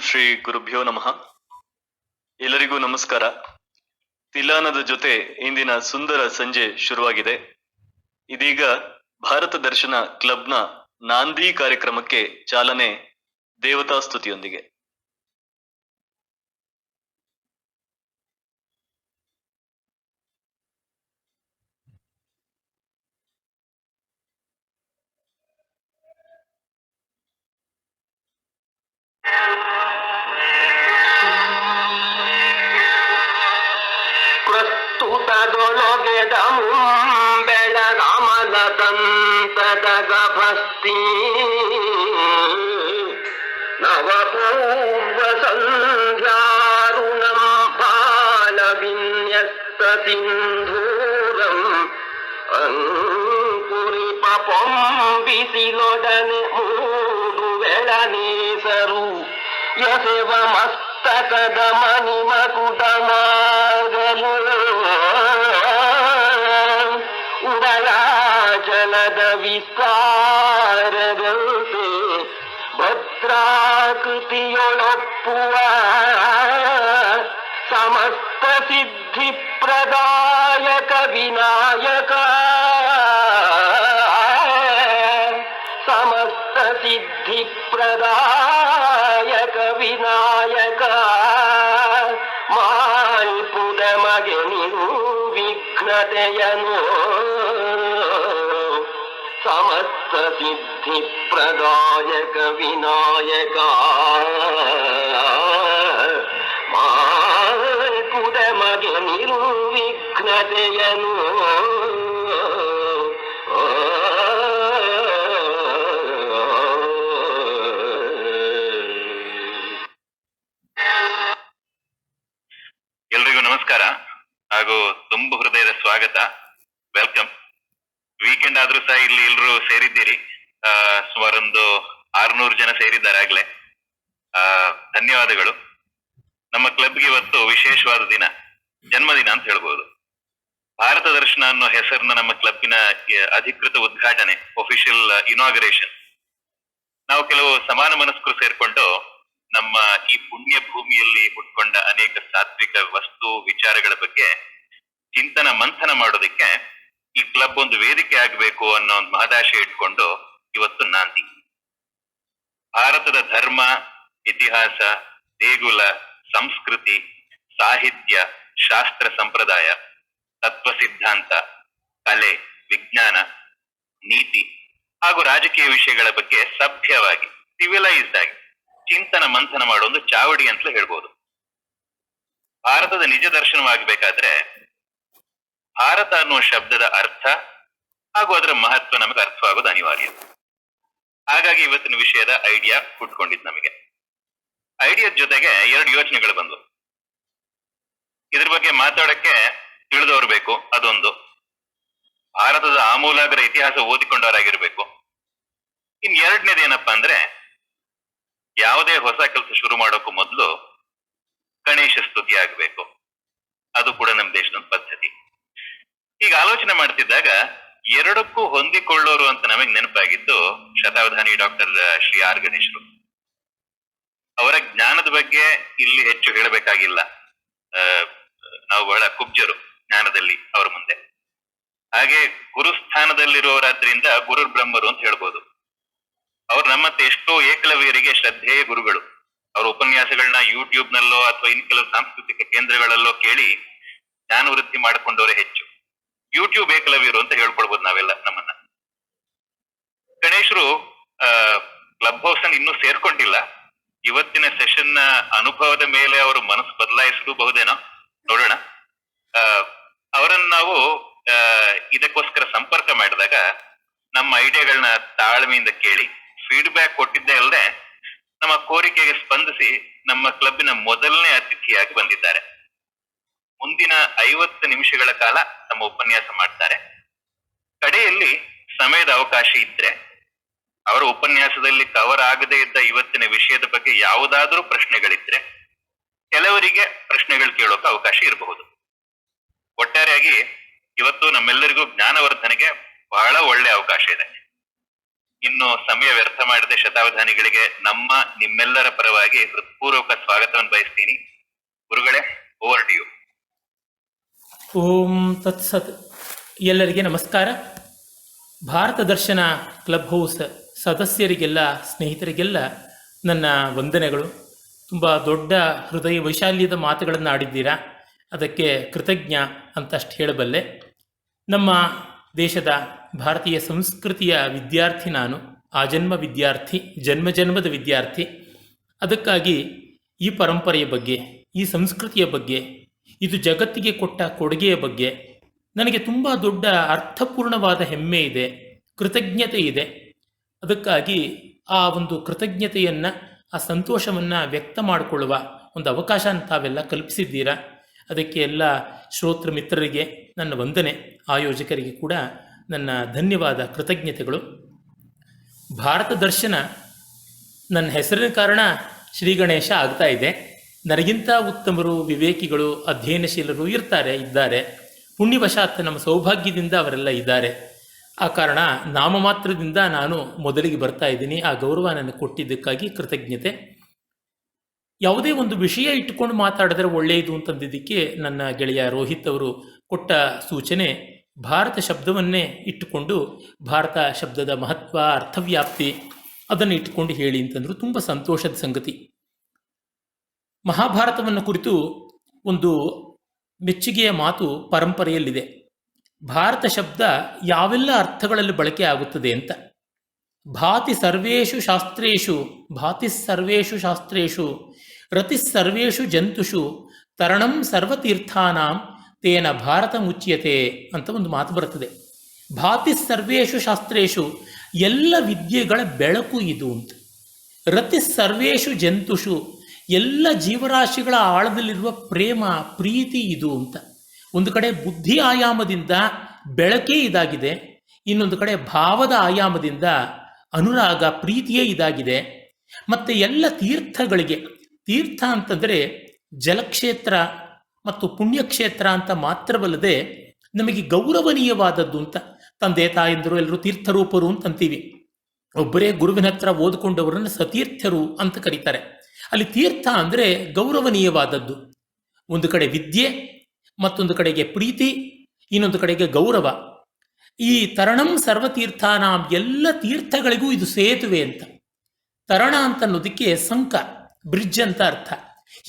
ಶ್ರೀ ಗುರುಭ್ಯೋ ನಮಃ. ಎಲ್ಲರಿಗೂ ನಮಸ್ಕಾರ. ತಿಲಾನದ ಜೊತೆ ಇಂದಿನ ಸುಂದರ ಸಂಜೆ ಶುರುವಾಗಿದೆ. ಇದೀಗ ಭಾರತ ದರ್ಶನ ಕ್ಲಬ್ನ ನಾಂದಿ ಕಾರ್ಯಕ್ರಮಕ್ಕೆ ಚಾಲನೆ ದೇವತಾ ಸ್ತುತಿಯೊಂದಿಗೆ. ಪ್ರಸ್ತುತದೊಳಗೆದಮು ಬೆಳಗಾಮಲದಂತದ ಗಭಸ್ತಿ ನವಪೂರ್ವ ಸಂಧ್ಯಾರುಣಂ ಬಾಲವಿನ್ಯಸ್ತ ಸಿಂಧೂರಂ ಅಂಕುರಿಪ ಪೊಂಬಿಸಿಲೊಡನೆ ಮೂಡು ಬೆಳನೇಸರು ಯಸೆವ ಮಸ್ತಕದ ಮಣಿಮಕುಟ ಮಾರ್ಗಲು ಉಡಲಾಚಲದ ವಿಸ್ತಾರದಂತೆ ಭದ್ರಾಕೃತಿಯೊಳಪ್ಪುವ ಸಮಸ್ತ ಸಿದ್ಧಿ ಪ್ರದಾಯಕ ವಿನಾಯಕ ಸಮಸ್ತ ಸಿದ್ಧಿ ಪ್ರದಾಯಕ ವಿನಾಯಕ ಮಾಲ್ಪುದ ಮಗೆ ನಿರ್ವಿಘ್ನತೆಯನು ಸಮಸ್ತ ಸಿದ್ಧಿ ಪ್ರದಾಯಕ ವಿನಾಯಕ ಮಾಲ್ಪುದ ಮಗೆ ನಿರ್ವಿಘ್ನತೆಯನು ಎಲ್ರಿಗೂ ನಮಸ್ಕಾರ ಹಾಗೂ ತುಂಬ ಹೃದಯದ ಸ್ವಾಗತ. ವೆಲ್ಕಮ್. ವೀಕೆಂಡ್ ಆದ್ರೂ ಸಹ ಇಲ್ಲಿ ಎಲ್ರು ಸೇರಿದ್ದೀರಿ. ಸುಮಾರೊಂದು 600 ಜನ ಸೇರಿದ್ದಾರೆ ಆಗ್ಲೇ. ಧನ್ಯವಾದಗಳು. ನಮ್ಮ ಕ್ಲಬ್ಗೆ ಇವತ್ತು ವಿಶೇಷವಾದ ದಿನ, ಜನ್ಮದಿನ ಅಂತ ಹೇಳ್ಬೋದು. ಭಾರತ ದರ್ಶನ ಅನ್ನೋ ಹೆಸರಿನ ನಮ್ಮ ಕ್ಲಬ್ಬಿನ ಅಧಿಕೃತ ಉದ್ಘಾಟನೆ, ಒಫಿಷಿಯಲ್ ಇನಾಗ್ರೇಷನ್. ನಾವು ಕೆಲವು ಸಮಾನ ಮನಸ್ಕರು ಸೇರ್ಕೊಂಡು ನಮ್ಮ ಈ ಪುಣ್ಯ ಭೂಮಿಯಲ್ಲಿ ಹುಟ್ಕೊಂಡ ಅನೇಕ ಸಾತ್ವಿಕ ವಸ್ತು ವಿಚಾರಗಳ ಬಗ್ಗೆ ಚಿಂತನ ಮಂಥನ ಮಾಡೋದಕ್ಕೆ ಈ ಕ್ಲಬ್ ಒಂದು ವೇದಿಕೆ ಆಗಬೇಕು ಅನ್ನೋ ಒಂದು ಮಹದಾಶೆ ಇಟ್ಕೊಂಡು ಇವತ್ತು ನಾಂದಿ. ಭಾರತದ ಧರ್ಮ, ಇತಿಹಾಸ, ದೇಗುಲ, ಸಂಸ್ಕೃತಿ, ಸಾಹಿತ್ಯ, ಶಾಸ್ತ್ರ ಸಂಪ್ರದಾಯ, ತತ್ವ ಸಿದ್ಧಾಂತ, ಕಲೆ, ವಿಜ್ಞಾನ, ನೀತಿ ಹಾಗೂ ರಾಜಕೀಯ ವಿಷಯಗಳ ಬಗ್ಗೆ ಸಭ್ಯವಾಗಿ, ಸಿವಿಲೈಸ್ಡ್ ಆಗಿ ಚಿಂತನ ಮಂಥನ ಮಾಡೋ ಒಂದು ಚಾವಡಿ ಅಂತಲೇ ಹೇಳ್ಬೋದು. ಭಾರತದ ನಿಜ ದರ್ಶನವಾಗಬೇಕಾದ್ರೆ ಭಾರತ ಅನ್ನುವ ಶಬ್ದದ ಅರ್ಥ ಹಾಗೂ ಅದರ ಮಹತ್ವ ನಮಗೆ ಅರ್ಥವಾಗೋದು ಅನಿವಾರ್ಯ. ಹಾಗಾಗಿ ಇವತ್ತಿನ ವಿಷಯದ ಐಡಿಯಾ ಹುಟ್ಕೊಂಡಿದ್ ನಮಗೆ. ಐಡಿಯಾದ ಜೊತೆಗೆ 2 ಯೋಚನೆಗಳು ಬಂದ್ವು. ಇದ್ರ ಬಗ್ಗೆ ಮಾತಾಡಕ್ಕೆ ತಿಳಿದವ್ರು ಬೇಕು, ಅದೊಂದು. ಭಾರತದ ಆಮೂಲಾಗ್ರ ಇತಿಹಾಸ ಓದಿಕೊಂಡವರಾಗಿರ್ಬೇಕು. ಇನ್ ಎರಡನೇದೇನಪ್ಪಾ ಅಂದ್ರೆ, ಯಾವುದೇ ಹೊಸ ಕೆಲಸ ಶುರು ಮಾಡೋಕ್ಕೂ ಮೊದಲು ಗಣೇಶ ಸ್ತುತಿ ಆಗ್ಬೇಕು. ಅದು ಕೂಡ ನಮ್ಮ ದೇಶದ ಪದ್ಧತಿ. ಈಗ ಆಲೋಚನೆ ಮಾಡ್ತಿದ್ದಾಗ ಎರಡಕ್ಕೂ ಹೊಂದಿಕೊಳ್ಳೋರು ಅಂತ ನಮಗೆ ನೆನಪಾಗಿದ್ದು ಶತಾವಧಾನಿ ಡಾಕ್ಟರ್ ಶ್ರೀ ಆರ್ ಗಣೇಶರು. ಅವರ ಜ್ಞಾನದ ಬಗ್ಗೆ ಇಲ್ಲಿ ಹೆಚ್ಚು ಹೇಳಬೇಕಾಗಿಲ್ಲ. ನಾವು ಬಹಳ ಕುಬ್ಜರು ಜ್ಞಾನದಲ್ಲಿ ಅವರ ಮುಂದೆ. ಹಾಗೆ ಗುರುಸ್ಥಾನದಲ್ಲಿರುವವರಾದ್ರಿಂದ ಗುರುರ್ ಬ್ರಹ್ಮರು ಅಂತ ಹೇಳ್ಬೋದು. ಅವ್ರು ನಮ್ಮತ್ತೆ ಎಷ್ಟೋ ಏಕಲವ್ಯರಿಗೆ ಶ್ರದ್ಧೆಯ ಗುರುಗಳು. ಅವರ ಉಪನ್ಯಾಸಗಳನ್ನ ಯೂಟ್ಯೂಬ್ ನಲ್ಲೋ ಅಥವಾ ಇನ್ ಕೆಲವು ಸಾಂಸ್ಕೃತಿಕ ಕೇಂದ್ರಗಳಲ್ಲೋ ಕೇಳಿ ಜ್ಞಾನ ವೃದ್ಧಿ ಮಾಡಿಕೊಂಡವರೇ ಹೆಚ್ಚು. ಯೂಟ್ಯೂಬ್ ಏಕಲವ್ಯರು ಅಂತ ಹೇಳ್ಕೊಳ್ಬೋದು ನಾವೆಲ್ಲ ನಮ್ಮನ್ನ. ಗಣೇಶರು ಕ್ಲಬ್ ಹೌಸ್ ಅನ್ನು ಇನ್ನೂ ಸೇರ್ಕೊಂಡಿಲ್ಲ. ಇವತ್ತಿನ ಸೆಷನ್ ನ ಅನುಭವದ ಮೇಲೆ ಅವರು ಮನಸ್ಸು ಬದಲಾಯಿಸಬಹುದೇನೋ, ನೋಡೋಣ. ಅವರನ್ನು ನಾವು ಇದಕ್ಕೋಸ್ಕರ ಸಂಪರ್ಕ ಮಾಡಿದಾಗ ನಮ್ಮ ಐಡಿಯಾಗಳನ್ನ ತಾಳ್ಮೆಯಿಂದ ಕೇಳಿ ಫೀಡ್ಬ್ಯಾಕ್ ಕೊಟ್ಟಿದ್ದೇ ಅಲ್ಲದೆ ನಮ್ಮ ಕೋರಿಕೆಗೆ ಸ್ಪಂದಿಸಿ ನಮ್ಮ ಕ್ಲಬ್ಬಿನ ಮೊದಲನೇ ಅತಿಥಿಯಾಗಿ ಬಂದಿದ್ದಾರೆ. ಮುಂದಿನ 50 ನಿಮಿಷಗಳ ಕಾಲ ನಮ್ಮ ಉಪನ್ಯಾಸ ಮಾಡ್ತಾರೆ. ಕಡೆಯಲ್ಲಿ ಸಮಯದ ಅವಕಾಶ ಇದ್ರೆ ಅವರ ಉಪನ್ಯಾಸದಲ್ಲಿ ಕವರ್ ಆಗದೇ ಇದ್ದ ಇವತ್ತಿನ ವಿಷಯದ ಬಗ್ಗೆ ಯಾವುದಾದ್ರೂ ಪ್ರಶ್ನೆಗಳಿದ್ರೆ ಕೆಲವರಿಗೆ ಪ್ರಶ್ನೆಗಳು ಕೇಳೋಕೆ ಅವಕಾಶ ಇರಬಹುದು. ಒಟ್ಟಾರೆಯಾಗಿ ಇವತ್ತು ನಮ್ಮೆಲ್ಲರಿಗೂ ಜ್ಞಾನವರ್ಧನೆಗೆ ಬಹಳ ಒಳ್ಳೆ ಅವಕಾಶ ಇದೆ. ಇನ್ನು ಸಮಯ ವ್ಯರ್ಥ ಮಾಡದೆ ಶತಾವಧಾನಿಗಳಿಗೆ ನಿಮ್ಮೆಲ್ಲರ ಪರವಾಗಿ ಹೃತ್ಪೂರ್ವಕ ಸ್ವಾಗತವನ್ನು ಬಯಸ್ತೀನಿ. ಗುರುಗಳೇ, ಓವರ್ ಟು ಯು. ಓಂ ತತ್ಸತ್. ಎಲ್ಲರಿಗೆ ನಮಸ್ಕಾರ. ಭಾರತ ದರ್ಶನ ಕ್ಲಬ್ ಹೌಸ್ ಸದಸ್ಯರಿಗೆಲ್ಲ, ಸ್ನೇಹಿತರಿಗೆಲ್ಲ ನನ್ನ ವಂದನೆಗಳು. ತುಂಬ ದೊಡ್ಡ ಹೃದಯ ವೈಶಾಲ್ಯದ ಮಾತುಗಳನ್ನು ಆಡಿದ್ದೀರಾ, ಅದಕ್ಕೆ ಕೃತಜ್ಞ ಅಂತಷ್ಟು ಹೇಳಬಲ್ಲೆ. ನಮ್ಮ ದೇಶದ ಭಾರತೀಯ ಸಂಸ್ಕೃತಿಯ ವಿದ್ಯಾರ್ಥಿ ನಾನು, ಆಜನ್ಮ ವಿದ್ಯಾರ್ಥಿ, ಜನ್ಮದ ವಿದ್ಯಾರ್ಥಿ. ಅದಕ್ಕಾಗಿ ಈ ಪರಂಪರೆಯ ಬಗ್ಗೆ, ಈ ಸಂಸ್ಕೃತಿಯ ಬಗ್ಗೆ, ಇದು ಜಗತ್ತಿಗೆ ಕೊಟ್ಟ ಕೊಡುಗೆಯ ಬಗ್ಗೆ ನನಗೆ ತುಂಬ ದೊಡ್ಡ ಅರ್ಥಪೂರ್ಣವಾದ ಹೆಮ್ಮೆ ಇದೆ, ಕೃತಜ್ಞತೆ ಇದೆ. ಅದಕ್ಕಾಗಿ ಆ ಒಂದು ಕೃತಜ್ಞತೆಯನ್ನು, ಆ ಸಂತೋಷವನ್ನು ವ್ಯಕ್ತ ಮಾಡಿಕೊಳ್ಳುವ ಒಂದು ಅವಕಾಶ ತಾವೆಲ್ಲ ಕಲ್ಪಿಸಿದ್ದೀರಾ. ಅದಕ್ಕೆ ಎಲ್ಲ ಶ್ರೋತೃ ಮಿತ್ರರಿಗೆ ನನ್ನ ವಂದನೆ, ಆಯೋಜಕರಿಗೆ ಕೂಡ ನನ್ನ ಧನ್ಯವಾದ, ಕೃತಜ್ಞತೆಗಳು. ಭಾರತ ದರ್ಶನ ನನ್ನ ಹೆಸರಿನ ಕಾರಣ ಶ್ರೀ ಗಣೇಶ ಆಗ್ತಾ ಇದೆ. ನನಗಿಂತ ಉತ್ತಮರು, ವಿವೇಕಿಗಳು, ಅಧ್ಯಯನಶೀಲರು ಇದ್ದಾರೆ. ಪುಣ್ಯವಶಾತ್ ನಮ್ಮ ಸೌಭಾಗ್ಯದಿಂದ ಅವರೆಲ್ಲ ಇದ್ದಾರೆ. ಆ ಕಾರಣ ನಾಮಮಾತ್ರದಿಂದ ನಾನು ಮೊದಲಿಗೆ ಬರ್ತಾ ಇದ್ದೀನಿ. ಆ ಗೌರವ ನನಗೆ ಕೊಟ್ಟಿದ್ದಕ್ಕಾಗಿ ಕೃತಜ್ಞತೆ. ಯಾವುದೇ ಒಂದು ವಿಷಯ ಇಟ್ಟುಕೊಂಡು ಮಾತಾಡಿದ್ರೆ ಒಳ್ಳೆಯದು ಅಂತಂದಿದ್ದಕ್ಕೆ ನನ್ನ ಗೆಳೆಯ ರೋಹಿತ್ ಅವರು ಕೊಟ್ಟ ಸೂಚನೆ ಭಾರತ ಶಬ್ದವನ್ನೇ ಇಟ್ಟುಕೊಂಡು, ಭಾರತ ಶಬ್ದದ ಮಹತ್ವ, ಅರ್ಥವ್ಯಾಪ್ತಿ ಅದನ್ನು ಇಟ್ಟುಕೊಂಡು ಹೇಳಿ ಅಂತಂದರು. ತುಂಬ ಸಂತೋಷದ ಸಂಗತಿ. ಮಹಾಭಾರತವನ್ನು ಕುರಿತು ಒಂದು ಮೆಚ್ಚುಗೆಯ ಮಾತು ಪರಂಪರೆಯಲ್ಲಿದೆ. ಭಾರತ ಶಬ್ದ ಯಾವೆಲ್ಲ ಅರ್ಥಗಳಲ್ಲಿ ಬಳಕೆ ಆಗುತ್ತದೆ ಅಂತ. ಭಾತಿ ಸರ್ವೇಷು ಶಾಸ್ತ್ರೇಷು ರತಿಸ್ಸರ್ವೇಷು ಜಂತುಷು ತರಣಂ ಸರ್ವತೀರ್ಥಾನಾಂ ತೇನ ಭಾರತ ಮುಚ್ಯತೆ ಅಂತ ಒಂದು ಮಾತು ಬರುತ್ತದೆ. ಭಾತಿ ಸರ್ವೇಷು ಶಾಸ್ತ್ರೇಷು, ಎಲ್ಲ ವಿದ್ಯೆಗಳ ಬೆಳಕು ಇದು ಅಂತ. ರತಿಸ್ಸರ್ವೇಷು ಜಂತುಷು, ಎಲ್ಲ ಜೀವರಾಶಿಗಳ ಆಳದಲ್ಲಿರುವ ಪ್ರೇಮ, ಪ್ರೀತಿ ಇದು ಅಂತ. ಒಂದು ಕಡೆ ಬುದ್ಧಿ ಆಯಾಮದಿಂದ ಬೆಳಕೇ ಇದಾಗಿದೆ, ಇನ್ನೊಂದು ಕಡೆ ಭಾವದ ಆಯಾಮದಿಂದ ಅನುರಾಗ, ಪ್ರೀತಿಯೇ ಇದಾಗಿದೆ. ಮತ್ತು ಎಲ್ಲ ತೀರ್ಥಗಳಿಗೆ, ತೀರ್ಥ ಅಂತಂದರೆ ಜಲಕ್ಷೇತ್ರ ಮತ್ತು ಪುಣ್ಯಕ್ಷೇತ್ರ ಅಂತ ಮಾತ್ರವಲ್ಲದೆ ನಮಗೆ ಗೌರವನೀಯವಾದದ್ದು ಅಂತ. ತಂದೆ ತಾಯಂದರು ಎಲ್ಲರೂ ತೀರ್ಥರೂಪರು ಅಂತಂತೀವಿ. ಒಬ್ಬರೇ ಗುರುವಿನ ಹತ್ರ ಓದ್ಕೊಂಡವರನ್ನು ಸತೀರ್ಥರು ಅಂತ ಕರೀತಾರೆ. ಅಲ್ಲಿ ತೀರ್ಥ ಅಂದರೆ ಗೌರವನೀಯವಾದದ್ದು. ಒಂದು ಕಡೆ ವಿದ್ಯೆ, ಮತ್ತೊಂದು ಕಡೆಗೆ ಪ್ರೀತಿ, ಇನ್ನೊಂದು ಕಡೆಗೆ ಗೌರವ. ಈ ತರಣಂ ಸರ್ವತೀರ್ಥಾನಾಂ, ಎಲ್ಲ ತೀರ್ಥಗಳಿಗೂ ಇದು ಸೇತುವೆ ಅಂತ. ತರಣ ಅಂತ ಅನ್ನೋದಕ್ಕೆ ಸಂಕ, ಬ್ರಿಡ್ಜ್ ಅಂತ ಅರ್ಥ.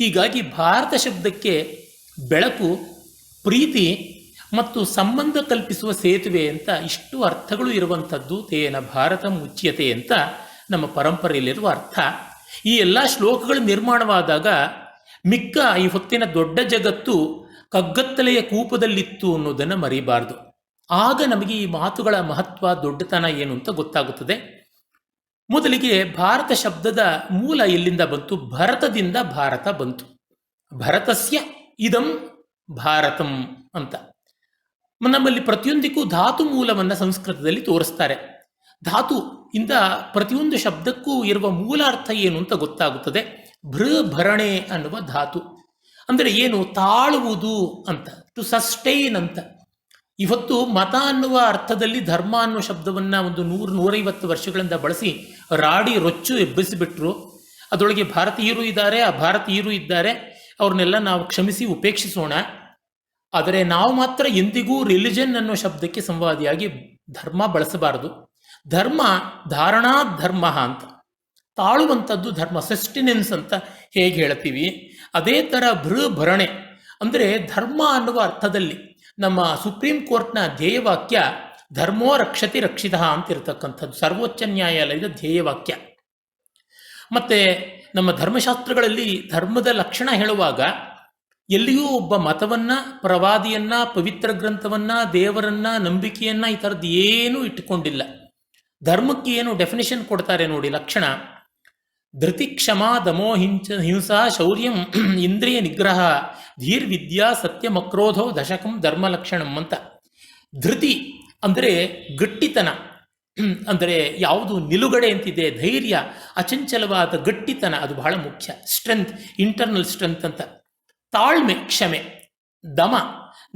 ಹೀಗಾಗಿ ಭಾರತ ಶಬ್ದಕ್ಕೆ ಬೆಳಕು, ಪ್ರೀತಿ ಮತ್ತು ಸಂಬಂಧ ಕಲ್ಪಿಸುವ ಸೇತುವೆ ಅಂತ ಇಷ್ಟು ಅರ್ಥಗಳು ಇರುವಂಥದ್ದು ತೇನ ಭಾರತ ಮುಚ್ಯತೆ ಅಂತ ನಮ್ಮ ಪರಂಪರೆಯಲ್ಲಿರುವ ಅರ್ಥ. ಈ ಎಲ್ಲ ಶ್ಲೋಕಗಳು ನಿರ್ಮಾಣವಾದಾಗ ಮಿಕ್ಕ ಈ ಹೊತ್ತಿನ ದೊಡ್ಡ ಜಗತ್ತು ಕಗ್ಗತ್ತಲೆಯ ಕೂಪದಲ್ಲಿತ್ತು ಅನ್ನೋದನ್ನು ಮರಿಬಾರ್ದು. ಆಗ ನಮಗೆ ಈ ಮಾತುಗಳ ಮಹತ್ವ, ದೊಡ್ಡತನ ಏನು ಅಂತ ಗೊತ್ತಾಗುತ್ತದೆ. ಮೊದಲಿಗೆ ಭಾರತ ಶಬ್ದದ ಮೂಲ ಎಲ್ಲಿಂದ ಬಂತು? ಭರತದಿಂದ ಭಾರತ ಬಂತು. ಭರತಸ್ಯ ಇದಂ ಭಾರತಂ ಅಂತ. ನಮ್ಮಲ್ಲಿ ಪ್ರತಿಯೊಂದಕ್ಕೂ ಧಾತು ಮೂಲವನ್ನು ಸಂಸ್ಕೃತದಲ್ಲಿ ತೋರಿಸ್ತಾರೆ. ಧಾತು ಇಂದ ಪ್ರತಿಯೊಂದು ಶಬ್ದಕ್ಕೂ ಇರುವ ಮೂಲ ಅರ್ಥ ಏನು ಅಂತ ಗೊತ್ತಾಗುತ್ತದೆ. ಭರಣೆ ಅನ್ನುವ ಧಾತು ಅಂದರೆ ಏನು? ತಾಳುವುದು ಅಂತ, ಟು ಸಸ್ಟೈನ್ ಅಂತ. ಇವತ್ತು ಮತ ಅನ್ನುವ ಅರ್ಥದಲ್ಲಿ ಧರ್ಮ ಅನ್ನುವ ಶಬ್ದವನ್ನು ಒಂದು 100-150 ವರ್ಷಗಳಿಂದ ಬಳಸಿ ರಾಡಿ ರೊಚ್ಚು ಎಬ್ಬಿಸಿಬಿಟ್ರು. ಅದರೊಳಗೆ ಭಾರತೀಯರು ಇದ್ದಾರೆ, ಅಭಾರತೀಯರು ಇದ್ದಾರೆ. ಅವ್ರನ್ನೆಲ್ಲ ನಾವು ಕ್ಷಮಿಸಿ ಉಪೇಕ್ಷಿಸೋಣ. ಆದರೆ ನಾವು ಮಾತ್ರ ಎಂದಿಗೂ ರಿಲಿಜನ್ ಅನ್ನೋ ಶಬ್ದಕ್ಕೆ ಸಂವಾದಿಯಾಗಿ ಧರ್ಮ ಬಳಸಬಾರದು. ಧರ್ಮ ಧಾರಣಾ ಧರ್ಮ ಅಂತ, ತಾಳುವಂಥದ್ದು ಧರ್ಮ, ಸಸ್ಟಿನೆನ್ಸ್ ಅಂತ ಹೇಗೆ ಹೇಳ್ತೀವಿ, ಅದೇ ಥರ ಭರಣೆ ಅಂದರೆ ಧರ್ಮ ಅನ್ನುವ ಅರ್ಥದಲ್ಲಿ ನಮ್ಮ ಸುಪ್ರೀಂ ಕೋರ್ಟ್ನ ಧ್ಯೇಯವಾಕ್ಯ ಧರ್ಮೋ ರಕ್ಷತಿ ರಕ್ಷಿತ ಅಂತ ಇರತಕ್ಕಂಥದ್ದು ಸರ್ವೋಚ್ಚ ನ್ಯಾಯಾಲಯದ ಧ್ಯೇಯವಾಕ್ಯ. ಮತ್ತು ನಮ್ಮ ಧರ್ಮಶಾಸ್ತ್ರಗಳಲ್ಲಿ ಧರ್ಮದ ಲಕ್ಷಣ ಹೇಳುವಾಗ ಎಲ್ಲಿಯೂ ಒಬ್ಬ ಮತವನ್ನು, ಪ್ರವಾದಿಯನ್ನು, ಪವಿತ್ರ ಗ್ರಂಥವನ್ನು, ದೇವರನ್ನು, ನಂಬಿಕೆಯನ್ನು ಈ ಥರದ್ದು ಏನೂ ಇಟ್ಟುಕೊಂಡಿಲ್ಲ. ಧರ್ಮಕ್ಕೆ ಏನು ಡೆಫಿನೇಷನ್ ಕೊಡ್ತಾರೆ ನೋಡಿ, ಲಕ್ಷಣ: ಧೃತಿ, ಕ್ಷಮಾ, ದಮೋ, ಹಿಂಸಾ, ಶೌರ್ಯಂ, ಇಂದ್ರಿಯ ನಿಗ್ರಹ, ಧೀರ್ವಿದ್ಯಾ, ಸತ್ಯಂ, ಅಕ್ರೋಧೋ, ದಶಕಂ, ಧರ್ಮಲಕ್ಷಣಂ ಅಂತ. ಧೃತಿ ಅಂದರೆ ಗಟ್ಟಿತನ, ಅಂದರೆ ಯಾವುದು ನಿಲುಗಡೆ ಅಂತಿದೆ, ಧೈರ್ಯ, ಅಚಂಚಲವಾದ ಗಟ್ಟಿತನ, ಅದು ಬಹಳ ಮುಖ್ಯ. ಸ್ಟ್ರೆಂತ್, ಇಂಟರ್ನಲ್ ಸ್ಟ್ರೆಂತ್ ಅಂತ. ತಾಳ್ಮೆ, ಕ್ಷಮೆ. ದಮ,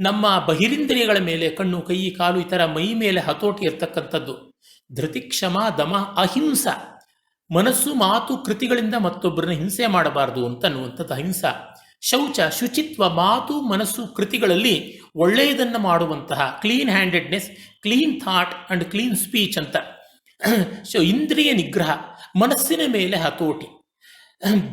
ನಮ್ಮ ಬಹಿರಿಂದ್ರಿಯಗಳ ಮೇಲೆ, ಕಣ್ಣು, ಕೈ, ಕಾಲು, ಈ ಥರ ಮೈ ಮೇಲೆ ಹತೋಟಿ ಇರ್ತಕ್ಕಂಥದ್ದು. ಧೃತಿ, ಕ್ಷಮ, ದಮ, ಅಹಿಂಸ. ಮನಸ್ಸು, ಮಾತು, ಕೃತಿಗಳಿಂದ ಮತ್ತೊಬ್ಬರನ್ನ ಹಿಂಸೆ ಮಾಡಬಾರದು ಅಂತ ಅನ್ನುವಂಥದ್ದು ಅಹಿಂಸ. ಶೌಚ, ಶುಚಿತ್ವ, ಮಾತು, ಮನಸ್ಸು, ಕೃತಿಗಳಲ್ಲಿ ಒಳ್ಳೆಯದನ್ನು ಮಾಡುವಂತಹ clean handedness, clean thought and clean speech ಅಂತ. ಇಂದ್ರಿಯ ನಿಗ್ರಹ, ಮನಸ್ಸಿನ ಮೇಲೆ ಹತೋಟಿ.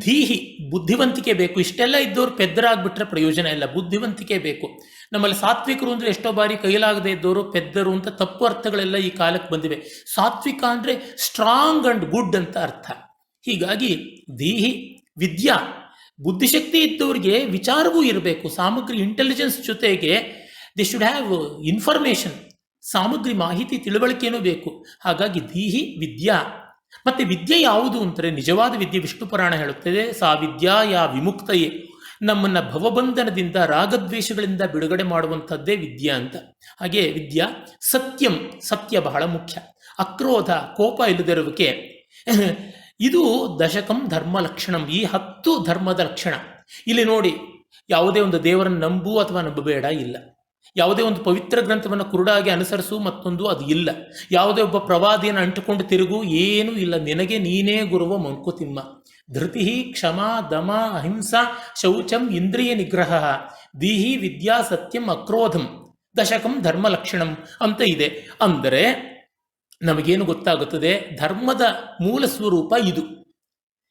ಧೀಹಿ, ಬುದ್ಧಿವಂತಿಕೆ ಬೇಕು. ಇಷ್ಟೆಲ್ಲ ಇದ್ದವ್ರು ಪೆದ್ದರಾಗ್ಬಿಟ್ರೆ ಪ್ರಯೋಜನ ಇಲ್ಲ, ಬುದ್ಧಿವಂತಿಕೆ ಬೇಕು. ನಮ್ಮಲ್ಲಿ ಸಾತ್ವಿಕರು ಅಂದರೆ ಎಷ್ಟೋ ಬಾರಿ ಕೈಲಾಗದೆ ಇದ್ದವರು ಪೆದ್ದರು ಅಂತ ತಪ್ಪು ಅರ್ಥಗಳೆಲ್ಲ ಈ ಕಾಲಕ್ಕೆ ಬಂದಿವೆ. ಸಾತ್ವಿಕ ಅಂದರೆ ಸ್ಟ್ರಾಂಗ್ ಅಂಡ್ ಗುಡ್ ಅಂತ ಅರ್ಥ. ಹೀಗಾಗಿ ಧೀಹಿ, ವಿದ್ಯಾ, ಬುದ್ಧಿಶಕ್ತಿ ಇದ್ದವ್ರಿಗೆ ವಿಚಾರವೂ ಇರಬೇಕು, ಸಾಮಗ್ರಿ, ಇಂಟೆಲಿಜೆನ್ಸ್ ಜೊತೆಗೆ ದೇ ಶುಡ್ ಹ್ಯಾವ್ ಇನ್ಫಾರ್ಮೇಷನ್, ಸಾಮಗ್ರಿ, ಮಾಹಿತಿ, ತಿಳುವಳಿಕೆನೂ ಬೇಕು. ಹಾಗಾಗಿ ಧೀಹಿ, ವಿದ್ಯಾ. ಮತ್ತೆ ವಿದ್ಯೆ ಯಾವುದು ಅಂತಾರೆ? ನಿಜವಾದ ವಿದ್ಯೆ ವಿಷ್ಣು ಪುರಾಣ ಹೇಳುತ್ತದೆ, ಸಾ ವಿದ್ಯಾ ಯಾ ವಿಮುಕ್ತಯೇ, ನಮ್ಮನ್ನು ಭವಬಂಧನದಿಂದ, ರಾಗದ್ವೇಷಗಳಿಂದ ಬಿಡುಗಡೆ ಮಾಡುವಂಥದ್ದೇ ವಿದ್ಯಾ ಅಂತ. ಹಾಗೆ ವಿದ್ಯಾ. ಸತ್ಯಂ, ಸತ್ಯ ಬಹಳ ಮುಖ್ಯ. ಅಕ್ರೋಧ, ಕೋಪ ಇಲ್ಲದಿರುವಿಕೆ. ಇದು ದಶಕಂ ಧರ್ಮ ಲಕ್ಷಣಂ, ಈ 10 ಧರ್ಮದ ಲಕ್ಷಣ. ಇಲ್ಲಿ ನೋಡಿ, ಯಾವುದೇ ಒಂದು ದೇವರನ್ನು ನಂಬು ಅಥವಾ ನಂಬಬೇಡ ಇಲ್ಲ. ಯಾವುದೇ ಒಂದು ಪವಿತ್ರ ಗ್ರಂಥವನ್ನು ಕುರುಡಾಗಿ ಅನುಸರಿಸು ಮತ್ತೊಂದು ಅದು ಇಲ್ಲ. ಯಾವುದೇ ಒಬ್ಬ ಪ್ರವಾದಿಯನ್ನು ಅಂಟುಕೊಂಡು ತಿರುಗು ಏನೂ ಇಲ್ಲ. ನಿನಗೆ ನೀನೇ ಗುರುವ ಮಂಕುತಿಮ್ಮ. ಧೃತಿ, ಕ್ಷಮ, ದಮ, ಅಹಿಂಸಾ, ಶೌಚಂ, ಇಂದ್ರಿಯ ನಿಗ್ರಹ, ದೀಹಿ, ವಿದ್ಯಾ, ಸತ್ಯಂ, ಅಕ್ರೋಧಂ, ದಶಕಂ ಧರ್ಮ ಲಕ್ಷಣಂ ಅಂತ ಇದೆ. ಅಂದರೆ ನಮಗೇನು ಗೊತ್ತಾಗುತ್ತದೆ? ಧರ್ಮದ ಮೂಲ ಸ್ವರೂಪ ಇದು.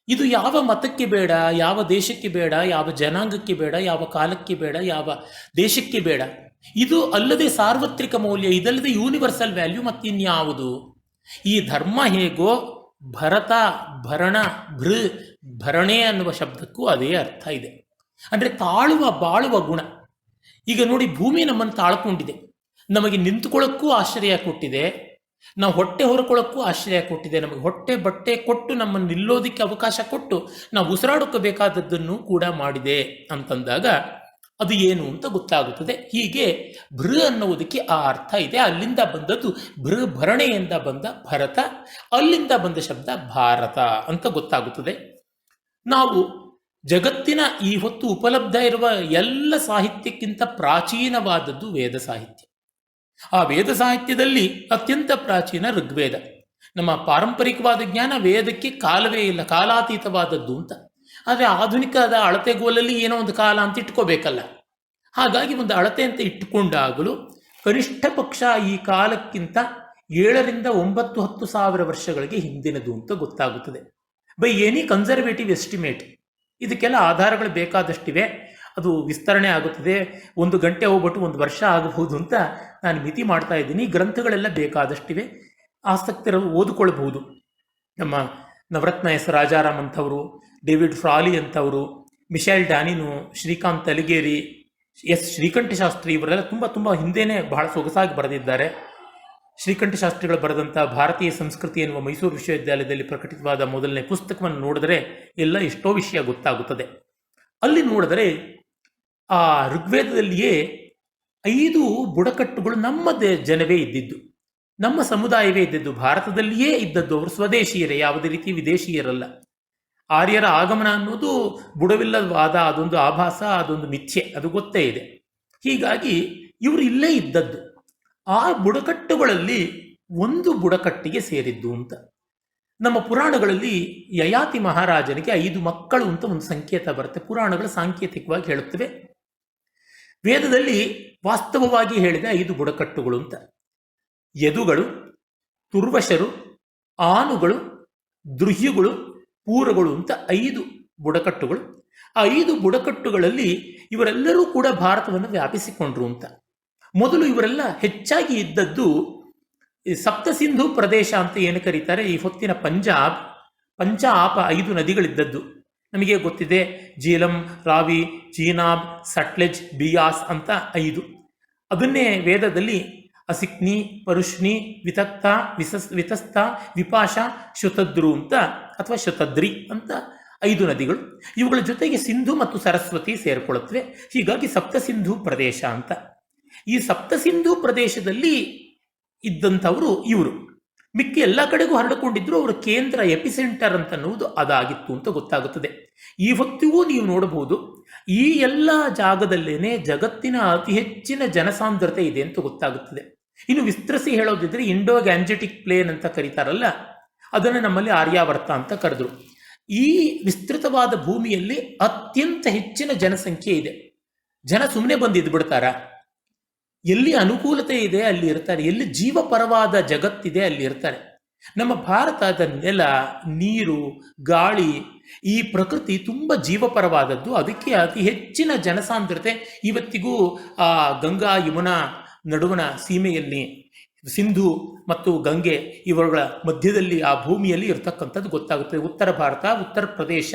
ಇದು ಯಾವ ಮತಕ್ಕೆ ಬೇಡ, ಯಾವ ದೇಶಕ್ಕೆ ಬೇಡ, ಯಾವ ಜನಾಂಗಕ್ಕೆ ಬೇಡ, ಯಾವ ಕಾಲಕ್ಕೆ ಬೇಡ, ಯಾವ ದೇಶಕ್ಕೆ ಬೇಡ. ಇದು ಅಲ್ಲದೆ ಸಾರ್ವತ್ರಿಕ ಮೌಲ್ಯ, ಇದಲ್ಲದೆ ಯೂನಿವರ್ಸಲ್ ವ್ಯಾಲ್ಯೂ ಮತ್ತಿನ್ಯಾವುದು? ಈ ಧರ್ಮ ಹೇಗೋ ಭರತ, ಭರಣ, ಭೃ, ಭರಣೆ ಅನ್ನುವ ಶಬ್ದಕ್ಕೂ ಅದೇ ಅರ್ಥ ಇದೆ. ಅಂದರೆ ತಾಳುವ, ಬಾಳುವ ಗುಣ. ಈಗ ನೋಡಿ, ಭೂಮಿ ನಮ್ಮನ್ನು ತಾಳ್ಕೊಂಡಿದೆ, ನಮಗೆ ನಿಂತುಕೊಳ್ಳೋಕ್ಕೂ ಆಶ್ರಯ ಕೊಟ್ಟಿದೆ, ನಾವು ಹೊಟ್ಟೆ ಹೊರಕೊಳ್ಳೋಕ್ಕೂ ಆಶ್ರಯ ಕೊಟ್ಟಿದೆ, ನಮಗೆ ಹೊಟ್ಟೆ ಬಟ್ಟೆ ಕೊಟ್ಟು ನಮ್ಮನ್ನು ನಿಲ್ಲೋದಕ್ಕೆ ಅವಕಾಶ ಕೊಟ್ಟು ನಾವು ಉಸಿರಾಡೋಕ್ಕೆ ಬೇಕಾದದ್ದನ್ನು ಕೂಡ ಮಾಡಿದೆ ಅಂತಂದಾಗ ಅದು ಏನು ಅಂತ ಗೊತ್ತಾಗುತ್ತದೆ. ಹೀಗೆ ಭೃ ಅನ್ನುವುದಕ್ಕೆ ಆ ಅರ್ಥ ಇದೆ. ಅಲ್ಲಿಂದ ಬಂದದ್ದು ಭೃ, ಭರಣೆಯಿಂದ ಬಂದ ಭರತ, ಅಲ್ಲಿಂದ ಬಂದ ಶಬ್ದ ಭಾರತ ಅಂತ ಗೊತ್ತಾಗುತ್ತದೆ. ನಾವು ಜಗತ್ತಿನ ಈ ಹೊತ್ತು ಉಪಲಬ್ಧ ಇರುವ ಎಲ್ಲ ಸಾಹಿತ್ಯಕ್ಕಿಂತ ಪ್ರಾಚೀನವಾದದ್ದು ವೇದ ಸಾಹಿತ್ಯ. ಆ ವೇದ ಸಾಹಿತ್ಯದಲ್ಲಿ ಅತ್ಯಂತ ಪ್ರಾಚೀನ ಋಗ್ವೇದ. ನಮ್ಮ ಪಾರಂಪರಿಕವಾದ ಜ್ಞಾನ ವೇದಕ್ಕೆ ಕಾಲವೇ ಇಲ್ಲ, ಕಾಲಾತೀತವಾದದ್ದು ಅಂತ. ಆದರೆ ಆಧುನಿಕದ ಅಳತೆಗೋಲಲ್ಲಿ ಏನೋ ಒಂದು ಕಾಲ ಅಂತ ಇಟ್ಕೋಬೇಕಲ್ಲ. ಹಾಗಾಗಿ ಒಂದು ಅಳತೆ ಅಂತ ಇಟ್ಟುಕೊಂಡಾಗಲೂ ಕನಿಷ್ಠ ಪಕ್ಷ ಈ ಕಾಲಕ್ಕಿಂತ 7ರಿಂದ 9-10 ಸಾವಿರ ವರ್ಷಗಳಿಗೆ ಹಿಂದಿನದು ಅಂತ ಗೊತ್ತಾಗುತ್ತದೆ ಬೈ ಎನಿ ಕನ್ಸರ್ವೇಟಿವ್ ಎಸ್ಟಿಮೇಟ್. ಇದಕ್ಕೆಲ್ಲ ಆಧಾರಗಳು ಬೇಕಾದಷ್ಟಿವೆ, ಅದು ವಿಸ್ತರಣೆ ಆಗುತ್ತದೆ. 1 ಗಂಟೆ ಹೋಗ್ಬಿಟ್ಟು 1 ವರ್ಷ ಆಗಬಹುದು ಅಂತ ನಾನು ಮಿತಿ ಮಾಡ್ತಾ ಇದ್ದೀನಿ. ಗ್ರಂಥಗಳೆಲ್ಲ ಬೇಕಾದಷ್ಟಿವೆ, ಆಸಕ್ತರು ಓದಿಕೊಳ್ಬಹುದು. ನಮ್ಮ ನವರತ್ನ ಎಸ್ ರಾಜಾರಾಮ್ ಅಂಥವರು, ಡೇವಿಡ್ ಫ್ರಾಲಿ ಅಂಥವರು, ಮಿಶೆಲ್ ಡಾನಿನು, ಶ್ರೀಕಾಂತ್ ಅಲಿಗೇರಿ, ಎಸ್ ಶ್ರೀಕಂಠಶಾಸ್ತ್ರಿ, ಇವರೆಲ್ಲ ತುಂಬ ಹಿಂದೆಯೇ ಬಹಳ ಸೊಗಸಾಗಿ ಬರೆದಿದ್ದಾರೆ. ಶ್ರೀಕಂಠಶಾಸ್ತ್ರಿಗಳು ಬರೆದಂಥ ಭಾರತೀಯ ಸಂಸ್ಕೃತಿ ಎನ್ನುವ ಮೈಸೂರು ವಿಶ್ವವಿದ್ಯಾಲಯದಲ್ಲಿ ಪ್ರಕಟಿತವಾದ ಮೊದಲನೇ ಪುಸ್ತಕವನ್ನು ನೋಡಿದರೆ ಎಲ್ಲ ಎಷ್ಟೋ ವಿಷಯ ಗೊತ್ತಾಗುತ್ತದೆ. ಅಲ್ಲಿ ನೋಡಿದರೆ ಆ ಋಗ್ವೇದದಲ್ಲಿಯೇ 5 ಬುಡಕಟ್ಟುಗಳು ನಮ್ಮ ಜನವೇ ಇದ್ದಿದ್ದು, ನಮ್ಮ ಸಮುದಾಯವೇ ಇದ್ದದ್ದು, ಭಾರತದಲ್ಲಿಯೇ ಇದ್ದದ್ದು. ಅವರು ಸ್ವದೇಶೀಯರೇ, ಯಾವುದೇ ರೀತಿ ವಿದೇಶೀಯರಲ್ಲ. ಆರ್ಯರ ಆಗಮನ ಅನ್ನೋದು ಬುಡವಿಲ್ಲವಾದ ಅದೊಂದು ಆಭಾಸ, ಅದೊಂದು ಮಿಥ್ಯೆ, ಅದು ಗೊತ್ತೇ ಇದೆ. ಹೀಗಾಗಿ ಇವರು ಇಲ್ಲೇ ಇದ್ದದ್ದು. ಆ ಬುಡಕಟ್ಟುಗಳಲ್ಲಿ ಒಂದು ಬುಡಕಟ್ಟಿಗೆ ಸೇರಿದ್ದು ಅಂತ. ನಮ್ಮ ಪುರಾಣಗಳಲ್ಲಿ ಯಯಾತಿ ಮಹಾರಾಜನಿಗೆ 5 ಮಕ್ಕಳು ಅಂತ ಒಂದು ಸಂಕೇತ ಬರುತ್ತೆ. ಪುರಾಣಗಳು ಸಾಂಕೇತಿಕವಾಗಿ ಹೇಳುತ್ತವೆ. ವೇದದಲ್ಲಿ ವಾಸ್ತವವಾಗಿ ಹೇಳಿದ 5 ಬುಡಕಟ್ಟುಗಳು ಅಂತ: ಯದುಗಳು, ತುರ್ವಶರು, ಆನುಗಳು, ದೃಹ್ಯುಗಳು, ಪೂರಗಳು ಅಂತ 5 ಬುಡಕಟ್ಟುಗಳು. ಆ 5 ಬುಡಕಟ್ಟುಗಳಲ್ಲಿ ಇವರೆಲ್ಲರೂ ಕೂಡ ಭಾರತವನ್ನು ವ್ಯಾಪಿಸಿಕೊಂಡ್ರು ಅಂತ. ಮೊದಲು ಇವರೆಲ್ಲ ಹೆಚ್ಚಾಗಿ ಇದ್ದದ್ದು ಸಪ್ತ ಸಿಂಧು ಪ್ರದೇಶ ಅಂತ ಏನು ಕರೀತಾರೆ, ಈ ಹೊತ್ತಿನ ಪಂಜಾಬ್ 5 ನದಿಗಳಿದ್ದದ್ದು ನಮಗೆ ಗೊತ್ತಿದೆ. ಜೀಲಂ, ರಾವಿ, ಚೀನಾಬ್, ಸಟ್ಲೆಜ್, ಬಿಯಾಸ್ ಅಂತ 5. ಅದನ್ನೇ ವೇದದಲ್ಲಿ ಅಸಿಕ್ನಿ, ಪರುಷ್ಣಿ, ವಿತಕ್ತ, ವಿತಸ್ತ, ವಿಪಾಶ, ಶತದ್ರು ಅಂತ ಅಥವಾ ಶತದ್ರಿ ಅಂತ 5 ನದಿಗಳು. ಇವುಗಳ ಜೊತೆಗೆ ಸಿಂಧು ಮತ್ತು ಸರಸ್ವತಿ ಸೇರಿಕೊಳ್ಳುತ್ತವೆ. ಹೀಗಾಗಿ ಸಪ್ತ ಸಿಂಧು ಪ್ರದೇಶ ಅಂತ. ಈ ಸಪ್ತ ಸಿಂಧು ಪ್ರದೇಶದಲ್ಲಿ ಇದ್ದಂಥವರು ಇವರು. ಮಿಕ್ಕಿ ಎಲ್ಲ ಕಡೆಗೂ ಹರಡಿಕೊಂಡಿದ್ರು. ಅವರ ಕೇಂದ್ರ ಎಪಿಸೆಂಟರ್ ಅಂತ ಅನ್ನುವುದು ಅದಾಗಿತ್ತು ಅಂತ ಗೊತ್ತಾಗುತ್ತದೆ. ಈ ಹೊತ್ತಿಗೂ ನೀವು ನೋಡಬಹುದು, ಈ ಎಲ್ಲ ಜಾಗದಲ್ಲೇನೆ ಜಗತ್ತಿನ ಅತಿ ಹೆಚ್ಚಿನ ಜನಸಾಂದ್ರತೆ ಇದೆ ಅಂತ ಗೊತ್ತಾಗುತ್ತದೆ. ಇನ್ನು ವಿಸ್ತರಿಸಿ ಹೇಳೋದಿದ್ರೆ ಇಂಡೋ ಗ್ಯಾಂಜೆಟಿಕ್ ಪ್ಲೇನ್ ಅಂತ ಕರೀತಾರಲ್ಲ, ಅದನ್ನು ನಮ್ಮಲ್ಲಿ ಆರ್ಯಾವರ್ತ ಅಂತ ಕರೆದ್ರು. ಈ ವಿಸ್ತೃತವಾದ ಭೂಮಿಯಲ್ಲಿ ಅತ್ಯಂತ ಹೆಚ್ಚಿನ ಜನಸಂಖ್ಯೆ ಇದೆ. ಜನ ಸುಮ್ಮನೆ ಬಂದು ಇದ್ಬಿಡ್ತಾರ? ಎಲ್ಲಿ ಅನುಕೂಲತೆ ಇದೆ ಅಲ್ಲಿ ಇರ್ತಾರೆ, ಎಲ್ಲಿ ಜೀವಪರವಾದ ಜಗತ್ತಿದೆ ಅಲ್ಲಿ ಇರ್ತಾರೆ. ನಮ್ಮ ಭಾರತದ ನೆಲ, ನೀರು, ಗಾಳಿ, ಈ ಪ್ರಕೃತಿ ತುಂಬ ಜೀವಪರವಾದದ್ದು. ಅದಕ್ಕೆ ಅತಿ ಹೆಚ್ಚಿನ ಜನಸಾಂದ್ರತೆ ಇವತ್ತಿಗೂ ಆ ಗಂಗಾ ಯಮುನಾ ನಡುವಣ ಸೀಮೆಯಲ್ಲಿ, ಸಿಂಧು ಮತ್ತು ಗಂಗೆ ಇವರುಗಳ ಮಧ್ಯದಲ್ಲಿ ಆ ಭೂಮಿಯಲ್ಲಿ ಇರ್ತಕ್ಕಂಥದ್ದು ಗೊತ್ತಾಗುತ್ತೆ. ಉತ್ತರ ಭಾರತ, ಉತ್ತರ ಪ್ರದೇಶ,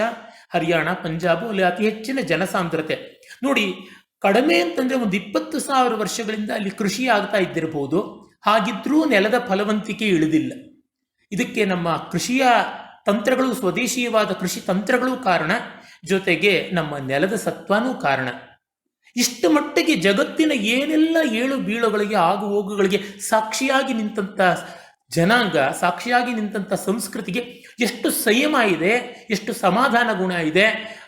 ಹರಿಯಾಣ, ಪಂಜಾಬ್ ಅಲ್ಲಿ ಅತಿ ಹೆಚ್ಚಿನ ಜನಸಾಂದ್ರತೆ. ನೋಡಿ, ಕಡಿಮೆ ಅಂತಂದರೆ ಒಂದು 20,000 ವರ್ಷಗಳಿಂದ ಅಲ್ಲಿ ಕೃಷಿ ಆಗ್ತಾ ಇದ್ದಿರಬಹುದು. ಹಾಗಿದ್ರೂ ನೆಲದ ಫಲವಂತಿಕೆ ಇಳಿದಿಲ್ಲ. ಇದಕ್ಕೆ ನಮ್ಮ ಕೃಷಿಯ ತಂತ್ರಗಳು, ಸ್ವದೇಶೀಯವಾದ ಕೃಷಿ ತಂತ್ರಗಳು ಕಾರಣ, ಜೊತೆಗೆ ನಮ್ಮ ನೆಲದ ಸತ್ವನೂ ಕಾರಣ. ಇಷ್ಟು ಮಟ್ಟಿಗೆ ಜಗತ್ತಿನ ಏನೆಲ್ಲ ಏಳು ಬೀಳುಗಳಿಗೆ, ಆಗು ಹೋಗುಗಳಿಗೆ ಸಾಕ್ಷಿಯಾಗಿ ನಿಂತಂಥ ಜನಾಂಗ, ಸಾಕ್ಷಿಯಾಗಿ ನಿಂತಂಥ ಸಂಸ್ಕೃತಿಗೆ ಎಷ್ಟು ಸಂಯಮ ಇದೆ, ಎಷ್ಟು ಸಮಾಧಾನ ಗುಣ ಇದೆ.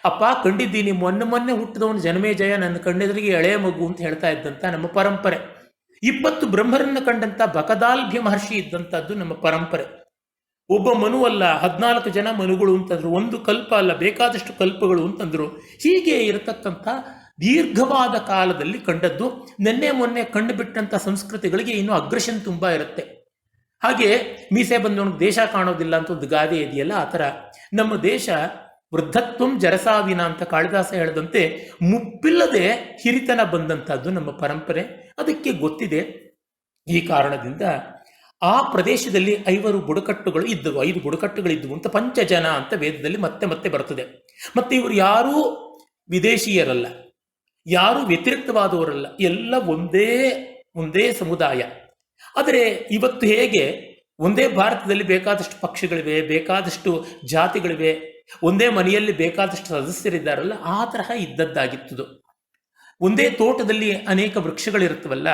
ಅಪ್ಪ ಕಂಡಿದ್ದೀನಿ, ಮೊನ್ನೆ ಹುಟ್ಟಿದವನು ಜನ್ಮೇಜಯ ನನ್ನ ಕಣ್ಣೆದುರಿಗೆ ಎಳೆಯ ಮಗು ಅಂತ ಹೇಳ್ತಾ ಇದ್ದಂಥ ನಮ್ಮ ಪರಂಪರೆ. 20 ಬ್ರಹ್ಮರನ್ನು ಕಂಡಂಥ ಬಕದಾಲ್ಭ್ಯ ಮಹರ್ಷಿ ಇದ್ದಂಥದ್ದು ನಮ್ಮ ಪರಂಪರೆ. ಒಬ್ಬ ಮನು ಅಲ್ಲ, 14 ಜನ ಮನುಗಳು ಅಂತಂದ್ರು. ಒಂದು ಕಲ್ಪ ಅಲ್ಲ, ಬೇಕಾದಷ್ಟು ಕಲ್ಪಗಳು ಅಂತಂದ್ರು. ಹೀಗೆ ಇರತಕ್ಕಂಥ ದೀರ್ಘವಾದ ಕಾಲದಲ್ಲಿ ಕಂಡದ್ದು. ನಿನ್ನೆ ಮೊನ್ನೆ ಕಂಡು ಬಿಟ್ಟಂಥ ಸಂಸ್ಕೃತಿಗಳಿಗೆ ಇನ್ನೂ ಅಗ್ರೆಷನ್ ತುಂಬ ಇರುತ್ತೆ. ಹಾಗೆ ಮೀಸೆ ಬಂದವನಿಗೆ ದೇಶ ಕಾಣೋದಿಲ್ಲ ಅಂತ ಒಂದು ಗಾದೆ ಇದೆಯಲ್ಲ, ಆ ಥರ ನಮ್ಮ ದೇಶ ವೃದ್ಧತ್ವಂ ಜರಸಾವಿನ ಅಂತ ಕಾಳಿದಾಸ ಹೇಳಿದಂತೆ ಮುಪ್ಪಿಲ್ಲದೆ ಹಿರಿತನ ಬಂದಂಥದ್ದು ನಮ್ಮ ಪರಂಪರೆ. ಅದಕ್ಕೆ ಗೊತ್ತಿದೆ. ಈ ಕಾರಣದಿಂದ ಆ ಪ್ರದೇಶದಲ್ಲಿ 5 ಬುಡಕಟ್ಟುಗಳು ಇದ್ದವು, 5 ಬುಡಕಟ್ಟುಗಳಿದ್ದವು ಅಂತ ಪಂಚಜನ ಅಂತ ವೇದದಲ್ಲಿ ಮತ್ತೆ ಮತ್ತೆ ಬರ್ತದೆ. ಮತ್ತೆ ಇವರು ಯಾರೂ ವಿದೇಶೀಯರಲ್ಲ, ಯಾರೂ ವ್ಯತಿರಿಕ್ತವಾದವರಲ್ಲ, ಎಲ್ಲ ಒಂದೇ ಸಮುದಾಯ. ಆದರೆ ಇವತ್ತು ಹೇಗೆ ಒಂದೇ ಭಾರತದಲ್ಲಿ ಬೇಕಾದಷ್ಟು ಪಕ್ಷಿಗಳಿವೆ, ಬೇಕಾದಷ್ಟು ಜಾತಿಗಳಿವೆ, ಒಂದೇ ಮನೆಯಲ್ಲಿ ಬೇಕಾದಷ್ಟು ಸದಸ್ಯರಿದ್ದಾರಲ್ಲ, ಆ ತರಹ ಇದ್ದದ್ದಾಗಿತ್ತು. ಒಂದೇ ತೋಟದಲ್ಲಿ ಅನೇಕ ವೃಕ್ಷಗಳಿರುತ್ತವಲ್ಲ,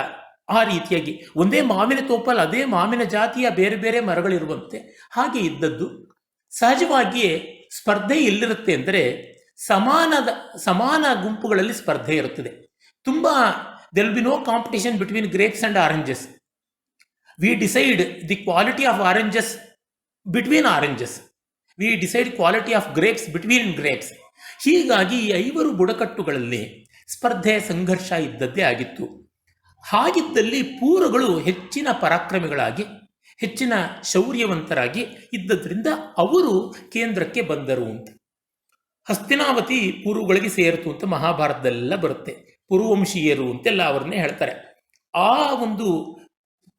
ಆ ರೀತಿಯಾಗಿ ಒಂದೇ ಮಾವಿನ ತೋಪಲ್ಲಿ ಅದೇ ಮಾವಿನ ಜಾತಿಯ ಬೇರೆ ಬೇರೆ ಮರಗಳಿರುವಂತೆ ಹಾಗೆ ಇದ್ದದ್ದು. ಸಹಜವಾಗಿಯೇ ಸ್ಪರ್ಧೆ ಎಲ್ಲಿರುತ್ತೆ ಅಂದರೆ ಸಮಾನ ಗುಂಪುಗಳಲ್ಲಿ ಸ್ಪರ್ಧೆ ಇರುತ್ತದೆ. ತುಂಬ there will be no competition between grapes and oranges. We decide the quality of oranges between oranges. We decide quality of grapes between grapes. ಹೀಗಾಗಿ ಈ 5 ಬುಡಕಟ್ಟುಗಳಲ್ಲಿ ಸ್ಪರ್ಧೆ, ಸಂಘರ್ಷ ಇದ್ದದ್ದೇ ಆಗಿತ್ತು. ಹಾಗಿದ್ದಲ್ಲಿ ಪೂರ್ವಗಳು ಹೆಚ್ಚಿನ ಪರಾಕ್ರಮಿಗಳಾಗಿ, ಹೆಚ್ಚಿನ ಶೌರ್ಯವಂತರಾಗಿ ಇದ್ದದ್ರಿಂದ ಅವರು ಕೇಂದ್ರಕ್ಕೆ ಬಂದರು ಅಂತ. ಹಸ್ತಿನಾವತಿ ಪೂರ್ವಗಳಿಗೆ ಸೇರಿತು ಅಂತ ಮಹಾಭಾರತದಲ್ಲೆಲ್ಲ ಬರುತ್ತೆ. ಪುರುವಂಶೀಯರು ಅಂತೆಲ್ಲ ಅವ್ರನ್ನೇ ಹೇಳ್ತಾರೆ. ಆ ಒಂದು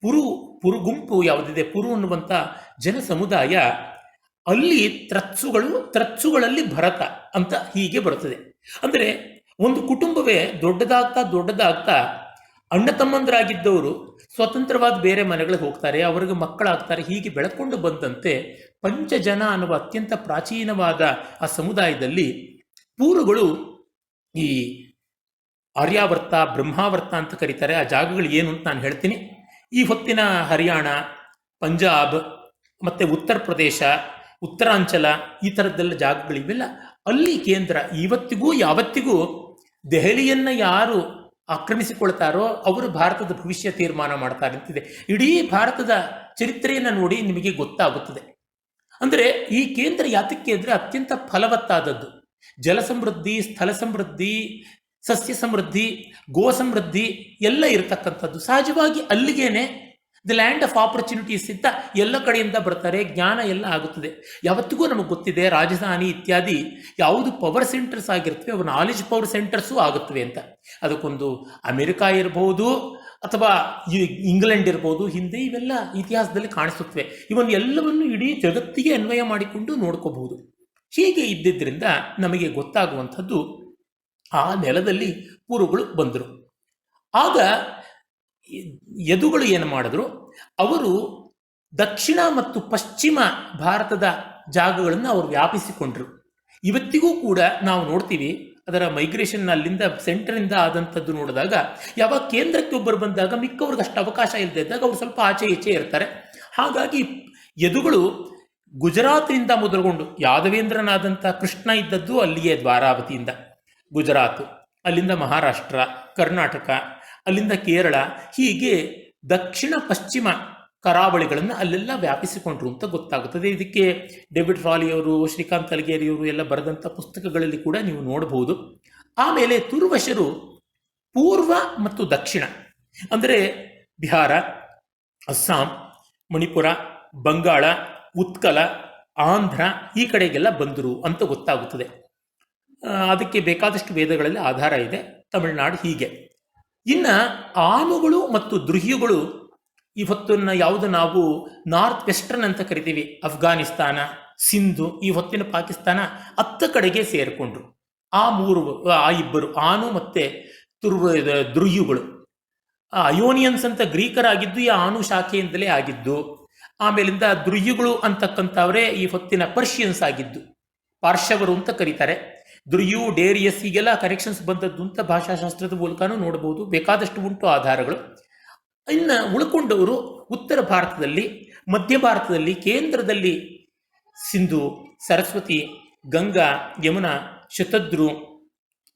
ಪುರು ಯಾವುದಿದೆ, ಪುರು ಅನ್ನುವಂಥ ಜನ ಸಮುದಾಯ, ಅಲ್ಲಿ ತ್ರತ್ಸುಗಳಲ್ಲಿ ಭರತ ಅಂತ ಹೀಗೆ ಬರುತ್ತದೆ. ಅಂದರೆ ಒಂದು ಕುಟುಂಬವೇ ದೊಡ್ಡದಾಗ್ತಾ ಅಣ್ಣ ತಮ್ಮಂದರಾಗಿದ್ದವರು ಸ್ವತಂತ್ರವಾದ ಬೇರೆ ಮನೆಗಳಿಗೆ ಹೋಗ್ತಾರೆ, ಅವರಿಗೆ ಮಕ್ಕಳಾಗ್ತಾರೆ. ಹೀಗೆ ಬೆಳಕೊಂಡು ಬಂದಂತೆ ಪಂಚಜನ ಅನ್ನುವ ಅತ್ಯಂತ ಪ್ರಾಚೀನವಾದ ಆ ಸಮುದಾಯದಲ್ಲಿ ಪೂರ್ವಗಳು ಈ ಆರ್ಯಾವರ್ತ, ಬ್ರಹ್ಮಾವರ್ತ ಅಂತ ಕರೀತಾರೆ. ಆ ಜಾಗಗಳು ಏನು ಅಂತ ನಾನು ಹೇಳ್ತೀನಿ. ಈ ಹೊತ್ತಿನ ಹರಿಯಾಣ, ಪಂಜಾಬ್ ಮತ್ತು ಉತ್ತರ ಪ್ರದೇಶ, ಉತ್ತರಾಂಚಲ, ಈ ಥರದ್ದೆಲ್ಲ ಜಾಗಗಳಿವೆಲ್ಲ ಅಲ್ಲಿ ಕೇಂದ್ರ. ಇವತ್ತಿಗೂ ಯಾವತ್ತಿಗೂ ದೆಹಲಿಯನ್ನು ಯಾರು ಆಕ್ರಮಿಸಿಕೊಳ್ತಾರೋ ಅವರು ಭಾರತದ ಭವಿಷ್ಯ ತೀರ್ಮಾನ ಮಾಡ್ತಾರೆ ಅಂತಿದೆ. ಇಡೀ ಭಾರತದ ಚರಿತ್ರೆಯನ್ನು ನೋಡಿ ನಿಮಗೆ ಗೊತ್ತಾಗುತ್ತದೆ. ಅಂದರೆ ಈ ಕೇಂದ್ರ ಯಾತಕ್ಕೆ ಅಂದರೆ ಅತ್ಯಂತ ಫಲವತ್ತಾದದ್ದು. ಜಲ ಸಮೃದ್ಧಿ, ಸ್ಥಳ ಸಮೃದ್ಧಿ, ಸಸ್ಯ ಸಮೃದ್ಧಿ, ಗೋ ಸಮೃದ್ಧಿ ಎಲ್ಲ ಇರತಕ್ಕಂಥದ್ದು. ಸಹಜವಾಗಿ ಅಲ್ಲಿಗೇನೆ ದಿ ಲ್ಯಾಂಡ್ ಆಫ್ ಆಪರ್ಚುನಿಟೀಸ್ ಅಂತ ಎಲ್ಲ ಕಡೆಯಿಂದ ಬರ್ತಾರೆ, ಜ್ಞಾನ ಎಲ್ಲ ಆಗುತ್ತದೆ. ಯಾವತ್ತಿಗೂ ನಮಗೆ ಗೊತ್ತಿದೆ ರಾಜಧಾನಿ ಇತ್ಯಾದಿ ಯಾವುದು ಪವರ್ ಸೆಂಟರ್ಸ್ ಆಗಿರ್ತವೆ ಅವು ನಾಲೆಜ್ ಪವರ್ ಸೆಂಟರ್ಸು ಆಗುತ್ತವೆ ಅಂತ. ಅದಕ್ಕೊಂದು ಅಮೆರಿಕಾ ಇರಬಹುದು ಅಥವಾ ಇಂಗ್ಲೆಂಡ್ ಇರ್ಬೋದು, ಹಿಂದೆ ಇವೆಲ್ಲ ಇತಿಹಾಸದಲ್ಲಿ ಕಾಣಿಸುತ್ತವೆ. ಇವನ್ ಎಲ್ಲವನ್ನು ಇಡೀ ಜಗತ್ತಿಗೆ ಅನ್ವಯ ಮಾಡಿಕೊಂಡು ನೋಡ್ಕೋಬಹುದು. ಹೀಗೆ ಇದ್ದಿದ್ದರಿಂದ ನಮಗೆ ಗೊತ್ತಾಗುವಂಥದ್ದು ಆ ನೆಲದಲ್ಲಿ ಪೂರ್ವಗಳು ಬಂದರು. ಆಗ ಯದುಗಳು ಏನು ಮಾಡಿದ್ರು, ಅವರು ದಕ್ಷಿಣ ಮತ್ತು ಪಶ್ಚಿಮ ಭಾರತದ ಜಾಗಗಳನ್ನು ಅವರು ವ್ಯಾಪಿಸಿಕೊಂಡ್ರು. ಇವತ್ತಿಗೂ ಕೂಡ ನಾವು ನೋಡ್ತೀವಿ ಅದರ ಮೈಗ್ರೇಷನ್ ಅಲ್ಲಿಂದ ಸೆಂಟರಿಂದ ಆದಂಥದ್ದು ನೋಡಿದಾಗ, ಯಾವಾಗ ಕೇಂದ್ರಕ್ಕೆ ಒಬ್ಬರು ಬಂದಾಗ ಮಿಕ್ಕವ್ರಿಗೆ ಅಷ್ಟು ಅವಕಾಶ ಇಲ್ಲದೆ ಇದ್ದಾಗ ಅವರು ಸ್ವಲ್ಪ ಆಚೆ ಈಚೆ ಇರ್ತಾರೆ. ಹಾಗಾಗಿ ಯದುಗಳು ಗುಜರಾತ್ನಿಂದ ಮೊದಲುಗೊಂಡು ಯಾದವೇಂದ್ರನಾದಂಥ ಕೃಷ್ಣ ಇದ್ದದ್ದು ಅಲ್ಲಿಯೇ ದ್ವಾರಾವತಿಯಿಂದ ಗುಜರಾತ್, ಅಲ್ಲಿಂದ ಮಹಾರಾಷ್ಟ್ರ, ಕರ್ನಾಟಕ, ಅಲ್ಲಿಂದ ಕೇರಳ, ಹೀಗೆ ದಕ್ಷಿಣ ಪಶ್ಚಿಮ ಕರಾವಳಿಗಳನ್ನು ಅಲ್ಲೆಲ್ಲ ವ್ಯಾಪಿಸಿಕೊಂಡ್ರು ಅಂತ ಗೊತ್ತಾಗುತ್ತದೆ. ಇದಕ್ಕೆ ಡೇವಿಡ್ ರಾಲಿಯವರು, ಶ್ರೀಕಾಂತ್ ಅಲಗೇರಿಯವರು ಎಲ್ಲ ಬರೆದಂಥ ಪುಸ್ತಕಗಳಲ್ಲಿ ಕೂಡ ನೀವು ನೋಡಬಹುದು. ಆಮೇಲೆ ತುರ್ವಶರು ಪೂರ್ವ ಮತ್ತು ದಕ್ಷಿಣ ಅಂದರೆ ಬಿಹಾರ, ಅಸ್ಸಾಂ, ಮಣಿಪುರ, ಬಂಗಾಳ, ಉತ್ಕಲ, ಆಂಧ್ರ ಈ ಕಡೆಗೆಲ್ಲ ಬಂದರು ಅಂತ ಗೊತ್ತಾಗುತ್ತದೆ. ಅದಕ್ಕೆ ಬೇಕಾದಷ್ಟು ವೇದಗಳಲ್ಲಿ ಆಧಾರ ಇದೆ. ತಮಿಳುನಾಡು ಹೀಗೆ. ಇನ್ನು ಆನುಗಳು ಮತ್ತು ದ್ರುಹ್ಯುಗಳು ಇವತ್ತನ್ನು ಯಾವುದು ನಾವು ನಾರ್ತ್ ವೆಸ್ಟರ್ನ್ ಅಂತ ಕರಿತೀವಿ, ಅಫ್ಘಾನಿಸ್ತಾನ, ಸಿಂಧು, ಈ ಹೊತ್ತಿನ ಪಾಕಿಸ್ತಾನ ಅತ್ತ ಕಡೆಗೆ ಸೇರಿಕೊಂಡ್ರು. ಆ ಇಬ್ಬರು ಆನು ಮತ್ತೆ ದ್ರುಹ್ಯುಗಳು. ಅಯೋನಿಯನ್ಸ್ ಅಂತ ಗ್ರೀಕರಾಗಿದ್ದು ಈ ಆನು ಶಾಖೆಯಿಂದಲೇ ಆಗಿದ್ದು. ಆಮೇಲಿಂದ ದ್ರುಹ್ಯುಗಳು ಅಂತಕ್ಕಂಥವರೇ ಈ ಹೊತ್ತಿನ ಪರ್ಷಿಯನ್ಸ್ ಆಗಿದ್ದು, ಪಾರ್ಶವರು ಅಂತ ಕರೀತಾರೆ. ದ್ರುಹ್ಯು, ಡೇರಿಯಸ್ ಹೀಗೆಲ್ಲ ಕರೆಕ್ಷನ್ಸ್ ಬಂದದ್ದು ಅಂತ ಭಾಷಾಶಾಸ್ತ್ರದ ಮೂಲಕನೂ ನೋಡಬಹುದು. ಬೇಕಾದಷ್ಟು ಉಂಟು ಆಧಾರಗಳು. ಇನ್ನು ಉಳ್ಕೊಂಡವರು ಉತ್ತರ ಭಾರತದಲ್ಲಿ, ಮಧ್ಯ ಭಾರತದಲ್ಲಿ, ಕೇಂದ್ರದಲ್ಲಿ ಸಿಂಧು, ಸರಸ್ವತಿ, ಗಂಗಾ, ಯಮುನಾ, ಶತದ್ರು,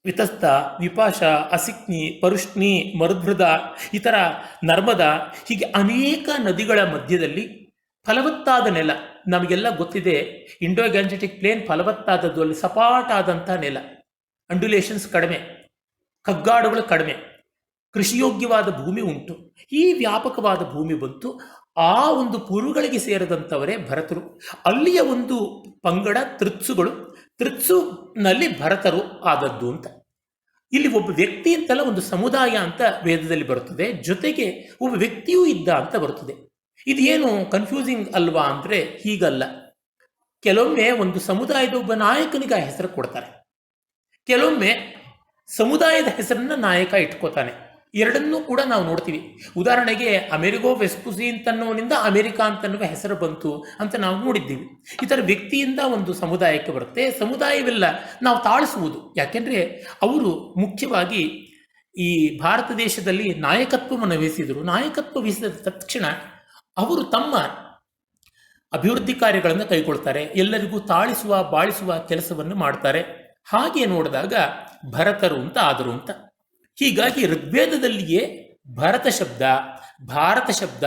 ವಿತಸ್ತ, ವಿಪಾಶ, ಅಸಿಕ್ನಿ, ಪರುಷ್ಣಿ, ಮರುದ್ಭೃದ, ಈ ಥರ ನರ್ಮದಾ, ಹೀಗೆ ಅನೇಕ ನದಿಗಳ ಮಧ್ಯದಲ್ಲಿ ಫಲವತ್ತಾದ ನೆಲ. ನಮಗೆಲ್ಲ ಗೊತ್ತಿದೆ, ಇಂಡೋ ಗ್ಯಾಂಜೆಟಿಕ್ ಪ್ಲೇನ್ ಫಲವತ್ತಾದದ್ದು, ಅಲ್ಲಿ ಸಪಾಟಾದಂಥ ನೆಲ, ಅಂಡುಲೇಷನ್ಸ್ ಕಡಿಮೆ, ಕಗ್ಗಾಡುಗಳು ಕಡಿಮೆ, ಕೃಷಿಯೋಗ್ಯವಾದ ಭೂಮಿ ಉಂಟು. ಈ ವ್ಯಾಪಕವಾದ ಭೂಮಿ ಬಂತು. ಆ ಒಂದು ಪುರುಗಳಿಗೆ ಸೇರಿದಂಥವರೇ ಭರತರು. ಅಲ್ಲಿಯ ಒಂದು ಪಂಗಡ ತೃತ್ಸುಗಳು, ತೃತ್ಸುನಲ್ಲಿ ಭರತರು ಆದದ್ದು ಅಂತ. ಇಲ್ಲಿ ಒಬ್ಬ ವ್ಯಕ್ತಿ ಅಂತಲ್ಲ, ಒಂದು ಸಮುದಾಯ ಅಂತ ವೇದದಲ್ಲಿ ಬರುತ್ತದೆ. ಜೊತೆಗೆ ಒಬ್ಬ ವ್ಯಕ್ತಿಯೂ ಇದ್ದ ಅಂತ ಬರುತ್ತದೆ. ಇದೇನು ಕನ್ಫ್ಯೂಸಿಂಗ್ ಅಲ್ವಾ ಅಂದರೆ ಹೀಗಲ್ಲ. ಕೆಲವೊಮ್ಮೆ ಒಂದು ಸಮುದಾಯದ ಒಬ್ಬ ನಾಯಕನಿಗೆ ಆ ಹೆಸರು ಕೊಡ್ತಾರೆ, ಕೆಲವೊಮ್ಮೆ ಸಮುದಾಯದ ಹೆಸರನ್ನ ನಾಯಕ ಇಟ್ಕೋತಾನೆ. ಎರಡನ್ನೂ ಕೂಡ ನಾವು ನೋಡ್ತೀವಿ. ಉದಾಹರಣೆಗೆ ಅಮೆರಿಗೋ ವೆಸ್ಪುಸಿ ಅಂತನ್ನೋನಿಂದ ಅಮೆರಿಕಾ ಅಂತನ್ನುವ ಹೆಸರು ಬಂತು ಅಂತ ನಾವು ನೋಡಿದ್ದೀವಿ. ಈ ಥರ ವ್ಯಕ್ತಿಯಿಂದ ಒಂದು ಸಮುದಾಯಕ್ಕೆ ಬರುತ್ತೆ. ಸಮುದಾಯವೆಲ್ಲ ನಾವು ತಾಳಿಸುವುದು. ಯಾಕೆಂದರೆ ಅವರು ಮುಖ್ಯವಾಗಿ ಈ ಭಾರತ ದೇಶದಲ್ಲಿ ನಾಯಕತ್ವವನ್ನು ವಹಿಸಿದರು. ನಾಯಕತ್ವ ವಹಿಸಿದ ತಕ್ಷಣ ಅವರು ತಮ್ಮ ಅಭಿವೃದ್ಧಿ ಕಾರ್ಯಗಳನ್ನು ಕೈಗೊಳ್ತಾರೆ, ಎಲ್ಲರಿಗೂ ತಾಳಿಸುವ, ಬಾಳಿಸುವ ಕೆಲಸವನ್ನು ಮಾಡ್ತಾರೆ. ಹಾಗೆ ನೋಡಿದಾಗ ಭರತರು ಅಂತ ಆದರು ಅಂತ. ಹೀಗಾಗಿ ಋಗ್ವೇದದಲ್ಲಿಯೇ ಭರತ ಶಬ್ದ, ಭಾರತ ಶಬ್ದ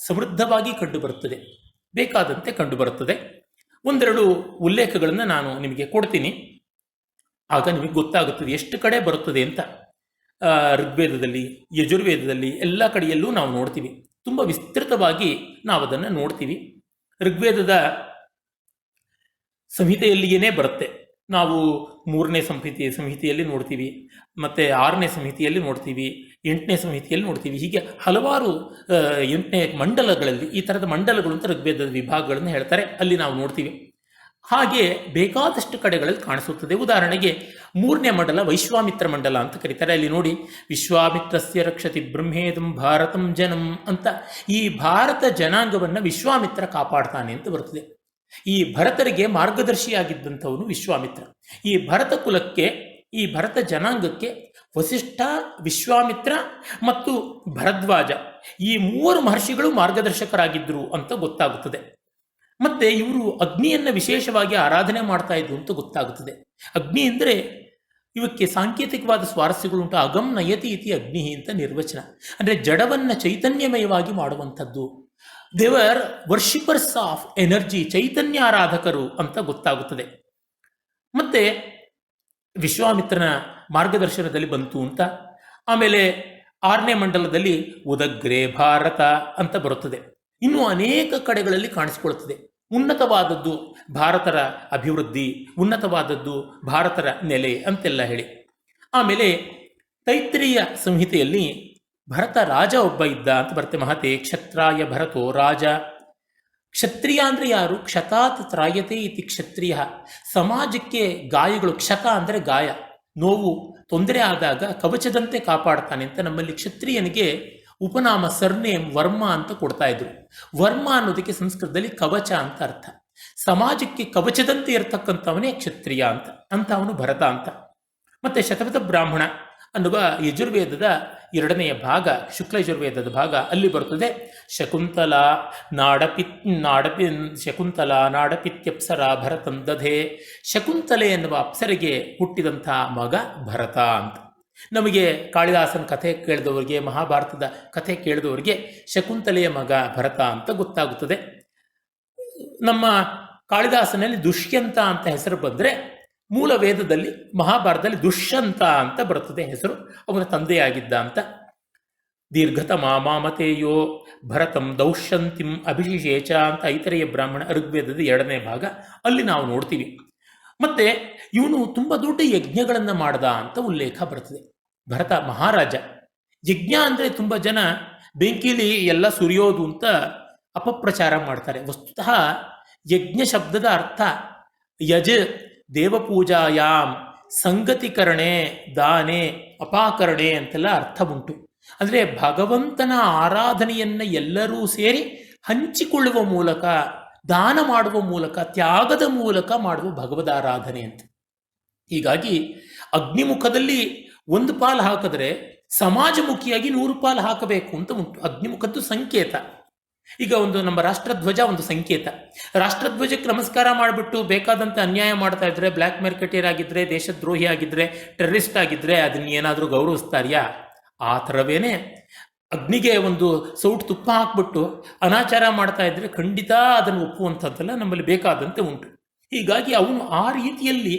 ಸಮೃದ್ಧವಾಗಿ ಕಂಡುಬರುತ್ತದೆ, ಬೇಕಾದಂತೆ ಕಂಡುಬರುತ್ತದೆ. ಒಂದೆರಡು ಉಲ್ಲೇಖಗಳನ್ನು ನಾನು ನಿಮಗೆ ಕೊಡ್ತೀನಿ, ಆಗ ನಿಮಗೆ ಗೊತ್ತಾಗುತ್ತದೆ ಎಷ್ಟು ಕಡೆ ಬರುತ್ತದೆ ಅಂತ. ಋಗ್ವೇದದಲ್ಲಿ, ಯಜುರ್ವೇದದಲ್ಲಿ ಎಲ್ಲ ಕಡೆಯಲ್ಲೂ ನಾವು ನೋಡ್ತೀವಿ. ತುಂಬ ವಿಸ್ತೃತವಾಗಿ ನಾವು ಅದನ್ನು ನೋಡ್ತೀವಿ. ಋಗ್ವೇದದ ಸಂಹಿತೆಯಲ್ಲಿಯೇ ಬರುತ್ತೆ. ನಾವು 3ನೇ ಸಂಹಿತೆಯಲ್ಲಿ ನೋಡ್ತೀವಿ, ಮತ್ತು 6ನೇ ಸಂಹಿತೆಯಲ್ಲಿ ನೋಡ್ತೀವಿ, 8ನೇ ಸಂಹಿತೆಯಲ್ಲಿ ನೋಡ್ತೀವಿ. ಹೀಗೆ ಹಲವಾರು 8ನೇ ಮಂಡಲಗಳಲ್ಲಿ, ಈ ಥರದ ಮಂಡಲಗಳು ಅಂತ ಋಗ್ವೇದದ ವಿಭಾಗಗಳನ್ನು ಹೇಳ್ತಾರೆ, ಅಲ್ಲಿ ನಾವು ನೋಡ್ತೀವಿ. ಹಾಗೆ ಬೇಕಾದಷ್ಟು ಕಡೆಗಳಲ್ಲಿ ಕಾಣಿಸುತ್ತದೆ. ಉದಾಹರಣೆಗೆ 3ನೇ ಮಂಡಲ ವೈಶ್ವಾಮಿತ್ರ ಮಂಡಲ ಅಂತ ಕರೀತಾರೆ. ಅಲ್ಲಿ ನೋಡಿ, ವಿಶ್ವಾಮಿತ್ರಸ್ಯ ರಕ್ಷತಿ ಬ್ರಹ್ಮೇದಂ ಭಾರತಂ ಜನಂ ಅಂತ ಈ ಭಾರತ ಜನಾಂಗವನ್ನು ವಿಶ್ವಾಮಿತ್ರ ಕಾಪಾಡ್ತಾನೆ ಅಂತ ಬರ್ತದೆ. ಈ ಭರತರಿಗೆ ಮಾರ್ಗದರ್ಶಿಯಾಗಿದ್ದಂಥವನು ವಿಶ್ವಾಮಿತ್ರ. ಈ ಭರತ ಕುಲಕ್ಕೆ, ಈ ಭರತ ಜನಾಂಗಕ್ಕೆ ವಸಿಷ್ಠ, ವಿಶ್ವಾಮಿತ್ರ ಮತ್ತು ಭರದ್ವಾಜ ಈ 3 ಮಹರ್ಷಿಗಳು ಮಾರ್ಗದರ್ಶಕರಾಗಿದ್ದರು ಅಂತ ಗೊತ್ತಾಗುತ್ತದೆ. ಮತ್ತೆ ಇವರು ಅಗ್ನಿಯನ್ನು ವಿಶೇಷವಾಗಿ ಆರಾಧನೆ ಮಾಡ್ತಾ ಇದ್ರು ಅಂತ ಗೊತ್ತಾಗುತ್ತದೆ. ಅಗ್ನಿ ಅಂದರೆ ಇವಕ್ಕೆ ಸಾಂಕೇತಿಕವಾದ ಸ್ವಾರಸ್ಯಗಳುಂಟು. ಅಗಮ್ ನಯತಿ ಇತಿ ಅಗ್ನಿ ಅಂತ ನಿರ್ವಚನ. ಅಂದರೆ ಜಡವನ್ನು ಚೈತನ್ಯಮಯವಾಗಿ ಮಾಡುವಂಥದ್ದು. ದೇವರ್ ವರ್ಷಿಪರ್ಸ್ ಆಫ್ ಎನರ್ಜಿ, ಚೈತನ್ಯ ಆರಾಧಕರು ಅಂತ ಗೊತ್ತಾಗುತ್ತದೆ. ಮತ್ತೆ ವಿಶ್ವಾಮಿತ್ರನ ಮಾರ್ಗದರ್ಶನದಲ್ಲಿ ಬಂತು ಅಂತ. ಆಮೇಲೆ 6ನೇ ಮಂಡಲದಲ್ಲಿ ಉದಗ್ರೆ ಭಾರತ ಅಂತ ಬರುತ್ತದೆ. ಇನ್ನೂ ಅನೇಕ ಕಡೆಗಳಲ್ಲಿ ಕಾಣಿಸಿಕೊಳ್ಳುತ್ತದೆ. ಉನ್ನತವಾದದ್ದು ಭಾರತರ ಅಭಿವೃದ್ಧಿ, ಉನ್ನತವಾದದ್ದು ಭಾರತರ ನೆಲೆ ಅಂತೆಲ್ಲ ಹೇಳಿ. ಆಮೇಲೆ ತೈತ್ರಿಯ ಸಂಹಿತೆಯಲ್ಲಿ ಭರತ ರಾಜ ಒಬ್ಬ ಇದ್ದ ಅಂತ ಬರುತ್ತೆ. ಮಹತೆ ಕ್ಷತ್ರಾಯ ಭರತೋ ರಾಜ. ಕ್ಷತ್ರಿಯ ಅಂದರೆ ಯಾರು? ಕ್ಷತಾತ್ ತ್ರಾಯತೆ ಇತಿ ಕ್ಷತ್ರಿಯ. ಸಮಾಜಕ್ಕೆ ಗಾಯಗಳು, ಕ್ಷತ ಅಂದರೆ ಗಾಯ, ನೋವು, ತೊಂದರೆ ಆದಾಗ ಕವಚದಂತೆ ಕಾಪಾಡ್ತಾನೆ ಅಂತ ನಮ್ಮಲ್ಲಿ ಕ್ಷತ್ರಿಯನಿಗೆ ಉಪನಾಮ, ಸರ್ನೇಮ್ ವರ್ಮ ಅಂತ ಕೊಡ್ತಾ ಇದ್ರು. ವರ್ಮ ಅನ್ನೋದಕ್ಕೆ ಸಂಸ್ಕೃತದಲ್ಲಿ ಕವಚ ಅಂತ ಅರ್ಥ. ಸಮಾಜಕ್ಕೆ ಕವಚದಂತೆ ಇರತಕ್ಕಂಥವನೇ ಕ್ಷತ್ರಿಯ ಅಂತ ಅವನು ಭರತ ಅಂತ. ಮತ್ತೆ ಶತಪಥ ಬ್ರಾಹ್ಮಣ ಅನ್ನುವ ಯಜುರ್ವೇದದ 2ನೇ ಭಾಗ, ಶುಕ್ಲ ಯಜುರ್ವೇದದ ಭಾಗ, ಅಲ್ಲಿ ಬರುತ್ತದೆ ಶಕುಂತಲಾ ನಾಡಪಿತ್ಯಪ್ಸರ ಭರತಂ ದಧೆ. ಶಕುಂತಲೆ ಎನ್ನುವ ಅಪ್ಸರೆಗೆ ಹುಟ್ಟಿದಂಥ ಮಗ ಭರತ ಅಂತ. ನಮಗೆ ಕಾಳಿದಾಸನ ಕಥೆ ಕೇಳಿದವರಿಗೆ, ಮಹಾಭಾರತದ ಕಥೆ ಕೇಳಿದವರಿಗೆ ಶಕುಂತಲೆಯ ಮಗ ಭರತ ಅಂತ ಗೊತ್ತಾಗುತ್ತದೆ. ನಮ್ಮ ಕಾಳಿದಾಸನಲ್ಲಿ ದುಷ್ಯಂತ ಅಂತ ಹೆಸರು ಬಂದರೆ ಮೂಲ ವೇದದಲ್ಲಿ ಮಹಾಭಾರತದಲ್ಲಿ ದುಷ್ಯಂತ ಅಂತ ಬರುತ್ತದೆ ಹೆಸರು, ಅವನ ತಂದೆಯಾಗಿದ್ದ ಅಂತ. ದೀರ್ಘತ ಮಾಮಾಮತೆಯೋ ಭರತಂ ದೌಷ್ಯಂತಿಂ ಅಭಿಷೇಚ ಅಂತ ಐತರೆಯ ಬ್ರಾಹ್ಮಣ ಋಗ್ವೇದದ 2ನೇ ಭಾಗ, ಅಲ್ಲಿ ನಾವು ನೋಡ್ತೀವಿ. ಮತ್ತೆ ಇವನು ತುಂಬ ದೊಡ್ಡ ಯಜ್ಞಗಳನ್ನು ಮಾಡ್ದ ಅಂತ ಉಲ್ಲೇಖ ಬರ್ತದೆ. ಭರತ ಮಹಾರಾಜ. ಯಜ್ಞ ಅಂದರೆ ತುಂಬ ಜನ ಬೆಂಕಿಲಿ ಎಲ್ಲ ಸುರಿಯೋದು ಅಂತ ಅಪಪ್ರಚಾರ ಮಾಡ್ತಾರೆ. ವಸ್ತುತಃ ಯಜ್ಞ ಶಬ್ದದ ಅರ್ಥ ಯಜ್ ದೇವಪೂಜಾಯಾಮ್ ಸಂಗತಿಕರಣೆ ದಾನೆ ಅಪಾಕರಣೆ ಅಂತೆಲ್ಲ ಅರ್ಥ ಉಂಟು. ಅಂದರೆ ಭಗವಂತನ ಆರಾಧನೆಯನ್ನು ಎಲ್ಲರೂ ಸೇರಿ ಹಂಚಿಕೊಳ್ಳುವ ಮೂಲಕ, ದಾನ ಮಾಡುವ ಮೂಲಕ, ತ್ಯಾಗದ ಮೂಲಕ ಮಾಡುವ ಭಗವದಾರಾಧನೆ ಅಂತ. ಹೀಗಾಗಿ ಅಗ್ನಿಮುಖದಲ್ಲಿ 1 ಪಾಲು ಹಾಕಿದ್ರೆ ಸಮಾಜಮುಖಿಯಾಗಿ 100 ಪಾಲು ಹಾಕಬೇಕು ಅಂತ ಉಂಟು. ಅಗ್ನಿಮುಖದ್ದು ಸಂಕೇತ. ಈಗ ನಮ್ಮ ರಾಷ್ಟ್ರಧ್ವಜ ಒಂದು ಸಂಕೇತ. ರಾಷ್ಟ್ರಧ್ವಜಕ್ಕೆ ನಮಸ್ಕಾರ ಮಾಡಿಬಿಟ್ಟು ಬೇಕಾದಂತೆ ಅನ್ಯಾಯ ಮಾಡ್ತಾ ಇದ್ರೆ, ಬ್ಲ್ಯಾಕ್ ಮಾರ್ಕೆಟಿಯರ್ ಆಗಿದ್ರೆ, ದೇಶದ್ರೋಹಿ ಆಗಿದ್ರೆ, ಟೆರರಿಸ್ಟ್ ಆಗಿದ್ರೆ ಅದನ್ನೇನಾದರೂ ಗೌರವಿಸ್ತಾರ್ಯಾ? ಆ ಥರವೇನೆ ಅಗ್ನಿಗೆ ಒಂದು ಸೌಟು ತುಪ್ಪ ಹಾಕ್ಬಿಟ್ಟು ಅನಾಚಾರ ಮಾಡ್ತಾ ಇದ್ರೆ ಖಂಡಿತ ಅದನ್ನು ಒಪ್ಪುವಂಥದ್ದೆಲ್ಲ ನಮ್ಮಲ್ಲಿ ಬೇಕಾದಂತೆ ಉಂಟು. ಹೀಗಾಗಿ ಅವನು ಆ ರೀತಿಯಲ್ಲಿ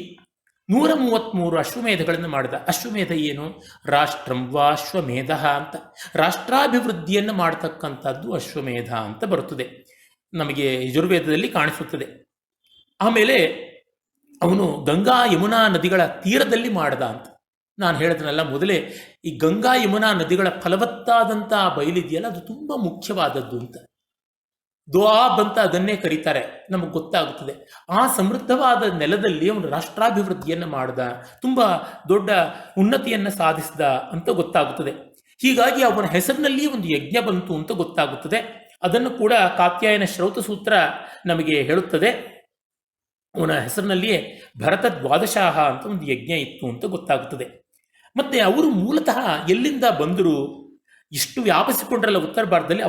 133 ಅಶ್ವಮೇಧಗಳನ್ನು ಮಾಡಿದ. ಅಶ್ವಮೇಧ ಏನು? ರಾಷ್ಟ್ರಂ ವಾಶ್ವಮೇಧ ಅಂತ, ರಾಷ್ಟ್ರಾಭಿವೃದ್ಧಿಯನ್ನು ಮಾಡತಕ್ಕಂಥದ್ದು ಅಶ್ವಮೇಧ ಅಂತ ಬರುತ್ತದೆ, ನಮಗೆ ಯಜುರ್ವೇದದಲ್ಲಿ ಕಾಣಿಸುತ್ತದೆ. ಆಮೇಲೆ ಅವನು ಗಂಗಾ ಯಮುನಾ ನದಿಗಳ ತೀರದಲ್ಲಿ ಮಾಡ್ದ ಅಂತ ನಾನು ಹೇಳಿದ್ನಲ್ಲ ಮೊದಲೇ. ಈ ಗಂಗಾ ಯಮುನಾ ನದಿಗಳ ಫಲವತ್ತಾದಂಥ ಬಯಲಿದೆಯಲ್ಲ, ಅದು ತುಂಬ ಮುಖ್ಯವಾದದ್ದು ಅಂತ. ದ್ವಾಬ್ ಅಂತ ಅದನ್ನೇ ಕರೀತಾರೆ, ನಮಗೆ ಗೊತ್ತಾಗುತ್ತದೆ. ಆ ಸಮೃದ್ಧವಾದ ನೆಲದಲ್ಲಿ ಅವನು ರಾಷ್ಟ್ರಾಭಿವೃದ್ಧಿಯನ್ನು ಮಾಡ್ದ, ತುಂಬ ದೊಡ್ಡ ಉನ್ನತಿಯನ್ನು ಸಾಧಿಸಿದ ಅಂತ ಗೊತ್ತಾಗುತ್ತದೆ. ಹೀಗಾಗಿ ಅವನ ಹೆಸರಿನಲ್ಲಿ ಒಂದು ಯಜ್ಞ ಬಂತು ಅಂತ ಗೊತ್ತಾಗುತ್ತದೆ. ಅದನ್ನು ಕೂಡ ಕಾತ್ಯಾಯನ ಶ್ರೌತ ಸೂತ್ರ ನಮಗೆ ಹೇಳುತ್ತದೆ. ಅವನ ಹೆಸರಿನಲ್ಲಿಯೇ ಭರತ ದ್ವಾದಶಾಹ ಅಂತ ಒಂದು ಯಜ್ಞ ಇತ್ತು ಅಂತ ಗೊತ್ತಾಗುತ್ತದೆ. ಮತ್ತೆ ಅವರು ಮೂಲತಃ ಎಲ್ಲಿಂದ ಬಂದರು? ಇಷ್ಟು ವ್ಯಾಪಿಸಿಕೊಂಡ್ರಲ್ಲ ಉತ್ತರ ಭಾರತದಲ್ಲಿ.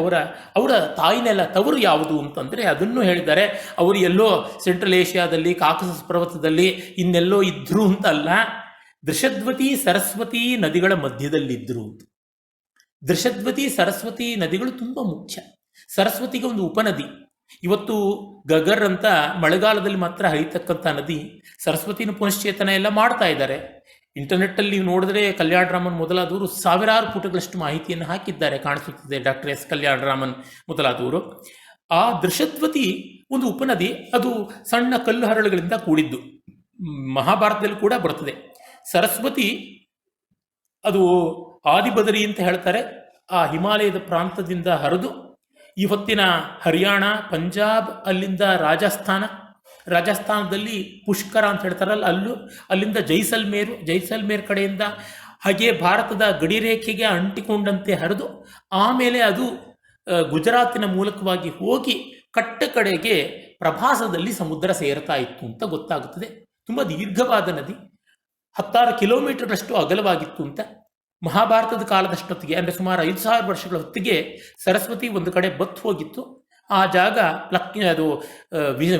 ಅವರ ತಾಯಿನೆಲ್ಲ ತವರು ಯಾವುದು ಅಂತಂದರೆ ಅದನ್ನು ಹೇಳಿದ್ದಾರೆ. ಅವರು ಎಲ್ಲೋ ಸೆಂಟ್ರಲ್ ಏಷ್ಯಾದಲ್ಲಿ, ಕಾಕಸಸ್ ಪರ್ವತದಲ್ಲಿ ಇನ್ನೆಲ್ಲೋ ಇದ್ರು ಅಂತ ಅಲ್ಲ, ದೃಷದ್ವತಿ ಸರಸ್ವತಿ ನದಿಗಳ ಮಧ್ಯದಲ್ಲಿದ್ದರು ಅಂತ. ದೃಷದ್ವತಿ ಸರಸ್ವತಿ ನದಿಗಳು ತುಂಬ ಮುಖ್ಯ. ಸರಸ್ವತಿಗೆ ಒಂದು ಉಪನದಿ. ಇವತ್ತು ಗಗರ್ ಅಂತ ಮಳೆಗಾಲದಲ್ಲಿ ಮಾತ್ರ ಹರಿತಕ್ಕಂಥ ನದಿ. ಸರಸ್ವತಿನ ಪುನಶ್ಚೇತನ ಎಲ್ಲ ಮಾಡ್ತಾ ಇದ್ದಾರೆ. ಇಂಟರ್ನೆಟ್ಟಲ್ಲಿ ನೋಡಿದ್ರೆ ಕಲ್ಯಾಣರಾಮನ್ ಮೊದಲಾದವರು ಸಾವಿರಾರು ಪುಟಗಳಷ್ಟು ಮಾಹಿತಿಯನ್ನು ಹಾಕಿದ್ದಾರೆ, ಕಾಣಿಸುತ್ತದೆ. ಡಾಕ್ಟರ್ ಎಸ್ ಕಲ್ಯಾಣರಾಮನ್ ಮೊದಲಾದವರು. ಆ ದೃಷದ್ವತಿ ಒಂದು ಉಪನದಿ. ಅದು ಸಣ್ಣ ಕಲ್ಲು ಹರಳುಗಳಿಂದ ಕೂಡಿದ್ದು. ಮಹಾಭಾರತದಲ್ಲಿ ಕೂಡ ಬರುತ್ತದೆ. ಸರಸ್ವತಿ ಅದು ಆದಿಬದರಿ ಅಂತ ಹೇಳ್ತಾರೆ. ಆ ಹಿಮಾಲಯದ ಪ್ರಾಂತದಿಂದ ಹರಿದು ಇವತ್ತಿನ ಹರಿಯಾಣ, ಪಂಜಾಬ್, ಅಲ್ಲಿಂದ ರಾಜಸ್ಥಾನದಲ್ಲಿ ಪುಷ್ಕರ ಅಂತ ಹೇಳ್ತಾರಲ್ಲ, ಅಲ್ಲಿಂದ ಜೈಸಲ್ಮೇರ್ ಕಡೆಯಿಂದ ಹಾಗೆ ಭಾರತದ ಗಡಿರೇಖೆಗೆ ಅಂಟಿಕೊಂಡಂತೆ ಹರಿದು ಆಮೇಲೆ ಅದು ಗುಜರಾತಿನ ಮೂಲಕವಾಗಿ ಹೋಗಿ ಕಟ್ಟ ಕಡೆಗೆ ಪ್ರಭಾಸದಲ್ಲಿ ಸಮುದ್ರ ಸೇರ್ತಾ ಇತ್ತು ಅಂತ ಗೊತ್ತಾಗುತ್ತದೆ. ತುಂಬ ದೀರ್ಘವಾದ ನದಿ, 16 ಕಿಲೋಮೀಟರ್ನಷ್ಟು ಅಗಲವಾಗಿತ್ತು ಅಂತ. ಮಹಾಭಾರತದ ಕಾಲದಷ್ಟೊತ್ತಿಗೆ, ಅಂದರೆ ಸುಮಾರು 5,000 ವರ್ಷಗಳ ಹೊತ್ತಿಗೆ ಸರಸ್ವತಿ ಒಂದು ಕಡೆ ಬತ್ತು ಹೋಗಿತ್ತು. ಆ ಜಾಗ ಅದು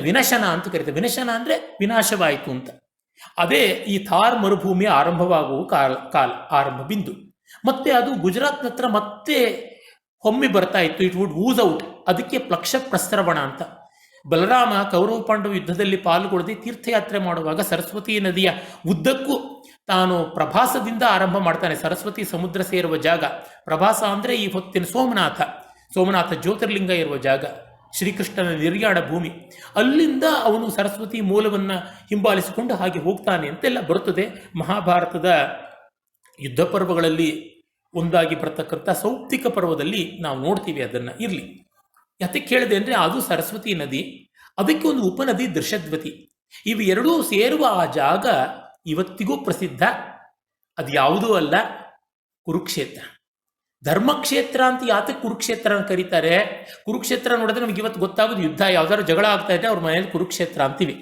ವಿನಶನ ಅಂತ ಕರೀತಾರೆ. ವಿನಶನ ಅಂದರೆ ವಿನಾಶವಾಯಿತು ಅಂತ. ಅದೇ ಈ ಥಾರ್ ಮರುಭೂಮಿ ಆರಂಭವಾಗುವ ಕಾಲ ಆರಂಭ ಬಿಂದು. ಮತ್ತೆ ಅದು ಗುಜರಾತ್ ಹತ್ರ ಮತ್ತೆ ಹೊಮ್ಮಿ ಬರ್ತಾ ಇತ್ತು. It would whose out. ಅದಕ್ಕೆ ಪ್ಲಕ್ಷ ಪ್ರಸ್ರವಣ ಅಂತ. ಬಲರಾಮ ಕೌರವ ಪಾಂಡವ ಯುದ್ಧದಲ್ಲಿ ಪಾಲ್ಗೊಳ್ಳದೆ ತೀರ್ಥಯಾತ್ರೆ ಮಾಡುವಾಗ ಸರಸ್ವತಿ ನದಿಯ ಉದ್ದಕ್ಕೂ ತಾನು ಪ್ರಭಾಸದಿಂದ ಆರಂಭ ಮಾಡ್ತಾನೆ. ಸರಸ್ವತಿ ಸಮುದ್ರ ಸೇರುವ ಜಾಗ ಪ್ರಭಾಸ ಅಂದರೆ ಈ ಹೊತ್ತಿನ ಸೋಮನಾಥ ಜ್ಯೋತಿರ್ಲಿಂಗ ಇರುವ ಜಾಗ, ಶ್ರೀಕೃಷ್ಣನ ನಿರ್ಯಾಣ ಭೂಮಿ. ಅಲ್ಲಿಂದ ಅವನು ಸರಸ್ವತಿ ಮೂಲವನ್ನು ಹಿಂಬಾಲಿಸಿಕೊಂಡು ಹಾಗೆ ಹೋಗ್ತಾನೆ ಅಂತೆಲ್ಲ ಬರುತ್ತದೆ. ಮಹಾಭಾರತದ ಯುದ್ಧ ಪರ್ವಗಳಲ್ಲಿ ಒಂದಾಗಿ ಬರ್ತಕ್ಕಂಥ ಸೌಪ್ತಿಕ ಪರ್ವದಲ್ಲಿ ನಾವು ನೋಡ್ತೀವಿ ಅದನ್ನು. ಇರಲಿ, ಯಾತಕ್ಕೆ ಹೇಳಿದೆ ಅಂದರೆ ಅದು ಸರಸ್ವತಿ ನದಿ, ಅದಕ್ಕೆ ಒಂದು ಉಪನದಿ ದೃಷದ್ವತಿ. ಇವು ಎರಡೂ ಸೇರುವ ಆ ಜಾಗ ಇವತ್ತಿಗೂ ಪ್ರಸಿದ್ಧ. ಅದು ಯಾವುದೂ ಅಲ್ಲ, ಕುರುಕ್ಷೇತ್ರ. ಧರ್ಮಕ್ಷೇತ್ರ ಅಂತ ಯಾತಕ್ಕೆ ಕುರುಕ್ಷೇತ್ರ ಕರೀತಾರೆ? ಕುರುಕ್ಷೇತ್ರ ನೋಡಿದ್ರೆ ನಮಗೆ ಇವತ್ತು ಗೊತ್ತಾಗೋದು ಯುದ್ಧ, ಯಾವ್ದಾದ್ರು ಜಗಳ ಆಗ್ತಾ ಇದ್ರೆ ಅವ್ರ ಮನೆಯಲ್ಲಿ ಕುರುಕ್ಷೇತ್ರ ಅಂತೀವಿ.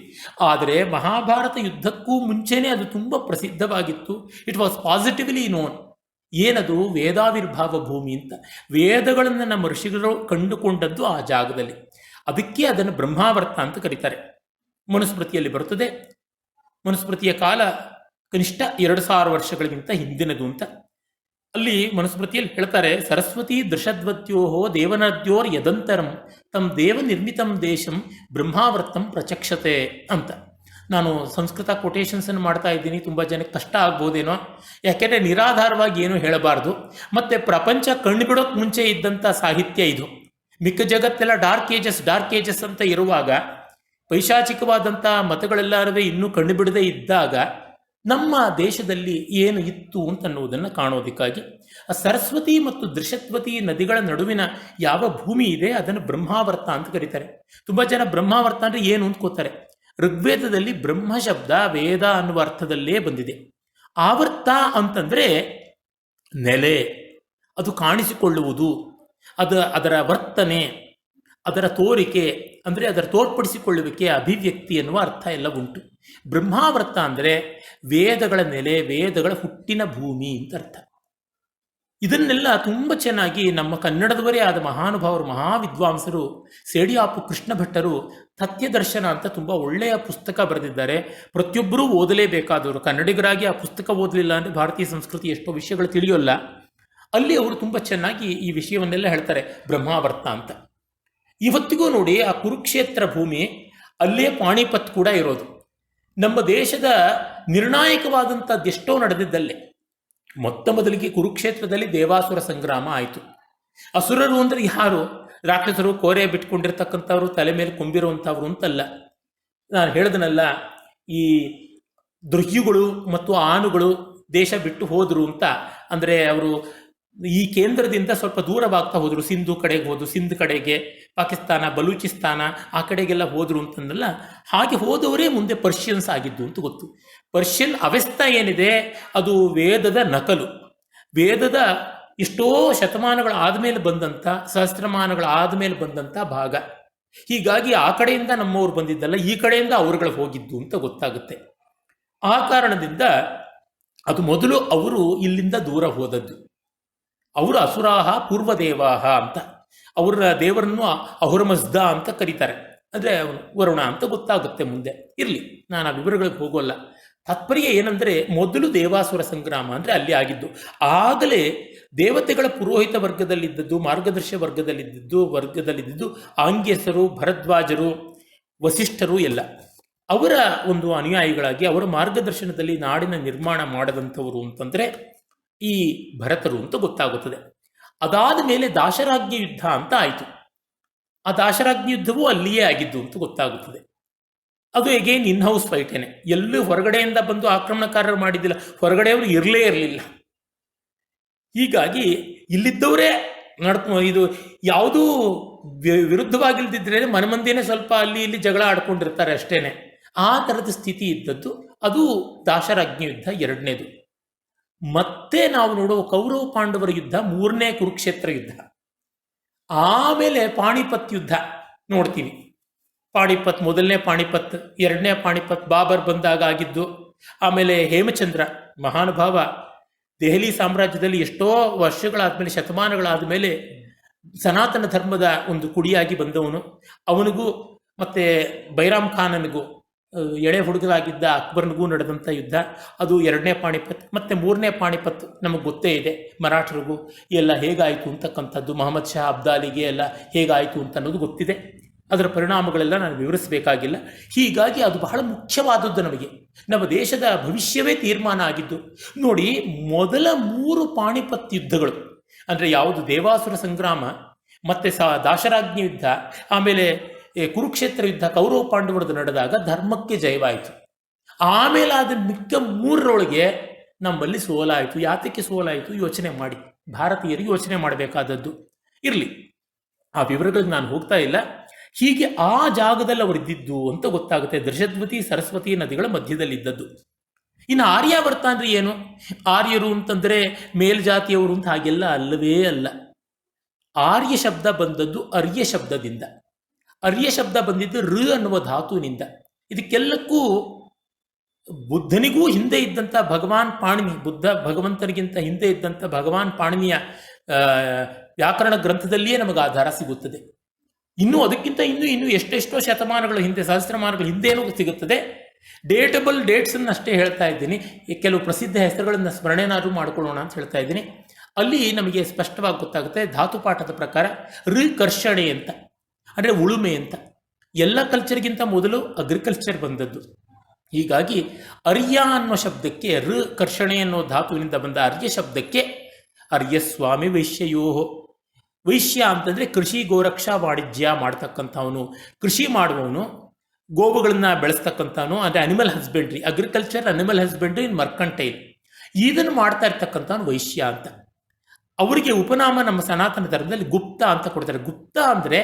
ಆದರೆ ಮಹಾಭಾರತ ಯುದ್ಧಕ್ಕೂ ಮುಂಚೆನೇ ಅದು ತುಂಬ ಪ್ರಸಿದ್ಧವಾಗಿತ್ತು. It was positively known. ಏನದು? ವೇದಾವಿರ್ಭಾವ ಭೂಮಿ ಅಂತ. ವೇದಗಳನ್ನು ನಮ್ಮ ಋಷಿಗಳು ಕಂಡುಕೊಂಡದ್ದು ಆ ಜಾಗದಲ್ಲಿ. ಅದಕ್ಕೆ ಅದನ್ನು ಬ್ರಹ್ಮಾವರ್ತ ಅಂತ ಕರೀತಾರೆ. ಮನುಸ್ಮೃತಿಯಲ್ಲಿ ಬರುತ್ತದೆ. ಮನುಸ್ಮೃತಿಯ ಕಾಲ ಕನಿಷ್ಠ 2000 ವರ್ಷಗಳಿಗಿಂತ ಹಿಂದಿನದು ಅಂತ. ಅಲ್ಲಿ ಮನುಸ್ಮೃತಿಯಲ್ಲಿ ಹೇಳ್ತಾರೆ, ಸರಸ್ವತಿ ದೃಷದ್ವತ್ಯೋಹೋ ದೇವನದ್ಯೋರ್ ಯದಂತರಂ ತಂ ದೇವ ನಿರ್ಮಿತಂ ದೇಶಂ ಬ್ರಹ್ಮಾವೃತ್ತಂ ಪ್ರಚಕ್ಷತೆ ಅಂತ. ನಾನು ಸಂಸ್ಕೃತ ಕೊಟೇಶನ್ಸನ್ನು ಮಾಡ್ತಾ ಇದ್ದೀನಿ, ತುಂಬ ಜನಕ್ಕೆ ಕಷ್ಟ ಆಗ್ಬೋದೇನೋ, ಯಾಕೆಂದರೆ ನಿರಾಧಾರವಾಗಿ ಏನೂ ಹೇಳಬಾರ್ದು. ಮತ್ತು ಪ್ರಪಂಚ ಕಣ್ಣುಬಿಡೋಕ್ಕೆ ಮುಂಚೆ ಇದ್ದಂಥ ಸಾಹಿತ್ಯ ಇದು. ಮಿಕ್ಕ ಜಗತ್ತೆಲ್ಲ ಡಾರ್ಕ್ ಏಜಸ್ ಅಂತ ಇರುವಾಗ, ಪೈಶಾಚಿಕವಾದಂಥ ಮತಗಳೆಲ್ಲರವೇ ಇನ್ನೂ ಕಣ್ಣುಬಿಡದೇ ಇದ್ದಾಗ ನಮ್ಮ ದೇಶದಲ್ಲಿ ಏನು ಇತ್ತು ಅಂತನ್ನುವುದನ್ನು ಕಾಣೋದಕ್ಕಾಗಿ ಆ ಸರಸ್ವತಿ ಮತ್ತು ದೃಷದ್ವತಿ ನದಿಗಳ ನಡುವಿನ ಯಾವ ಭೂಮಿ ಇದೆ ಅದನ್ನು ಬ್ರಹ್ಮಾವರ್ತ ಅಂತ ಕರೀತಾರೆ. ತುಂಬ ಜನ ಬ್ರಹ್ಮಾವರ್ತ ಅಂದರೆ ಏನು ಅಂದ್ಕೋತಾರೆ. ಋಗ್ವೇದದಲ್ಲಿ ಬ್ರಹ್ಮ ಶಬ್ದ ವೇದ ಅನ್ನುವ ಅರ್ಥದಲ್ಲೇ ಬಂದಿದೆ. ಆವರ್ತ ಅಂತಂದರೆ ನೆಲೆ, ಅದು ಕಾಣಿಸಿಕೊಳ್ಳುವುದು, ಅದರ ವರ್ತನೆ, ಅದರ ತೋರಿಕೆ, ಅಂದರೆ ಅದರ ತೋರ್ಪಡಿಸಿಕೊಳ್ಳುವಿಕೆ, ಅಭಿವ್ಯಕ್ತಿ ಎನ್ನುವ ಅರ್ಥ ಎಲ್ಲ ಉಂಟು. ಬ್ರಹ್ಮಾವರ್ತ ಅಂದರೆ ವೇದಗಳ ನೆಲೆ, ವೇದಗಳ ಹುಟ್ಟಿನ ಭೂಮಿ ಅಂತ ಅರ್ಥ. ಇದನ್ನೆಲ್ಲ ತುಂಬ ಚೆನ್ನಾಗಿ ನಮ್ಮ ಕನ್ನಡದವರೇ ಆದ ಮಹಾನುಭಾವರು, ಮಹಾವಿದ್ವಾಂಸರು ಸೇಡಿಯಾಪು ಕೃಷ್ಣ ಭಟ್ಟರು ತಥ್ಯದರ್ಶನ ಅಂತ ತುಂಬ ಒಳ್ಳೆಯ ಪುಸ್ತಕ ಬರೆದಿದ್ದಾರೆ. ಪ್ರತಿಯೊಬ್ಬರೂ ಓದಲೇಬೇಕಾದವರು. ಕನ್ನಡಿಗರಾಗಿ ಆ ಪುಸ್ತಕ ಓದಲಿಲ್ಲ ಅಂದರೆ ಭಾರತೀಯ ಸಂಸ್ಕೃತಿ ಎಷ್ಟೋ ವಿಷಯಗಳು ತಿಳಿಯೋಲ್ಲ. ಅಲ್ಲಿ ಅವರು ತುಂಬ ಚೆನ್ನಾಗಿ ಈ ವಿಷಯವನ್ನೆಲ್ಲ ಹೇಳ್ತಾರೆ, ಬ್ರಹ್ಮಾವರ್ತ ಅಂತ. ಇವತ್ತಿಗೂ ನೋಡಿ, ಆ ಕುರುಕ್ಷೇತ್ರ ಭೂಮಿ, ಅಲ್ಲೇ ಪಾಣಿಪತ್ ಕೂಡ ಇರೋದು. ನಮ್ಮ ದೇಶದ ನಿರ್ಣಾಯಕವಾದಂಥದ್ದೆಷ್ಟೋ ನಡೆದಿದ್ದಲ್ಲೇ. ಮೊತ್ತ ಮೊದಲಿಗೆ ಕುರುಕ್ಷೇತ್ರದಲ್ಲಿ ದೇವಾಸುರ ಸಂಗ್ರಾಮ ಆಯಿತು. ಅಸುರರು ಅಂದರೆ ಯಾರು? ರಾಕ್ಷಸರು, ಕೋರೆ ಬಿಟ್ಕೊಂಡಿರ್ತಕ್ಕಂಥವ್ರು, ತಲೆ ಮೇಲೆ ಕೊಂಬಿರುವಂಥವ್ರು ಅಂತಲ್ಲ. ನಾನು ಹೇಳಿದನಲ್ಲ, ಈ ದೃಹ್ಯುಗಳು ಮತ್ತು ಆನುಗಳು ದೇಶ ಬಿಟ್ಟು ಹೋದರು ಅಂತ. ಅಂದರೆ ಅವರು ಈ ಕೇಂದ್ರದಿಂದ ಸ್ವಲ್ಪ ದೂರವಾಗ್ತಾ ಹೋದರು, ಸಿಂಧು ಕಡೆಗೆ ಹೋದರು, ಸಿಂಧ್ ಕಡೆಗೆ, ಪಾಕಿಸ್ತಾನ, ಬಲೂಚಿಸ್ತಾನ ಆ ಕಡೆಗೆಲ್ಲ ಹೋದರು ಅಂತಂದಲ್ಲ. ಹಾಗೆ ಹೋದವರೇ ಮುಂದೆ ಪರ್ಷಿಯನ್ಸ್ ಆಗಿದ್ದು ಅಂತ ಗೊತ್ತು. ಪರ್ಷಿಯನ್ ಅವೆಸ್ತಾ ಏನಿದೆ ಅದು ವೇದದ ನಕಲು. ವೇದದ ಎಷ್ಟೋ ಶತಮಾನಗಳ ಆದಮೇಲೆ ಬಂದಂಥ, ಸಹಸ್ರಮಾನಗಳ ಆದಮೇಲೆ ಬಂದಂಥ ಭಾಗ. ಹೀಗಾಗಿ ಆ ಕಡೆಯಿಂದ ನಮ್ಮವ್ರು ಬಂದಿದ್ದಲ್ಲ, ಈ ಕಡೆಯಿಂದ ಅವ್ರುಗಳು ಹೋಗಿದ್ದು ಅಂತ ಗೊತ್ತಾಗುತ್ತೆ. ಆ ಕಾರಣದಿಂದ ಅದು ಮೊದಲು ಅವರು ಇಲ್ಲಿಂದ ದೂರ ಹೋದದ್ದು. ಅವರು ಅಸುರಾಹ ಪೂರ್ವದೇವಾಹ ಅಂತ, ಅವರ ದೇವರನ್ನು ಅಹುರಮಜ್ದ ಅಂತ ಕರೀತಾರೆ. ಅಂದರೆ ವರುಣ ಅಂತ ಗೊತ್ತಾಗುತ್ತೆ ಮುಂದೆ. ಇರಲಿ, ನಾನು ಆ ವಿವರಗಳಿಗೆ ಹೋಗೋಲ್ಲ. ತಾತ್ಪರ್ಯ ಏನಂದರೆ, ಮೊದಲು ದೇವಾಸುರ ಸಂಗ್ರಾಮ ಅಂದರೆ ಅಲ್ಲಿ ಆಗಿದ್ದು. ಆಗಲೇ ದೇವತೆಗಳ ಪುರೋಹಿತ ವರ್ಗದಲ್ಲಿದ್ದದ್ದು, ಮಾರ್ಗದರ್ಶ ವರ್ಗದಲ್ಲಿದ್ದದ್ದು ಆಂಗ್ಯಸರು, ಭರದ್ವಾಜರು, ವಸಿಷ್ಠರು ಎಲ್ಲ ಅವರ ಒಂದು ಅನುಯಾಯಿಗಳಾಗಿ ಅವರ ಮಾರ್ಗದರ್ಶನದಲ್ಲಿ ನಾಡಿನ ನಿರ್ಮಾಣ ಮಾಡದಂಥವರು ಅಂತಂದರೆ ಈ ಭರತರು ಅಂತ ಗೊತ್ತಾಗುತ್ತದೆ. ಅದಾದ ಮೇಲೆ ದಾಶರಾಜ್ಞಿ ಯುದ್ಧ ಅಂತ ಆಯಿತು. ಆ ದಾಶರಾಜ್ಞಿ ಯುದ್ಧವೂ ಅಲ್ಲಿಯೇ ಆಗಿದ್ದು ಅಂತ ಗೊತ್ತಾಗುತ್ತದೆ. ಅದು ಎಗೇನ್ ಇನ್ ಹೌಸ್ ಫೈಟೇನೆ. ಎಲ್ಲೂ ಹೊರಗಡೆಯಿಂದ ಬಂದು ಆಕ್ರಮಣಕಾರರು ಮಾಡಿದ್ದಿಲ್ಲ, ಹೊರಗಡೆಯವರು ಇರಲೇ ಇರಲಿಲ್ಲ. ಹೀಗಾಗಿ ಇಲ್ಲಿದ್ದವರೇ ಇದು ಯಾವುದೂ ವಿರುದ್ಧವಾಗಿಲ್ದಿದ್ರೆ ಮನೆ ಮಂದಿನೇ ಸ್ವಲ್ಪ ಅಲ್ಲಿ ಇಲ್ಲಿ ಜಗಳ ಆಡ್ಕೊಂಡಿರ್ತಾರೆ ಅಷ್ಟೇನೆ. ಆ ಥರದ ಸ್ಥಿತಿ ಇದ್ದದ್ದು. ಅದು ದಾಶರಾಜ್ಞಿ ಯುದ್ಧ, ಎರಡನೇದು. ಮತ್ತೆ ನಾವು ನೋಡುವ ಕೌರವ ಪಾಂಡವರ ಯುದ್ಧ, ಮೂರನೇ ಕುರುಕ್ಷೇತ್ರ ಯುದ್ಧ. ಆಮೇಲೆ ಪಾಣಿಪತ್ ಯುದ್ಧ ನೋಡ್ತೀವಿ. ಪಾಣಿಪತ್, ಮೊದಲನೇ ಪಾಣಿಪತ್, ಎರಡನೇ ಪಾಣಿಪತ್ ಬಾಬರ್ ಬಂದಾಗ ಆಗಿದ್ದು. ಆಮೇಲೆ ಹೇಮಚಂದ್ರ ಮಹಾನುಭಾವ ದೆಹಲಿ ಸಾಮ್ರಾಜ್ಯದಲ್ಲಿ ಎಷ್ಟೋ ವರ್ಷಗಳಾದಮೇಲೆ, ಶತಮಾನಗಳಾದ ಮೇಲೆ ಸನಾತನ ಧರ್ಮದ ಒಂದು ಕುಡಿಯಾಗಿ ಬಂದವನು. ಅವನಿಗೂ ಮತ್ತು ಬೈರಾಮ್ ಖಾನನಿಗೂ, ಎಳೆ ಹುಡುಗರಾಗಿದ್ದ ಅಕ್ಬರ್ನಿಗೂ ನಡೆದಂಥ ಯುದ್ಧ. ಅದು ಎರಡನೇ ಪಾಣಿಪತ್. ಮತ್ತು ಮೂರನೇ ಪಾಣಿಪತ್ ನಮಗೆ ಗೊತ್ತೇ ಇದೆ, ಮರಾಠರಿಗೂ ಎಲ್ಲ ಹೇಗಾಯಿತು ಅಂತಕ್ಕಂಥದ್ದು, ಮೊಹಮ್ಮದ್ ಶಾ ಅಬ್ದಾಲಿಗೆ ಎಲ್ಲ ಹೇಗಾಯಿತು ಅಂತ ಅನ್ನೋದು ಗೊತ್ತಿದೆ. ಅದರ ಪರಿಣಾಮಗಳೆಲ್ಲ ನಾನು ವಿವರಿಸಬೇಕಾಗಿಲ್ಲ. ಹೀಗಾಗಿ ಅದು ಬಹಳ ಮುಖ್ಯವಾದದ್ದು. ನಮಗೆ ನಮ್ಮ ದೇಶದ ಭವಿಷ್ಯವೇ ತೀರ್ಮಾನ ಆಗಿದ್ದು. ನೋಡಿ, ಮೊದಲ 3 ಪಾಣಿಪತ್ ಯುದ್ಧಗಳು ಅಂದರೆ ಯಾವುದು ದೇವಾಸುರ ಸಂಗ್ರಾಮ, ಮತ್ತು ದಾಶರಾಜ್ಞಿ ಯುದ್ಧ, ಆಮೇಲೆ ಕುರುಕ್ಷೇತ್ರ ಯುದ್ಧ, ಕೌರವ ಪಾಂಡವರದ್ದು ನಡೆದಾಗ ಧರ್ಮಕ್ಕೆ ಜಯವಾಯಿತು. ಆಮೇಲೆ ಅದನ್ನು ಮಿಕ್ಕ 3ರೊಳಗೆ ನಮ್ಮಲ್ಲಿ ಸೋಲಾಯಿತು. ಯಾತಕ್ಕೆ ಸೋಲಾಯಿತು ಯೋಚನೆ ಮಾಡಿ, ಭಾರತೀಯರಿಗೆ ಯೋಚನೆ ಮಾಡಬೇಕಾದದ್ದು. ಇರಲಿ, ಆ ವಿವರಗಳಿಗೆ ನಾನು ಹೋಗ್ತಾ ಇಲ್ಲ. ಹೀಗೆ ಆ ಜಾಗದಲ್ಲಿ ಅವರಿದ್ದಿದ್ದು ಅಂತ ಗೊತ್ತಾಗುತ್ತೆ. ದೃಷದ್ವತಿ, ಸರಸ್ವತಿ ನದಿಗಳ ಮಧ್ಯದಲ್ಲಿದ್ದದ್ದು. ಇನ್ನು ಆರ್ಯಾವರ್ತ ಅಂದರೆ ಏನು? ಆರ್ಯರು ಅಂತಂದರೆ ಮೇಲ್ಜಾತಿಯವರು ಅಂತ ಹಾಗೆಲ್ಲ ಅಲ್ಲವೇ ಅಲ್ಲ. ಆರ್ಯ ಶಬ್ದ ಬಂದದ್ದು ಅರ್ಯ ಶಬ್ದದಿಂದ. ಅರ್ಯ ಶಬ್ದ ಬಂದಿದ್ದು ಋ ಅನ್ನುವ ಧಾತುವಿನಿಂದ. ಇದಕ್ಕೆಲ್ಲಕ್ಕೂ ಬುದ್ಧನಿಗೂ ಹಿಂದೆ ಇದ್ದಂಥ ಭಗವಾನ್ ಪಾಣಿನಿ, ಬುದ್ಧ ಭಗವಂತನಿಗಿಂತ ಹಿಂದೆ ಇದ್ದಂಥ ಭಗವಾನ್ ಪಾಣಿನಿಯ ವ್ಯಾಕರಣ ಗ್ರಂಥದಲ್ಲಿಯೇ ನಮಗೆ ಆಧಾರ ಸಿಗುತ್ತದೆ. ಇನ್ನೂ ಅದಕ್ಕಿಂತ ಇನ್ನೂ ಎಷ್ಟೆಷ್ಟೋ ಶತಮಾನಗಳ ಹಿಂದೆ, ಸಹಸ್ರಮಾನಗಳ ಹಿಂದೇನೂ ಸಿಗುತ್ತದೆ. ಡೇಟಬಲ್ ಡೇಟ್ಸನ್ನು ಅಷ್ಟೇ ಹೇಳ್ತಾ ಇದ್ದೀನಿ, ಕೆಲವು ಪ್ರಸಿದ್ಧ ಹೆಸರುಗಳನ್ನು ಸ್ಮರಣೆನಾದರೂ ಮಾಡ್ಕೊಳ್ಳೋಣ ಅಂತ ಹೇಳ್ತಾ ಇದ್ದೀನಿ. ಅಲ್ಲಿ ನಮಗೆ ಸ್ಪಷ್ಟವಾಗಿ ಗೊತ್ತಾಗುತ್ತೆ ಧಾತುಪಾಠದ ಪ್ರಕಾರ ಋಕರ್ಷಣೆ ಅಂತ ಅಂದರೆ ಉಳುಮೆ ಅಂತ. ಎಲ್ಲ ಕಲ್ಚರ್ಗಿಂತ ಮೊದಲು ಅಗ್ರಿಕಲ್ಚರ್ ಬಂದದ್ದು. ಹೀಗಾಗಿ ಅರ್ಯ ಅನ್ನೋ ಶಬ್ದಕ್ಕೆ ಋಕರ್ಷಣೆ ಅನ್ನೋ ಧಾತುವಿನಿಂದ ಬಂದ ಅರ್ಯ ಶಬ್ದಕ್ಕೆ ಅರ್ಯಸ್ವಾಮಿ ವೈಶ್ಯಯೋ. ವೈಶ್ಯ ಅಂತಂದರೆ ಕೃಷಿ ಗೋರಕ್ಷಾ ವಾಣಿಜ್ಯ ಮಾಡ್ತಕ್ಕಂಥವನು, ಕೃಷಿ ಮಾಡುವವನು, ಗೋವುಗಳನ್ನು ಬೆಳೆಸ್ತಕ್ಕಂಥವನು, ಅಂದರೆ animal husbandry, agriculture, animal husbandry in mercantile, ಇದನ್ನು ಮಾಡ್ತಾ ಇರ್ತಕ್ಕಂಥವನು ವೈಶ್ಯ ಅಂತ. ಅವರಿಗೆ ಉಪನಾಮ ನಮ್ಮ ಸನಾತನ ಧರ್ಮದಲ್ಲಿ ಗುಪ್ತ ಅಂತ ಕೊಡ್ತಾರೆ. ಗುಪ್ತ ಅಂದರೆ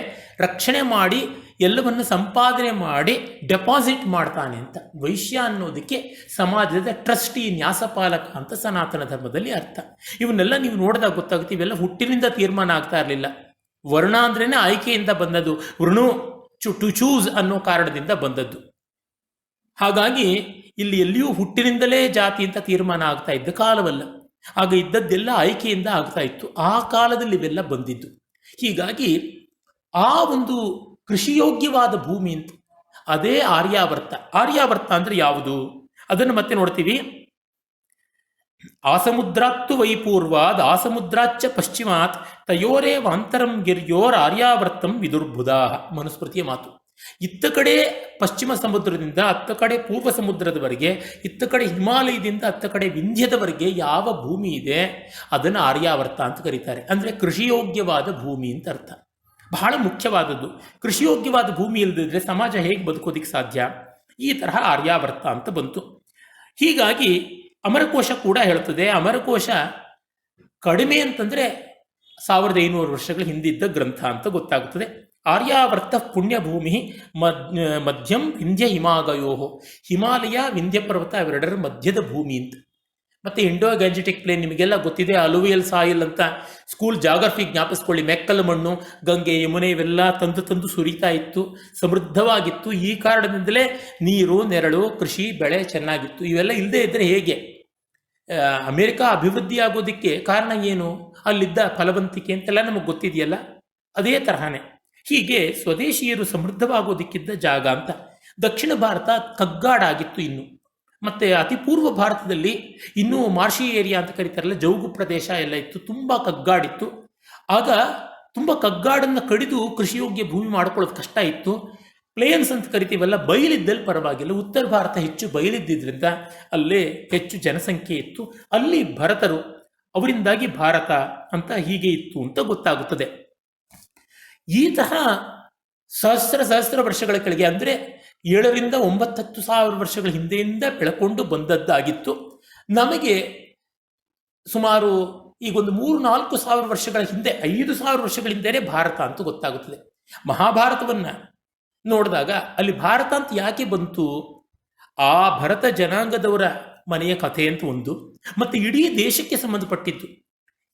ರಕ್ಷಣೆ ಮಾಡಿ ಎಲ್ಲವನ್ನು ಸಂಪಾದನೆ ಮಾಡಿ ಡೆಪಾಸಿಟ್ ಮಾಡ್ತಾನೆ ಅಂತ. ವೈಶ್ಯ ಅನ್ನೋದಕ್ಕೆ ಸಮಾಜದ ಟ್ರಸ್ಟಿ, ನ್ಯಾಸಪಾಲಕ ಅಂತ ಸನಾತನ ಧರ್ಮದಲ್ಲಿ ಅರ್ಥ. ಇವನ್ನೆಲ್ಲ ನೀವು ನೋಡಿದಾಗ ಗೊತ್ತಾಗುತ್ತೆ, ಇವೆಲ್ಲ ಹುಟ್ಟಿನಿಂದ ತೀರ್ಮಾನ ಆಗ್ತಾ ಇರಲಿಲ್ಲ. ವರ್ಣ ಅಂದ್ರೇ ಆಯ್ಕೆಯಿಂದ ಬಂದದ್ದು, ವೃಣು ಟು ಚೂಸ್ ಅನ್ನೋ ಕಾರಣದಿಂದ ಬಂದದ್ದು. ಹಾಗಾಗಿ ಇಲ್ಲಿ ಎಲ್ಲಿಯೂ ಹುಟ್ಟಿನಿಂದಲೇ ಜಾತಿ ಅಂತ ತೀರ್ಮಾನ ಆಗ್ತಾ ಇದ್ದ ಕಾಲವಲ್ಲ. ಆಗ ಇದ್ದದ್ದೆಲ್ಲ ಆಯ್ಕೆಯಿಂದ ಆಗ್ತಾ ಇತ್ತು. ಆ ಕಾಲದಲ್ಲಿ ಇವೆಲ್ಲ ಬಂದಿದ್ದು. ಹೀಗಾಗಿ ಆ ಒಂದು ಕೃಷಿಯೋಗ್ಯವಾದ ಭೂಮಿ ಅಂತ ಅದೇ ಆರ್ಯಾವರ್ತ. ಆರ್ಯಾವರ್ತ ಅಂದರೆ ಯಾವುದು ಅದನ್ನು ಮತ್ತೆ ನೋಡ್ತೀವಿ. ಆಸಮುದ್ರಾತ್ತು ವೈಪೂರ್ವಾದ್ ಆಸಮುದ್ರಾಚ್ಚ ಪಶ್ಚಿಮಾತ್ ತಯೋರೇವ ಅಂತರಂ ಗಿರ್ಯೋರ್ ಆರ್ಯಾವರ್ತಂ ವಿದುರ್ಬುಧಾ. ಮನುಸ್ಮೃತಿಯ ಮಾತು. ಇತ್ತ ಕಡೆ ಪಶ್ಚಿಮ ಸಮುದ್ರದಿಂದ ಅತ್ತ ಕಡೆ ಪೂರ್ವ ಸಮುದ್ರದವರೆಗೆ, ಇತ್ತ ಕಡೆ ಹಿಮಾಲಯದಿಂದ ಅತ್ತ ಕಡೆ ವಿಂಧ್ಯದವರೆಗೆ ಯಾವ ಭೂಮಿ ಇದೆ ಅದನ್ನು ಆರ್ಯಾವರ್ತ ಅಂತ ಕರೀತಾರೆ. ಅಂದರೆ ಕೃಷಿಯೋಗ್ಯವಾದ ಭೂಮಿ ಅಂತ ಅರ್ಥ. ಬಹಳ ಮುಖ್ಯವಾದದ್ದು. ಕೃಷಿಯೋಗ್ಯವಾದ ಭೂಮಿ ಇಲ್ಲದಿದ್ದರೆ ಸಮಾಜ ಹೇಗೆ ಬದುಕೋದಿಕ್ಕೆ ಸಾಧ್ಯ? ಈ ತರಹ ಆರ್ಯಾವರ್ತ ಅಂತ ಬಂತು. ಹೀಗಾಗಿ ಅಮರಕೋಶ ಕೂಡ ಹೇಳ್ತದೆ. ಅಮರಕೋಶ ಕಡಿಮೆ ಅಂತಂದರೆ 1500 ವರ್ಷಗಳ ಹಿಂದಿದ್ದ ಗ್ರಂಥ ಅಂತ ಗೊತ್ತಾಗುತ್ತದೆ. ಆರ್ಯಾವರ್ತ ಪುಣ್ಯಭೂಮಿ ಮಧ್ಯಂ ವಿಂಧ್ಯ ಹಿಮಾಗಯೋ. ಹಿಮಾಲಯ, ವಿಂಧ್ಯ ಪರ್ವತ ಅವೆರಡರ ಮಧ್ಯದ ಭೂಮಿ ಅಂತ. ಮತ್ತು ಇಂಡೋ ಗ್ಯಾಂಜೆಟಿಕ್ ಪ್ಲೇನ್ ನಿಮಗೆಲ್ಲ ಗೊತ್ತಿದೆ. ಅಲುವಿಯಲ್ ಸಾಯಿಲ್ ಅಂತ ಸ್ಕೂಲ್ ಜಾಗ್ರಫಿ ಜ್ಞಾಪಿಸ್ಕೊಳ್ಳಿ. ಮೆಕ್ಕಲು ಮಣ್ಣು, ಗಂಗೆ, ಯಮುನೆ ಇವೆಲ್ಲ ತಂದು ಸುರಿತಾ ಇತ್ತು, ಸಮೃದ್ಧವಾಗಿತ್ತು. ಈ ಕಾರಣದಿಂದಲೇ ನೀರು, ನೆರಳು, ಕೃಷಿ, ಬೆಳೆ ಚೆನ್ನಾಗಿತ್ತು. ಇವೆಲ್ಲ ಇಲ್ಲದೆ ಇದ್ದರೆ ಹೇಗೆ? ಅಮೆರಿಕ ಅಭಿವೃದ್ಧಿ ಆಗೋದಕ್ಕೆ ಕಾರಣ ಏನು? ಅಲ್ಲಿದ್ದ ಫಲವಂತಿಕೆ ಅಂತೆಲ್ಲ ನಮಗೆ ಗೊತ್ತಿದೆಯಲ್ಲ. ಅದೇ ತರಹನೇ ಹೀಗೆ ಸ್ವದೇಶೀಯರು ಸಮೃದ್ಧವಾಗೋದಿಕ್ಕಿದ್ದ ಜಾಗ ಅಂತ. ದಕ್ಷಿಣ ಭಾರತ ಕಗ್ಗಾಡಾಗಿತ್ತು ಇನ್ನು. ಮತ್ತು ಅತಿ ಪೂರ್ವ ಭಾರತದಲ್ಲಿ ಇನ್ನೂ ಮಾರ್ಷಿ ಏರಿಯಾ ಅಂತ ಕರೀತಾರಲ್ಲ, ಜೌಗು ಪ್ರದೇಶ ಎಲ್ಲ ಇತ್ತು, ತುಂಬ ಕಗ್ಗಾಡಿತ್ತು. ಆಗ ತುಂಬ ಕಗ್ಗಾಡನ್ನು ಕಡಿದು ಕೃಷಿಯೋಗ್ಯ ಭೂಮಿ ಮಾಡ್ಕೊಳ್ಳೋದು ಕಷ್ಟ ಇತ್ತು. ಪ್ಲೇನ್ಸ್ ಅಂತ ಕರಿತೀವಲ್ಲ, ಬಯಲಿದ್ದಲ್ಲಿ ಪರವಾಗಿಲ್ಲ. ಉತ್ತರ ಭಾರತ ಹೆಚ್ಚು ಬಯಲಿದ್ದಿದ್ದರಿಂದ ಅಲ್ಲೇ ಹೆಚ್ಚು ಜನಸಂಖ್ಯೆ ಇತ್ತು. ಅಲ್ಲಿ ಭರತರು, ಅವರಿಂದಾಗಿ ಭಾರತ ಅಂತ ಹೀಗೆ ಇತ್ತು ಅಂತ ಗೊತ್ತಾಗುತ್ತದೆ. ಈ ತರಹ ಸಹಸ್ರ ವರ್ಷಗಳ ಕೆಳಗೆ, ಅಂದರೆ 7,000 to 9,000 ವರ್ಷಗಳ ಹಿಂದೆಯಿಂದ ಬೆಳಕೊಂಡು ಬಂದದ್ದಾಗಿತ್ತು. ನಮಗೆ ಸುಮಾರು ಈಗೊಂದು 3,000-4,000 ವರ್ಷಗಳ ಹಿಂದೆ, 5,000 ವರ್ಷಗಳ ಹಿಂದೆಯೇ ಭಾರತ ಅಂತ ಗೊತ್ತಾಗುತ್ತದೆ. ಮಹಾಭಾರತವನ್ನು ನೋಡಿದಾಗ ಅಲ್ಲಿ ಭಾರತ ಅಂತ ಯಾಕೆ ಬಂತು? ಆ ಭರತ ಜನಾಂಗದವರ ಮನೆಯ ಕಥೆ ಅಂತ ಒಂದು, ಮತ್ತು ಇಡೀ ದೇಶಕ್ಕೆ ಸಂಬಂಧಪಟ್ಟಿದ್ದು.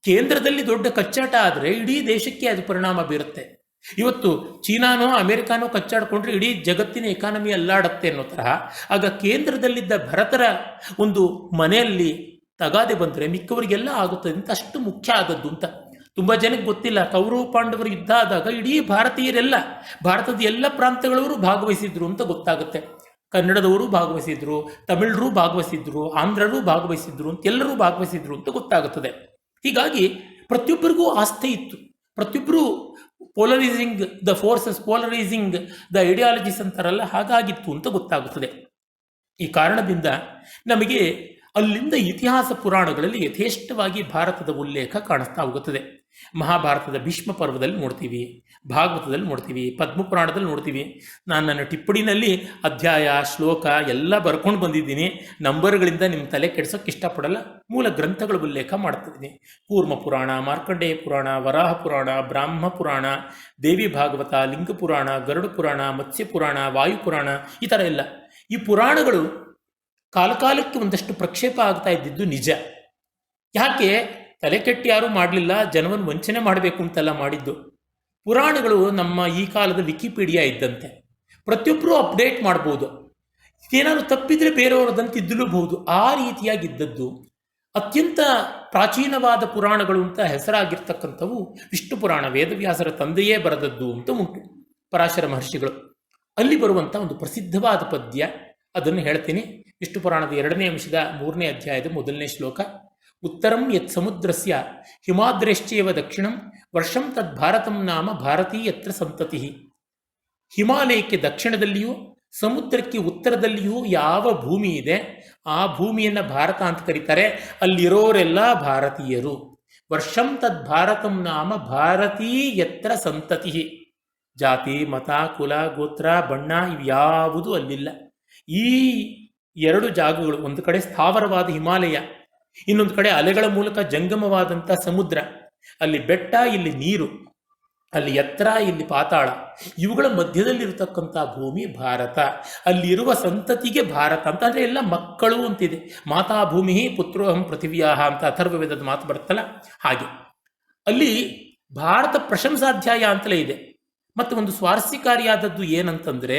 ಕೇಂದ್ರದಲ್ಲಿ ದೊಡ್ಡ ಕಚ್ಚಾಟ ಆದರೆ ಇಡೀ ದೇಶಕ್ಕೆ ಅದು ಪರಿಣಾಮ ಬೀರುತ್ತೆ. ಇವತ್ತು ಚೀನಾನೋ ಅಮೆರಿಕಾನೋ ಕಚ್ಚಾಡಿಕೊಂಡ್ರೆ ಇಡೀ ಜಗತ್ತಿನ ಎಕಾನಮಿ ಅಲ್ಲಾಡತ್ತೆ ಅನ್ನೋ ತರಹ, ಆಗ ಕೇಂದ್ರದಲ್ಲಿದ್ದ ಭರತರ ಒಂದು ಮನೆಯಲ್ಲಿ ತಗಾದೆ ಬಂದರೆ ಮಿಕ್ಕವರಿಗೆಲ್ಲ ಆಗುತ್ತದೆ ಅಂತ ಅಷ್ಟು ಮುಖ್ಯ ಆದದ್ದು ಅಂತ. ತುಂಬ ಜನಕ್ಕೆ ಗೊತ್ತಿಲ್ಲ, ಕೌರವ ಪಾಂಡವರು ಯುದ್ಧ ಆದಾಗ ಇಡೀ ಭಾರತೀಯರೆಲ್ಲ, ಭಾರತದ ಎಲ್ಲ ಪ್ರಾಂತ್ಯಗಳವರು ಭಾಗವಹಿಸಿದ್ರು ಅಂತ ಗೊತ್ತಾಗುತ್ತೆ. ಕನ್ನಡದವರು ಭಾಗವಹಿಸಿದ್ರು, ತಮಿಳರು ಭಾಗವಹಿಸಿದ್ರು, ಆಂಧ್ರರು ಭಾಗವಹಿಸಿದ್ರು ಅಂತ, ಎಲ್ಲರೂ ಭಾಗವಹಿಸಿದ್ರು ಅಂತ ಗೊತ್ತಾಗುತ್ತದೆ. ಹೀಗಾಗಿ ಪ್ರತಿಯೊಬ್ಬರಿಗೂ ಆಸ್ಥೆ ಇತ್ತು. ಪ್ರತಿಯೊಬ್ಬರು polarising the forces, polarising the ideologies ಅಂತಾರಲ್ಲ, ಹಾಗಾಗಿತ್ತು ಅಂತ ಗೊತ್ತಾಗುತ್ತದೆ. ಈ ಕಾರಣದಿಂದ ನಮಗೆ ಅಲ್ಲಿಂದ ಇತಿಹಾಸ ಪುರಾಣಗಳಲ್ಲಿ ಯಥೇಷ್ಟವಾಗಿ ಭಾರತದ ಉಲ್ಲೇಖ ಕಾಣಿಸ್ತಾ ಹೋಗುತ್ತದೆ. ಮಹಾಭಾರತದ ಭೀಷ್ಮ ಪರ್ವದಲ್ಲಿ ನೋಡ್ತೀವಿ, ಭಾಗವತದಲ್ಲಿ ನೋಡ್ತೀವಿ, ಪದ್ಮಪುರಾಣದಲ್ಲಿ ನೋಡ್ತೀವಿ. ನಾನು ನನ್ನ ಟಿಪ್ಪಣಿನಲ್ಲಿ ಅಧ್ಯಾಯ, ಶ್ಲೋಕ ಎಲ್ಲ ಬರ್ಕೊಂಡು ಬಂದಿದ್ದೀನಿ. ನಂಬರ್ಗಳಿಂದ ನಿಮ್ಮ ತಲೆ ಕೆಡಿಸೋಕ್ಕೆ ಇಷ್ಟಪಡಲ್ಲ. ಮೂಲ ಗ್ರಂಥಗಳ ಉಲ್ಲೇಖ ಮಾಡ್ತಿದ್ದೀನಿ. ಕೂರ್ಮ ಪುರಾಣ, ಮಾರ್ಕಂಡೇಯ ಪುರಾಣ, ವರಾಹ ಪುರಾಣ, ಬ್ರಾಹ್ಮ ಪುರಾಣ, ದೇವಿ ಭಾಗವತ, ಲಿಂಗ ಪುರಾಣ, ಗರುಡ ಪುರಾಣ, ಮತ್ಸ್ಯ ಪುರಾಣ, ವಾಯುಪುರಾಣ, ಈ ಥರ ಎಲ್ಲ. ಈ ಪುರಾಣಗಳು ಕಾಲಕಾಲಕ್ಕೆ ಒಂದಷ್ಟು ಪ್ರಕ್ಷೇಪ ಆಗ್ತಾ ಇದ್ದಿದ್ದು ನಿಜ. ಯಾಕೆ? ತಲೆ ಕೆಟ್ಟು ಯಾರೂ ಮಾಡಲಿಲ್ಲ, ಜನವನ್ನು ವಂಚನೆ ಮಾಡಬೇಕು ಅಂತೆಲ್ಲ ಮಾಡಿದ್ದು. ಪುರಾಣಗಳು ನಮ್ಮ ಈ ಕಾಲದ ವಿಕಿಪೀಡಿಯಾ ಇದ್ದಂತೆ, ಪ್ರತಿಯೊಬ್ಬರೂ ಅಪ್ಡೇಟ್ ಮಾಡ್ಬೋದು. ಏನಾದರೂ ತಪ್ಪಿದರೆ ಬೇರೆಯವರದಂತ ಇದ್ದಲೂಬಹುದು. ಆ ರೀತಿಯಾಗಿದ್ದದ್ದು. ಅತ್ಯಂತ ಪ್ರಾಚೀನವಾದ ಪುರಾಣಗಳು ಅಂತ ಹೆಸರಾಗಿರ್ತಕ್ಕಂಥವು ವಿಷ್ಣು ಪುರಾಣ, ವೇದವ್ಯಾಸರ ತಂದೆಯೇ ಬರೆದದ್ದು ಅಂತ ಉಂಟು, ಪರಾಶರ ಮಹರ್ಷಿಗಳು. ಅಲ್ಲಿ ಬರುವಂಥ ಒಂದು ಪ್ರಸಿದ್ಧವಾದ ಪದ್ಯ ಅದನ್ನು ಹೇಳ್ತೀನಿ. ವಿಷ್ಣು ಪುರಾಣದ 2ನೇ ಅಂಶದ 3ನೇ ಅಧ್ಯಾಯದ 1ನೇ ಶ್ಲೋಕ. ಉತ್ತರಂ ಯತ್ ಸಮುದ್ರಸ್ಯ ಹಿಮಾದ್ರೇಶ್ಚೇವ ದಕ್ಷಿಣಂ ವರ್ಷಂ ತದ್ ಭಾರತಂ ನಾಮ ಭಾರತೀ ಯತ್ರ ಸಂತತಿ. ಹಿಮಾಲಯಕ್ಕೆ ದಕ್ಷಿಣದಲ್ಲಿಯೂ ಸಮುದ್ರಕ್ಕೆ ಉತ್ತರದಲ್ಲಿಯೂ ಯಾವ ಭೂಮಿ ಇದೆ ಆ ಭೂಮಿಯನ್ನು ಭಾರತ ಅಂತ ಕರೀತಾರೆ. ಅಲ್ಲಿರೋರೆಲ್ಲ ಭಾರತೀಯರು. ವರ್ಷಂ ತದ್ ಭಾರತಂ ನಾಮ ಭಾರತೀ ಯತ್ರ ಸಂತತಿ. ಜಾತಿ, ಮತ, ಕುಲ, ಗೋತ್ರ, ಬಣ್ಣ ಇವ್ಯಾವುದೂ ಅಲ್ಲಿಲ್ಲ. ಈ 2 ಜಾಗಗಳು, ಒಂದು ಕಡೆ ಸ್ಥಾವರವಾದ ಹಿಮಾಲಯ, ಇನ್ನೊಂದು ಕಡೆ ಅಲೆಗಳ ಮೂಲಕ ಜಂಗಮವಾದಂಥ ಸಮುದ್ರ, ಅಲ್ಲಿ ಬೆಟ್ಟ, ಇಲ್ಲಿ ನೀರು, ಅಲ್ಲಿ ಎತ್ತರ, ಇಲ್ಲಿ ಪಾತಾಳ, ಇವುಗಳ ಮಧ್ಯದಲ್ಲಿರತಕ್ಕಂಥ ಭೂಮಿ ಭಾರತ. ಅಲ್ಲಿರುವ ಸಂತತಿಗೆ ಭಾರತ ಅಂತ ಅಂದರೆ ಎಲ್ಲ ಮಕ್ಕಳು ಅಂತಿದೆ. ಮಾತಾ ಭೂಮಿ ಪುತ್ರೋಹಂ ಪೃಥಿವ್ಯಾಹ ಅಂತ ಅಥರ್ವವೇದದ ಮಾತು ಬರುತ್ತಲ್ಲ ಹಾಗೆ. ಅಲ್ಲಿ ಭಾರತ ಪ್ರಶಂಸಾಧ್ಯಾಯ ಅಂತಲೇ ಇದೆ. ಮತ್ತು ಒಂದು ಸ್ವಾರಸ್ಯಕಾರಿಯಾದದ್ದು ಏನಂತಂದರೆ,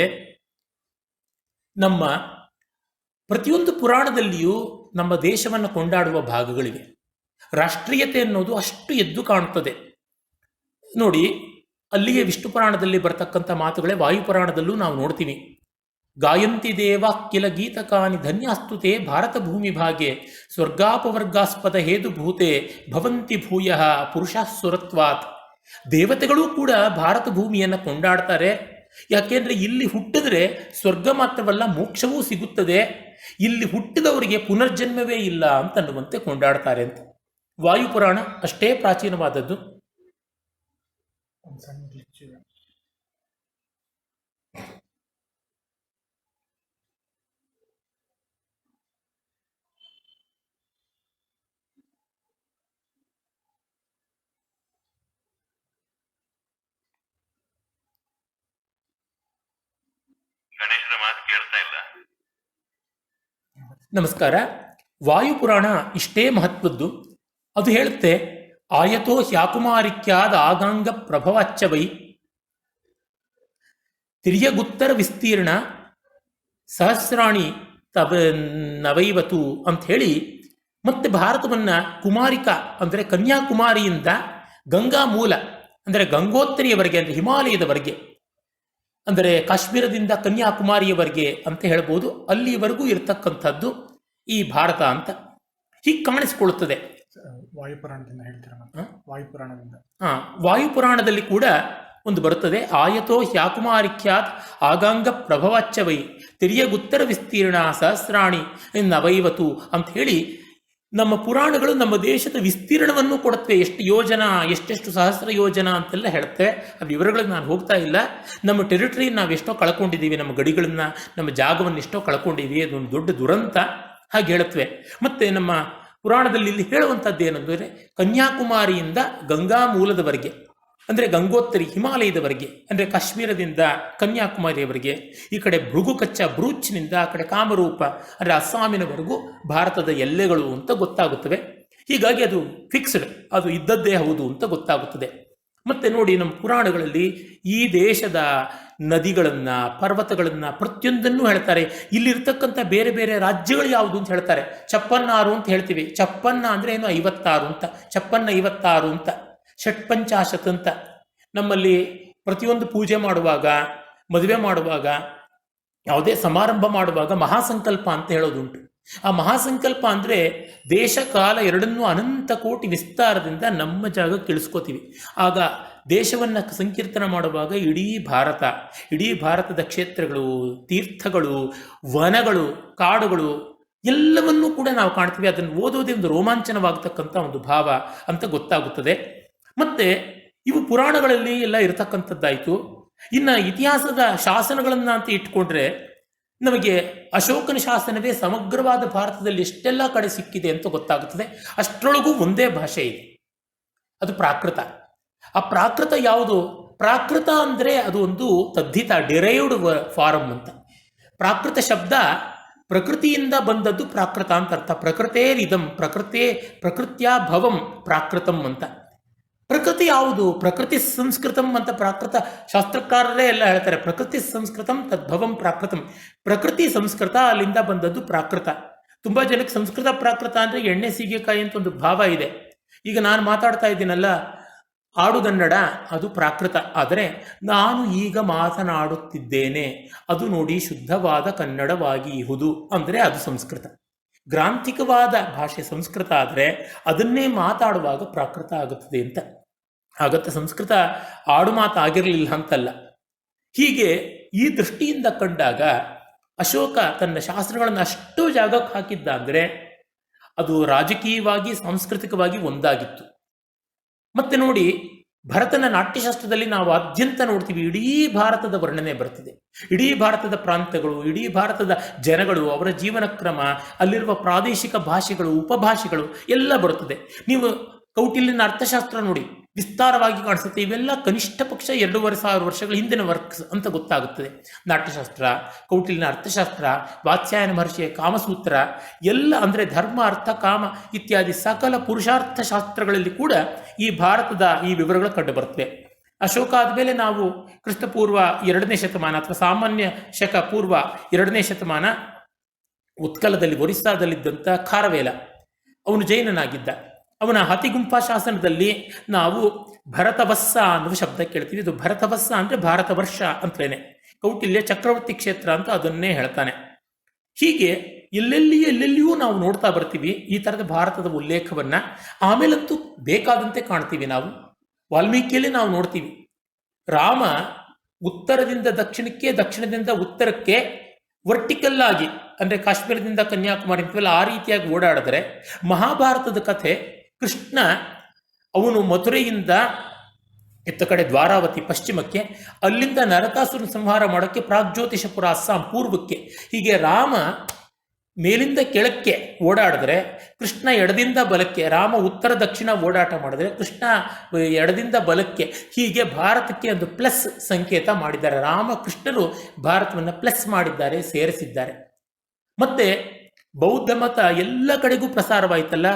ನಮ್ಮ ಪ್ರತಿಯೊಂದು ಪುರಾಣದಲ್ಲಿಯೂ ನಮ್ಮ ದೇಶವನ್ನು ಕೊಂಡಾಡುವ ಭಾಗಗಳಿವೆ. ರಾಷ್ಟ್ರೀಯತೆ ಅನ್ನೋದು ಅಷ್ಟು ಎದ್ದು ಕಾಣುತ್ತದೆ. ನೋಡಿ, ಅಲ್ಲಿಗೆ ವಿಷ್ಣು ಪುರಾಣದಲ್ಲಿ ಬರ್ತಕ್ಕಂಥ ಮಾತುಗಳೇ ವಾಯುಪುರಾಣದಲ್ಲೂ ನಾವು ನೋಡ್ತೀವಿ. ಗಾಯಂತಿ ದೇವ ಕಿಲ ಗೀತಕಾನಿ ಧನ್ಯಾಸ್ತುತೆ ಭಾರತ ಭೂಮಿ ಭಾಗೆ ಸ್ವರ್ಗಾಪವರ್ಗಾಸ್ಪದ ಹೇದುಭೂತೆ ಭವಂತಿ ಭೂಯ ಪುರುಷಃ ಸುರತ್ವಾತ್. ದೇವತೆಗಳು ಕೂಡ ಭಾರತ ಭೂಮಿಯನ್ನು ಕೊಂಡಾಡ್ತಾರೆ. ಯಾಕೆಂದರೆ ಇಲ್ಲಿ ಹುಟ್ಟಿದ್ರೆ ಸ್ವರ್ಗ ಮಾತ್ರವಲ್ಲ ಮೋಕ್ಷವೂ ಸಿಗುತ್ತದೆ, ಇಲ್ಲಿ ಹುಟ್ಟಿದವರಿಗೆ ಪುನರ್ಜನ್ಮವೇ ಇಲ್ಲ ಅಂತನ್ನುವಂತೆ ಕೊಂಡಾಡ್ತಾರೆ ಅಂತ. ವಾಯುಪುರಾಣ ಅಷ್ಟೇ ಪ್ರಾಚೀನವಾದದ್ದು. ಗಣೇಶರ ಮಾತು ಕೇಳ್ತಾ ಇಲ್ಲ. ನಮಸ್ಕಾರ. ವಾಯುಪುರಾಣ ಇಷ್ಟೇ ಮಹತ್ವದ್ದು. ಅದು ಹೇಳುತ್ತೆ, ಆಯತೋ ಹ್ಯಾಕುಮಾರಿಕ್ಯಾದ ಆಗಾಂಗ ಪ್ರಭವಾಚ್ಚವೈ ತಿರ್ಯಗುತ್ತರ ವಿಸ್ತೀರ್ಣ ಸಹಸ್ರಾಣಿ ನವೈವತು ಅಂತ ಹೇಳಿ, ಮತ್ತೆ ಭಾರತವನ್ನು ಕುಮಾರಿಕಾ ಅಂದರೆ ಕನ್ಯಾಕುಮಾರಿಯಿಂದ ಗಂಗಾ ಮೂಲ ಅಂದರೆ ಗಂಗೋತ್ತರಿಯವರೆಗೆ ಅಂದರೆ ಹಿಮಾಲಯದವರೆಗೆ, ಅಂದರೆ ಕಾಶ್ಮೀರದಿಂದ ಕನ್ಯಾಕುಮಾರಿಯವರೆಗೆ ಅಂತ ಹೇಳ್ಬೋದು, ಅಲ್ಲಿವರೆಗೂ ಇರತಕ್ಕಂಥದ್ದು ಈ ಭಾರತ ಅಂತ ಹೀಗೆ ಕಾಣಿಸಿಕೊಳ್ಳುತ್ತದೆ. ವಾಯುಪುರಾಣದಿಂದ ಹೇಳ್ತೀರ? ವಾಯುಪುರಾಣದಿಂದ ವಾಯುಪುರಾಣದಲ್ಲಿ ಕೂಡ ಒಂದು ಬರುತ್ತದೆ, ಆಯತೋ ಹ್ಯಾಕುಮಾರಿಖ್ಯಾತ್ ಆಗಾಂಗ ಪ್ರಭವಾಚ್ಚವೈ ತಿರ್ಯಗುತ್ತರ ವಿಸ್ತೀರ್ಣ ಸಹಸ್ರಾಣಿ ನವೈವತು ಅಂತ ಹೇಳಿ ನಮ್ಮ ಪುರಾಣಗಳು ನಮ್ಮ ದೇಶದ ವಿಸ್ತೀರ್ಣವನ್ನು ಕೊಡುತ್ತವೆ. ಎಷ್ಟು ಯೋಜನ, ಎಷ್ಟೆಷ್ಟು ಸಹಸ್ರ ಯೋಜನ ಅಂತೆಲ್ಲ ಹೇಳುತ್ತವೆ. ಆ ವಿವರಗಳಿಗೆ ನಾನು ಹೋಗ್ತಾ ಇಲ್ಲ. ನಮ್ಮ ಟೆರಿಟರಿ ನಾವು ಎಷ್ಟೋ ಕಳ್ಕೊಂಡಿದ್ದೀವಿ, ನಮ್ಮ ಗಡಿಗಳನ್ನು, ನಮ್ಮ ಜಾಗವನ್ನು ಎಷ್ಟೋ ಕಳ್ಕೊಂಡಿದ್ದೀವಿ, ಅದೊಂದು ದೊಡ್ಡ ದುರಂತ ಹಾಗೆ ಹೇಳುತ್ತವೆ. ಮತ್ತು ನಮ್ಮ ಪುರಾಣದಲ್ಲಿ ಇಲ್ಲಿ ಹೇಳುವಂಥದ್ದು ಏನಂದರೆ, ಕನ್ಯಾಕುಮಾರಿಯಿಂದ ಗಂಗಾ ಮೂಲದವರೆಗೆ ಅಂದರೆ ಗಂಗೋತ್ತರಿ ಹಿಮಾಲಯದವರೆಗೆ ಅಂದರೆ ಕಾಶ್ಮೀರದಿಂದ ಕನ್ಯಾಕುಮಾರಿಯವರೆಗೆ, ಈ ಕಡೆ ಭೃಗುಕಚ್ಚ ಬ್ರೂಚ್ನಿಂದ ಆ ಕಡೆ ಕಾಮರೂಪ ಅಂದರೆ ಅಸ್ಸಾಮಿನವರೆಗೂ ಭಾರತದ ಎಲ್ಲೆಗಳು ಅಂತ ಗೊತ್ತಾಗುತ್ತವೆ. ಹೀಗಾಗಿ ಅದು ಫಿಕ್ಸ್ಡ್, ಅದು ಇದ್ದದ್ದೇ ಹೌದು ಅಂತ ಗೊತ್ತಾಗುತ್ತದೆ. ಮತ್ತು ನೋಡಿ, ನಮ್ಮ ಪುರಾಣಗಳಲ್ಲಿ ಈ ದೇಶದ ನದಿಗಳನ್ನು, ಪರ್ವತಗಳನ್ನು ಪ್ರತಿಯೊಂದನ್ನು ಹೇಳ್ತಾರೆ. ಇಲ್ಲಿರ್ತಕ್ಕಂಥ ಬೇರೆ ಬೇರೆ ರಾಜ್ಯಗಳು ಯಾವುದು ಅಂತ ಹೇಳ್ತಾರೆ. 56 ಅಂತ ಹೇಳ್ತೀವಿ. ಚಪ್ಪನ್ನ ಅಂದರೆ ಏನು 56 ಅಂತ, ಚಪ್ಪನ್ನ 56 ಅಂತ, ಷಟ್ಪಂಚಾಶತ್ ಅಂತ. ನಮ್ಮಲ್ಲಿ ಪ್ರತಿಯೊಂದು ಪೂಜೆ ಮಾಡುವಾಗ, ಮದುವೆ ಮಾಡುವಾಗ, ಯಾವುದೇ ಸಮಾರಂಭ ಮಾಡುವಾಗ ಮಹಾಸಂಕಲ್ಪ ಅಂತ ಹೇಳೋದುಂಟು. ಆ ಮಹಾಸಂಕಲ್ಪ ಅಂದರೆ ದೇಶ ಕಾಲ ಎರಡನ್ನೂ ಅನಂತ ಕೋಟಿ ವಿಸ್ತಾರದಿಂದ ನಮ್ಮ ಜಾಗಕ್ಕೆ ಇಳಿಸ್ಕೋತೀವಿ. ಆಗ ದೇಶವನ್ನು ಸಂಕೀರ್ತನ ಮಾಡುವಾಗ ಇಡೀ ಭಾರತದ ಕ್ಷೇತ್ರಗಳು, ತೀರ್ಥಗಳು, ವನಗಳು, ಕಾಡುಗಳು ಎಲ್ಲವನ್ನೂ ಕೂಡ ನಾವು ಕಾಣ್ತೀವಿ. ಅದನ್ನು ಓದೋದೇ ಒಂದು ರೋಮಾಂಚನವಾಗತಕ್ಕಂಥ ಒಂದು ಭಾವ ಅಂತ ಗೊತ್ತಾಗುತ್ತದೆ. ಮತ್ತು ಇವು ಪುರಾಣಗಳಲ್ಲಿ ಎಲ್ಲ ಇರತಕ್ಕಂಥದ್ದಾಯಿತು. ಇನ್ನು ಇತಿಹಾಸದ ಶಾಸನಗಳನ್ನು ಅಂತ ಇಟ್ಕೊಂಡ್ರೆ ನಮಗೆ ಅಶೋಕನ ಶಾಸನವೇ ಸಮಗ್ರವಾದ ಭಾರತದಲ್ಲಿ ಎಷ್ಟೆಲ್ಲ ಕಡೆ ಸಿಕ್ಕಿದೆ ಅಂತ ಗೊತ್ತಾಗುತ್ತದೆ. ಅಷ್ಟರೊಳಗೂ ಒಂದೇ ಭಾಷೆ ಇದೆ, ಅದು ಪ್ರಾಕೃತ. ಆ ಪ್ರಾಕೃತ ಯಾವುದು? ಪ್ರಾಕೃತ ಅಂದರೆ ಅದು ಒಂದು ತದ್ಧಿತ, ಡಿರೈವ್ಡ್ ಫಾರಮ್ ಅಂತ. ಪ್ರಾಕೃತ ಶಬ್ದ ಪ್ರಕೃತಿಯಿಂದ ಬಂದದ್ದು ಪ್ರಾಕೃತ ಅಂತ ಅರ್ಥ. ಪ್ರಕೃತೇರಿದಂ, ಪ್ರಕೃತ್ಯಾ ಭವಂ ಪ್ರಾಕೃತಂ ಅಂತ. ಪ್ರಕೃತಿ ಯಾವುದು? ಪ್ರಕೃತಿ ಸಂಸ್ಕೃತಂ ಅಂತ ಪ್ರಾಕೃತ ಶಾಸ್ತ್ರಕಾರರೇ ಎಲ್ಲ ಹೇಳ್ತಾರೆ. ಪ್ರಕೃತಿ ಸಂಸ್ಕೃತಂ ತದ್ಭವಂ ಪ್ರಾಕೃತಂ. ಪ್ರಕೃತಿ ಸಂಸ್ಕೃತ, ಅಲ್ಲಿಂದ ಬಂದದ್ದು ಪ್ರಾಕೃತ. ತುಂಬ ಜನಕ್ಕೆ ಸಂಸ್ಕೃತ ಪ್ರಾಕೃತ ಅಂದರೆ ಎಣ್ಣೆ ಸೀಗೆಕಾಯಿ ಅಂತ ಒಂದು ಭಾವ ಇದೆ. ಈಗ ನಾನು ಮಾತಾಡ್ತಾ ಇದ್ದೀನಲ್ಲ, ಆಡುಗನ್ನಡ ಅದು ಪ್ರಾಕೃತ. ಆದರೆ ನಾನು ಈಗ ಮಾತನಾಡುತ್ತಿದ್ದೇನೆ ಅದು ನೋಡಿ ಶುದ್ಧವಾದ ಕನ್ನಡವಾಗಿ ಇಹುದು ಅಂದರೆ ಅದು ಸಂಸ್ಕೃತ. ಗ್ರಾಂಥಿಕವಾದ ಭಾಷೆ ಸಂಸ್ಕೃತ ಆದರೆ ಅದನ್ನೇ ಮಾತಾಡುವಾಗ ಪ್ರಾಕೃತ ಆಗುತ್ತದೆ ಅಂತ. ಆಗತ್ತೆ, ಸಂಸ್ಕೃತ ಆಡು ಮಾತಾಗಿರಲಿಲ್ಲ ಅಂತಲ್ಲ. ಹೀಗೆ ಈ ದೃಷ್ಟಿಯಿಂದ ಕಂಡಾಗ ಅಶೋಕ ತನ್ನ ಶಾಸ್ತ್ರಗಳನ್ನು ಅಷ್ಟು ಜಾಗಕ್ಕೆ ಹಾಕಿದ್ದ ಅಂದರೆ ಅದು ರಾಜಕೀಯವಾಗಿ ಸಾಂಸ್ಕೃತಿಕವಾಗಿ ಒಂದಾಗಿತ್ತು. ಮತ್ತೆ ನೋಡಿ, ಭರತನ ನಾಟ್ಯಶಾಸ್ತ್ರದಲ್ಲಿ ನಾವು ಆದ್ಯಂತ ನೋಡ್ತೀವಿ, ಇಡೀ ಭಾರತದ ವರ್ಣನೆ ಬರ್ತದೆ. ಇಡೀ ಭಾರತದ ಪ್ರಾಂತ್ಯಗಳು, ಇಡೀ ಭಾರತದ ಜನಗಳು, ಅವರ ಜೀವನ ಕ್ರಮ, ಅಲ್ಲಿರುವ ಪ್ರಾದೇಶಿಕ ಭಾಷೆಗಳು, ಉಪಭಾಷೆಗಳು ಎಲ್ಲ ಬರುತ್ತದೆ. ನೀವು ಕೌಟಿಲ್ಯನ ಅರ್ಥಶಾಸ್ತ್ರ ನೋಡಿ, ವಿಸ್ತಾರವಾಗಿ ಕಾಣಿಸುತ್ತೆ. ಇವೆಲ್ಲ ಕನಿಷ್ಠ ಪಕ್ಷ 2500 ವರ್ಷಗಳ ಹಿಂದಿನ ವರ್ಕ್ಸ್ ಅಂತ ಗೊತ್ತಾಗುತ್ತದೆ. ನಾಟ್ಯಶಾಸ್ತ್ರ, ಕೌಟಿಲ್ಯನ ಅರ್ಥಶಾಸ್ತ್ರ, ವಾತ್ಸ್ಯಾಯನ ಮಹರ್ಷಿಯ ಕಾಮಸೂತ್ರ ಎಲ್ಲ ಅಂದರೆ ಧರ್ಮ, ಅರ್ಥ, ಕಾಮ ಇತ್ಯಾದಿ ಸಕಲ ಪುರುಷಾರ್ಥ ಶಾಸ್ತ್ರಗಳಲ್ಲಿ ಕೂಡ ಈ ಭಾರತದ ಈ ವಿವರಗಳು ಕಂಡು ಬರ್ತವೆ. ಅಶೋಕ ಆದಮೇಲೆ ನಾವು ಕ್ರಿಸ್ತಪೂರ್ವ 2ನೇ ಶತಮಾನ ಅಥವಾ ಸಾಮಾನ್ಯ ಶಕ ಪೂರ್ವ 2ನೇ ಶತಮಾನ ಉತ್ಕಲದಲ್ಲಿ ಒರಿಸ್ಸಾದಲ್ಲಿದ್ದಂಥ ಖಾರವೇಲ, ಅವನು ಜೈನನಾಗಿದ್ದ. ಅವನ ಹತಿಗುಂಫಾ ಶಾಸನದಲ್ಲಿ ನಾವು ಭರತವಸ್ಸ ಅನ್ನುವ ಶಬ್ದ ಕೇಳ್ತೀವಿ. ಇದು ಭರತವಸ್ಸ ಅಂದರೆ ಭಾರತ ವರ್ಷ ಅಂತಲೇ. ಕೌಟಿಲ್ಯ ಚಕ್ರವರ್ತಿ ಕ್ಷೇತ್ರ ಅಂತ ಅದನ್ನೇ ಹೇಳ್ತಾನೆ. ಹೀಗೆ ಎಲ್ಲೆಲ್ಲಿಯೂ ನಾವು ನೋಡ್ತಾ ಬರ್ತೀವಿ ಈ ಥರದ ಭಾರತದ ಉಲ್ಲೇಖವನ್ನು. ಆಮೇಲಂತೂ ಬೇಕಾದಂತೆ ಕಾಣ್ತೀವಿ ನಾವು. ವಾಲ್ಮೀಕಿಯಲ್ಲಿ ನಾವು ನೋಡ್ತೀವಿ, ರಾಮ ಉತ್ತರದಿಂದ ದಕ್ಷಿಣಕ್ಕೆ, ದಕ್ಷಿಣದಿಂದ ಉತ್ತರಕ್ಕೆ ವರ್ಟಿಕಲ್ ಆಗಿ ಅಂದರೆ ಕಾಶ್ಮೀರದಿಂದ ಕನ್ಯಾಕುಮಾರಿ ಅಂತವೆಲ್ಲ ಆ ರೀತಿಯಾಗಿ ಓಡಾಡಿದ್ರೆ, ಮಹಾಭಾರತದ ಕಥೆ ಕೃಷ್ಣ ಅವನು ಮಥುರೆಯಿಂದ ಇತ್ತ ಕಡೆ ದ್ವಾರಾವತಿ ಪಶ್ಚಿಮಕ್ಕೆ, ಅಲ್ಲಿಂದ ನರಕಾಸುರ ಸಂಹಾರ ಮಾಡೋಕ್ಕೆ ಪ್ರಾಗ್ಜ್ಯೋತಿಷಪುರ ಅಸ್ಸಾಂ ಪೂರ್ವಕ್ಕೆ, ಹೀಗೆ ರಾಮ ಮೇಲಿಂದ ಕೆಳಕ್ಕೆ ಓಡಾಡಿದ್ರೆ ಕೃಷ್ಣ ಎಡದಿಂದ ಬಲಕ್ಕೆ, ರಾಮ ಉತ್ತರ ದಕ್ಷಿಣ ಓಡಾಟ ಮಾಡಿದ್ರೆ ಕೃಷ್ಣ ಎಡದಿಂದ ಬಲಕ್ಕೆ, ಹೀಗೆ ಭಾರತಕ್ಕೆ ಒಂದು ಪ್ಲಸ್ ಸಂಕೇತ ಮಾಡಿದ್ದಾರೆ. ರಾಮಕೃಷ್ಣರು ಭಾರತವನ್ನು ಪ್ಲಸ್ ಮಾಡಿದ್ದಾರೆ, ಸೇರಿಸಿದ್ದಾರೆ. ಮತ್ತೆ ಬೌದ್ಧ ಮತ ಎಲ್ಲ ಕಡೆಗೂ ಪ್ರಸಾರವಾಯಿತಲ್ಲ.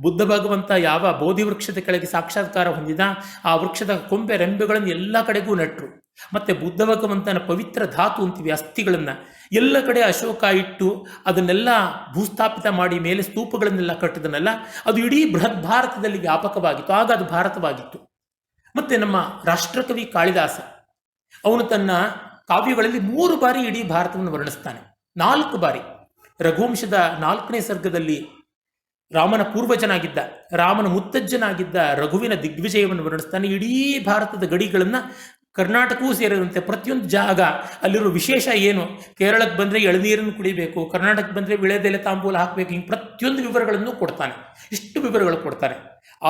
ಬುದ್ಧ ಭಗವಂತ ಯಾವ ಬೋಧಿ ವೃಕ್ಷದ ಕೆಳಗೆ ಸಾಕ್ಷಾತ್ಕಾರ ಹೊಂದಿದ, ಆ ವೃಕ್ಷದ ಕೊಂಬೆ ರೆಂಬೆಗಳನ್ನು ಎಲ್ಲ ಕಡೆಗೂ ನೆಟ್ಟರು. ಮತ್ತೆ ಬುದ್ಧ ಭಗವಂತನ ಪವಿತ್ರ ಧಾತು ಅಂತೀವಿ, ಅಸ್ಥಿಗಳನ್ನು ಎಲ್ಲ ಕಡೆ ಅಶೋಕ ಇಟ್ಟು ಅದನ್ನೆಲ್ಲ ಭೂಸ್ಥಾಪಿತ ಮಾಡಿ ಮೇಲೆ ಸ್ತೂಪಗಳನ್ನೆಲ್ಲ ಕಟ್ಟಿದನಲ್ಲ, ಅದು ಇಡೀ ಬೃಹತ್ ಭಾರತದಲ್ಲಿ ವ್ಯಾಪಕವಾಗಿತ್ತು. ಆಗ ಅದು ಭಾರತವಾಗಿತ್ತು. ಮತ್ತೆ ನಮ್ಮ ರಾಷ್ಟ್ರಕವಿ ಕಾಳಿದಾಸ ಅವನು ತನ್ನ ಕಾವ್ಯಗಳಲ್ಲಿ 3 ಬಾರಿ ಇಡೀ ಭಾರತವನ್ನು ವರ್ಣಿಸ್ತಾನೆ. 4 ಬಾರಿ ರಘುವಂಶದ 4ನೇ ಸರ್ಗದಲ್ಲಿ ರಾಮನ ಪೂರ್ವಜನಾಗಿದ್ದ, ರಾಮನ ಮುತ್ತಜ್ಜನಾಗಿದ್ದ ರಘುವಿನ ದಿಗ್ವಿಜಯವನ್ನು ವರ್ಣಿಸ್ತಾನೆ. ಇಡೀ ಭಾರತದ ಗಡಿಗಳನ್ನು, ಕರ್ನಾಟಕವೂ ಸೇರಿದಂತೆ ಪ್ರತಿಯೊಂದು ಜಾಗ ಅಲ್ಲಿರೋ ವಿಶೇಷ ಏನು, ಕೇರಳಕ್ಕೆ ಬಂದರೆ ಎಳನೀರನ್ನು ಕುಡಿಬೇಕು, ಕರ್ನಾಟಕಕ್ಕೆ ಬಂದರೆ ವಿಳೆದೆಲೆ ತಾಂಬೂಲ ಹಾಕಬೇಕು, ಹಿಂಗೆ ಪ್ರತಿಯೊಂದು ವಿವರಗಳನ್ನು ಕೊಡ್ತಾನೆ. ಇಷ್ಟು ವಿವರಗಳು ಕೊಡ್ತಾನೆ.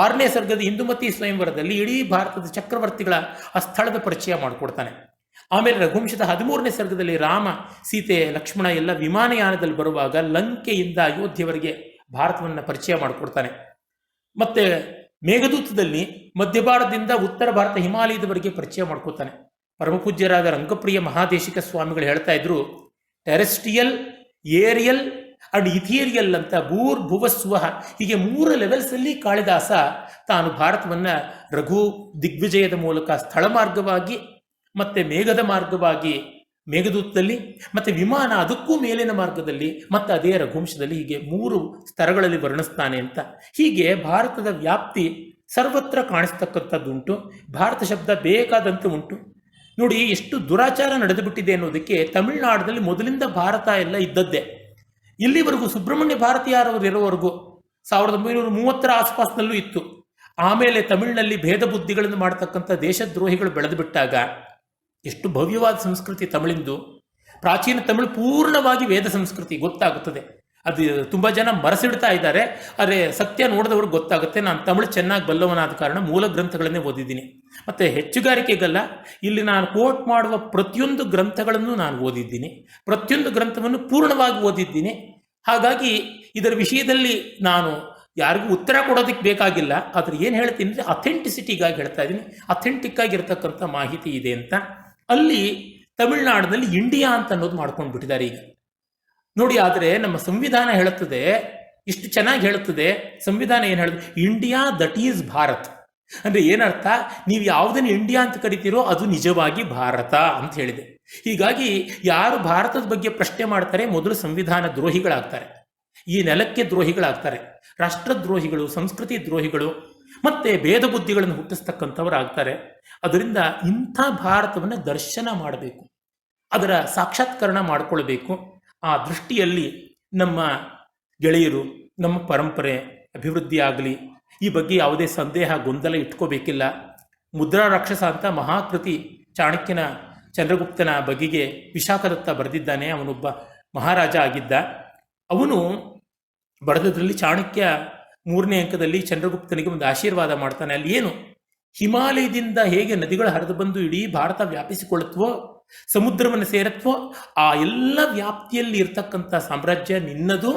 6ನೇ ಸರ್ಗದ ಇಂದುಮತಿ ಸ್ವಯಂವರದಲ್ಲಿ ಇಡೀ ಭಾರತದ ಚಕ್ರವರ್ತಿಗಳ ಆ ಸ್ಥಳದ ಪರಿಚಯ ಮಾಡಿಕೊಡ್ತಾನೆ. ಆಮೇಲೆ ರಘುವಂಶದ 13ನೇ ಸರ್ಗದಲ್ಲಿ ರಾಮ, ಸೀತೆ, ಲಕ್ಷ್ಮಣ ಎಲ್ಲ ವಿಮಾನಯಾನದಲ್ಲಿ ಬರುವಾಗ ಲಂಕೆಯಿಂದ ಅಯೋಧ್ಯೆವರೆಗೆ ಭಾರತವನ್ನು ಪರಿಚಯ ಮಾಡಿಕೊಡ್ತಾನೆ. ಮತ್ತೆ ಮೇಘದೂತದಲ್ಲಿ ಮಧ್ಯ ಭಾರತದಿಂದ ಉತ್ತರ ಭಾರತ ಹಿಮಾಲಯದವರೆಗೆ ಪರಿಚಯ ಮಾಡ್ಕೋತಾನೆ. ಪರಮಪೂಜ್ಯರಾದ ರಂಗಪ್ರಿಯ ಮಹಾದೇಶಿಕ ಸ್ವಾಮಿಗಳು ಹೇಳ್ತಾ ಇದ್ರು, ಟೆರೆಸ್ಟ್ರಿಯಲ್, ಏರಿಯಲ್ ಅಂಡ್ ಇಥೀರಿಯಲ್ ಅಂತ ಭೂರ್ಭುವಸ್ವಹ, ಹೀಗೆ 3 ಲೆವೆಲ್ಸಲ್ಲಿ ಕಾಳಿದಾಸ ತಾನು ಭಾರತವನ್ನು ರಘು ದಿಗ್ವಿಜಯದ ಮೂಲಕ ಸ್ಥಳ ಮಾರ್ಗವಾಗಿ, ಮತ್ತೆ ಮೇಘದ ಮಾರ್ಗವಾಗಿ ಮೇಘದೂತದಲ್ಲಿ, ಮತ್ತೆ ವಿಮಾನ ಅದಕ್ಕೂ ಮೇಲಿನ ಮಾರ್ಗದಲ್ಲಿ, ಮತ್ತೆ ಅದೇ ರಘುವಂಶದಲ್ಲಿ, ಹೀಗೆ 3 ಸ್ತರಗಳಲ್ಲಿ ವರ್ಣಿಸ್ತಾನೆ ಅಂತ. ಹೀಗೆ ಭಾರತದ ವ್ಯಾಪ್ತಿ ಸರ್ವತ್ರ ಕಾಣಿಸ್ತಕ್ಕಂಥದ್ದುಂಟು. ಭಾರತ ಶಬ್ದ ಬೇಕಾದಂತೆ ಉಂಟು. ನೋಡಿ ಎಷ್ಟು ದುರಾಚಾರ ನಡೆದುಬಿಟ್ಟಿದೆ ಅನ್ನೋದಕ್ಕೆ, ತಮಿಳುನಾಡಿನಲ್ಲಿ ಮೊದಲಿಂದ ಭಾರತ ಎಲ್ಲ ಇದ್ದದ್ದೇ. ಇಲ್ಲಿವರೆಗೂ ಸುಬ್ರಹ್ಮಣ್ಯ ಭಾರತೀಯರವರು ಇರೋವರೆಗೂ 1930 ಆಸ್ಪಾಸ್ನಲ್ಲೂ ಇತ್ತು. ಆಮೇಲೆ ತಮಿಳಿನಲ್ಲಿ ಭೇದ ಬುದ್ಧಿಗಳನ್ನು ಮಾಡ್ತಕ್ಕಂಥ ದೇಶದ್ರೋಹಿಗಳು ಬೆಳೆದು ಬಿಟ್ಟಾಗ ಎಷ್ಟು ಭವ್ಯವಾದ ಸಂಸ್ಕೃತಿ ತಮಿಳಿಂದು. ಪ್ರಾಚೀನ ತಮಿಳು ಪೂರ್ಣವಾಗಿ ವೇದ ಸಂಸ್ಕೃತಿ ಗೊತ್ತಾಗುತ್ತದೆ. ಅದು ತುಂಬ ಜನ ಮರೆಸಿಡ್ತಾ ಇದ್ದಾರೆ, ಆದರೆ ಸತ್ಯ ನೋಡಿದವ್ರಿಗೆ ಗೊತ್ತಾಗುತ್ತೆ. ನಾನು ತಮಿಳು ಚೆನ್ನಾಗಿ ಬಲ್ಲವನಾದ ಕಾರಣ ಮೂಲ ಗ್ರಂಥಗಳನ್ನೇ ಓದಿದ್ದೀನಿ. ಮತ್ತು ಹೆಚ್ಚುಗಾರಿಕೆಗಲ್ಲ, ಇಲ್ಲಿ ನಾನು ಕೋಟ್ ಮಾಡುವ ಪ್ರತಿಯೊಂದು ಗ್ರಂಥಗಳನ್ನು ನಾನು ಓದಿದ್ದೀನಿ, ಪ್ರತಿಯೊಂದು ಗ್ರಂಥವನ್ನು ಪೂರ್ಣವಾಗಿ ಓದಿದ್ದೀನಿ. ಹಾಗಾಗಿ ಇದರ ವಿಷಯದಲ್ಲಿ ನಾನು ಯಾರಿಗೂ ಉತ್ತರ ಕೊಡೋದಕ್ಕೆ ಬೇಕಾಗಿಲ್ಲ. ಆದರೆ ಏನು ಹೇಳ್ತೀನಿ ಅಂದರೆ ಅಥೆಂಟಿಸಿಟಿಗಾಗಿ ಹೇಳ್ತಾ ಇದ್ದೀನಿ, ಅಥೆಂಟಿಕ್ ಆಗಿರ್ತಕ್ಕಂಥ ಮಾಹಿತಿ ಇದೆ ಅಂತ. ಅಲ್ಲಿ ತಮಿಳುನಾಡಿನಲ್ಲಿ ಇಂಡಿಯಾ ಅಂತ ಅನ್ನೋದು ಮಾಡ್ಕೊಂಡು ಬಿಟ್ಟಿದ್ದಾರೆ ಈಗ ನೋಡಿ. ಆದರೆ ನಮ್ಮ ಸಂವಿಧಾನ ಹೇಳುತ್ತದೆ, ಇಷ್ಟು ಚೆನ್ನಾಗಿ ಹೇಳುತ್ತದೆ ಸಂವಿಧಾನ. ಏನು ಹೇಳುತ್ತೆ? India that is Bharat. ಅಂದರೆ ಏನರ್ಥ? ನೀವು ಯಾವುದನ್ನು ಇಂಡಿಯಾ ಅಂತ ಕರಿತೀರೋ ಅದು ನಿಜವಾಗಿ ಭಾರತ ಅಂತ ಹೇಳಿದೆ. ಹೀಗಾಗಿ ಯಾರು ಭಾರತದ ಬಗ್ಗೆ ಪ್ರಶ್ನೆ ಮಾಡ್ತಾರೆ ಮೊದಲು ಸಂವಿಧಾನ ದ್ರೋಹಿಗಳಾಗ್ತಾರೆ, ಈ ನೆಲಕ್ಕೆ ದ್ರೋಹಿಗಳಾಗ್ತಾರೆ, ರಾಷ್ಟ್ರದ್ರೋಹಿಗಳು, ಸಂಸ್ಕೃತಿ ದ್ರೋಹಿಗಳು. ಮತ್ತೆ ಭೇದ ಬುದ್ಧಿಗಳನ್ನು ಹುಟ್ಟಿಸ್ತಕ್ಕಂಥವ್ರು ಆಗ್ತಾರೆ. ಅದರಿಂದ ಇಂಥ ಭಾರತವನ್ನು ದರ್ಶನ ಮಾಡಬೇಕು, ಅದರ ಸಾಕ್ಷಾತ್ಕರಣ ಮಾಡಿಕೊಳ್ಬೇಕು. ಆ ದೃಷ್ಟಿಯಲ್ಲಿ ನಮ್ಮ ಗೆಳೆಯರು, ನಮ್ಮ ಪರಂಪರೆ ಅಭಿವೃದ್ಧಿ ಆಗಲಿ, ಈ ಬಗ್ಗೆ ಯಾವುದೇ ಸಂದೇಹ ಗೊಂದಲ ಇಟ್ಕೋಬೇಕಿಲ್ಲ. ಮುದ್ರಾ ರಾಕ್ಷಸ ಅಂತ ಮಹಾಕೃತಿ ಚಾಣಕ್ಯನ ಚಂದ್ರಗುಪ್ತನ ಬಗೆಗೆ ವಿಶಾಖದತ್ತ ಬರೆದಿದ್ದಾನೆ. ಅವನೊಬ್ಬ ಮಹಾರಾಜ ಆಗಿದ್ದ. ಅವನು ಬರೆದದ್ರಲ್ಲಿ ಚಾಣಕ್ಯ 3ನೇ ಅಂಕದಲ್ಲಿ ಚಂದ್ರಗುಪ್ತನಿಗೆ ಒಂದು ಆಶೀರ್ವಾದ ಮಾಡ್ತಾನೆ. ಅಲ್ಲಿ ಏನು, ಹಿಮಾಲಯದಿಂದ ಹೇಗೆ ನದಿಗಳು ಹರಿದು ಬಂದು ಇಡೀ ಭಾರತ ವ್ಯಾಪಿಸಿಕೊಳ್ಳುತ್ತವೋ, ಸಮುದ್ರವನ್ನು ಸೇರತ್ವೋ, ಆ ಎಲ್ಲ ವ್ಯಾಪ್ತಿಯಲ್ಲಿ ಇರ್ತಕ್ಕಂಥ ಸಾಮ್ರಾಜ್ಯ ನಿನ್ನದು.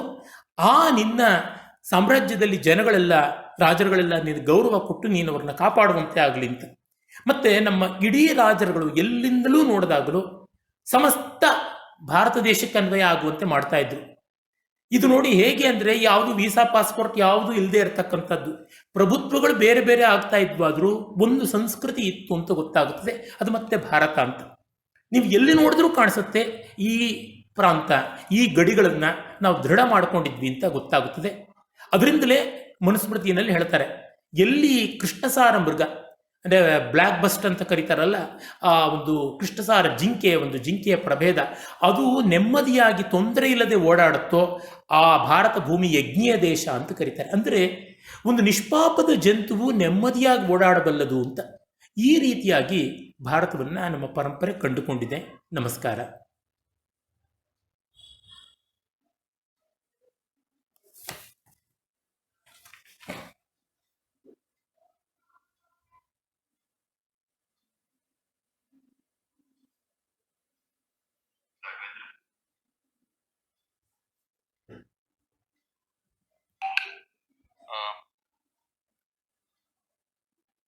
ಆ ನಿನ್ನ ಸಾಮ್ರಾಜ್ಯದಲ್ಲಿ ಜನಗಳೆಲ್ಲ, ರಾಜರುಗಳೆಲ್ಲ ನಿನ್ನ ಗೌರವ ಕೊಟ್ಟು ನೀನು ಅವ್ರನ್ನ ಕಾಪಾಡುವಂತೆ ಆಗಲಿ ಅಂತ. ಮತ್ತೆ ನಮ್ಮ ಇಡೀ ರಾಜರುಗಳು ಎಲ್ಲಿಂದಲೂ ನೋಡಿದಾಗಲೂ ಸಮಸ್ತ ಭಾರತ ದೇಶಕ್ಕೆ ಅನ್ವಯ ಆಗುವಂತೆ ಮಾಡ್ತಾ ಇದ್ರು. ಇದು ನೋಡಿ ಹೇಗೆ ಅಂದರೆ, ಯಾವುದು ವೀಸಾ ಪಾಸ್ಪೋರ್ಟ್ ಯಾವುದು ಇಲ್ಲದೆ ಇರತಕ್ಕಂಥದ್ದು. ಪ್ರಭುತ್ವಗಳು ಬೇರೆ ಬೇರೆ ಆಗ್ತಾ ಇದ್ವಾದರೂ ಒಂದು ಸಂಸ್ಕೃತಿ ಇತ್ತು ಅಂತ ಗೊತ್ತಾಗುತ್ತದೆ. ಅದು ಮತ್ತೆ ಭಾರತ ಅಂತ ನೀವು ಎಲ್ಲಿ ನೋಡಿದ್ರೂ ಕಾಣಿಸುತ್ತೆ. ಈ ಪ್ರಾಂತ, ಈ ಗಡಿಗಳನ್ನು ನಾವು ದೃಢ ಮಾಡ್ಕೊಂಡಿದ್ವಿ ಅಂತ ಗೊತ್ತಾಗುತ್ತದೆ. ಅದರಿಂದಲೇ ಮನುಸ್ಮೃತಿಯಲ್ಲಿ ಹೇಳ್ತಾರೆ, ಎಲ್ಲಿ ಕೃಷ್ಣಸಾರ ಮೃಗ ಅಂದರೆ ಬ್ಲ್ಯಾಕ್ ಬಸ್ಟ್ ಅಂತ ಕರೀತಾರಲ್ಲ, ಆ ಒಂದು ಕೃಷ್ಣಸಾರ ಒಂದು ಜಿಂಕೆಯ ಪ್ರಭೇದ, ಅದು ನೆಮ್ಮದಿಯಾಗಿ ತೊಂದರೆ ಇಲ್ಲದೆ ಓಡಾಡುತ್ತೋ ಆ ಭಾರತ ಭೂಮಿ ಯಜ್ಞೀಯ ದೇಶ ಅಂತ ಕರೀತಾರೆ. ಅಂದರೆ ಒಂದು ನಿಷ್ಪಾಪದ ಜಂತುವು ನೆಮ್ಮದಿಯಾಗಿ ಓಡಾಡಬಲ್ಲದು ಅಂತ. ಈ ರೀತಿಯಾಗಿ ಭಾರತವನ್ನು ನಮ್ಮ ಪರಂಪರೆ ಕಂಡುಕೊಂಡಿದೆ. ನಮಸ್ಕಾರ.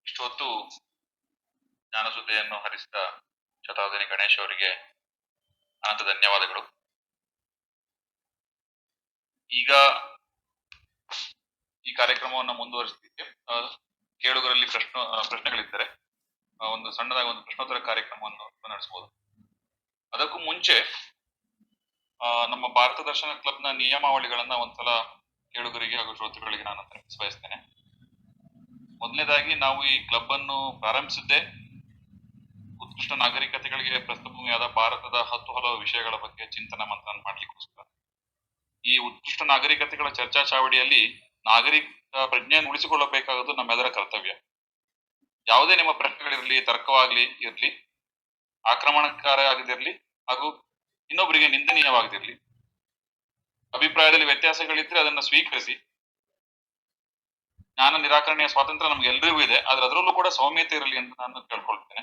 ಇಷ್ಟೊತ್ತು ಜ್ಞಾನಸುದ್ದಿಯನ್ನು ಹರಿಸಿದ ಶತಾವಧಾನಿ ಗಣೇಶ್ ಅವರಿಗೆ ಅನಂತ ಧನ್ಯವಾದಗಳು. ಈಗ ಈ ಕಾರ್ಯಕ್ರಮವನ್ನು ಮುಂದುವರಿಸಲಿಕ್ಕೆ ಕೇಳುಗರಲ್ಲಿ ಪ್ರಶ್ನೆಗಳಿದ್ದರೆ ಒಂದು ಸಣ್ಣದಾಗಿ ಒಂದು ಪ್ರಶ್ನೋತ್ತರ ಕಾರ್ಯಕ್ರಮವನ್ನು ನಡೆಸಬಹುದು. ಅದಕ್ಕೂ ಮುಂಚೆ ನಮ್ಮ ಭಾರತ ದರ್ಶನ ಕ್ಲಬ್ನ ನಿಯಮಾವಳಿಗಳನ್ನ ಒಂದ್ಸಲ ಕೇಳುಗರಿಗೆ ಹಾಗೂ ಶ್ರೋತೃಗಳಿಗೆ ನಾನು ಬಯಸ್ತೇನೆ. ಮೊದಲನೇದಾಗಿ, ನಾವು ಈ ಕ್ಲಬ್ ಅನ್ನು ಪ್ರಾರಂಭಿಸಿದ್ದೇ ಉತ್ಕೃಷ್ಟ ನಾಗರಿಕತೆಗಳಿಗೆ ಪ್ರಸ್ಥಭೂಮಿಯಾದ ಭಾರತದ 10 ಹಲವು ವಿಷಯಗಳ ಬಗ್ಗೆ ಚಿಂತನ ಮಂಥನ ಮಾಡ್ಲಿಕ್ಕೋಸ್ಕರ. ಈ ಉತ್ಕೃಷ್ಟ ನಾಗರಿಕತೆಗಳ ಚರ್ಚಾ ಚಾವಡಿಯಲ್ಲಿ ನಾಗರಿಕ ಪ್ರಜ್ಞೆಯನ್ನು ಉಳಿಸಿಕೊಳ್ಳಬೇಕಾಗುವುದು ನಮ್ಮೆಲ್ಲರ ಕರ್ತವ್ಯ. ಯಾವುದೇ ನಿಮ್ಮ ಪ್ರಶ್ನೆಗಳಿರಲಿ, ತರ್ಕವಾಗ್ಲಿ ಇರಲಿ, ಆಕ್ರಮಣಕಾರ ಆಗದಿರಲಿ ಹಾಗೂ ಇನ್ನೊಬ್ಬರಿಗೆ ನಿಂದನೀಯವಾಗದಿರಲಿ, ಅಭಿಪ್ರಾಯದಲ್ಲಿ ವ್ಯತ್ಯಾಸಗಳಿದ್ರೆ ಅದನ್ನ ಸ್ವೀಕರಿಸಿ. ಜ್ಞಾನ ನಿರಾಕರಣೆಯ ಸ್ವಾತಂತ್ರ್ಯ ನಮ್ಗೆಲ್ಲರಿಗೂ ಇದೆ, ಆದ್ರೆ ಅದರಲ್ಲೂ ಕೂಡ ಸೌಮ್ಯತೆ ಇರಲಿ ಅಂತ ನಾನು ಕೇಳ್ಕೊಳ್ತೇನೆ.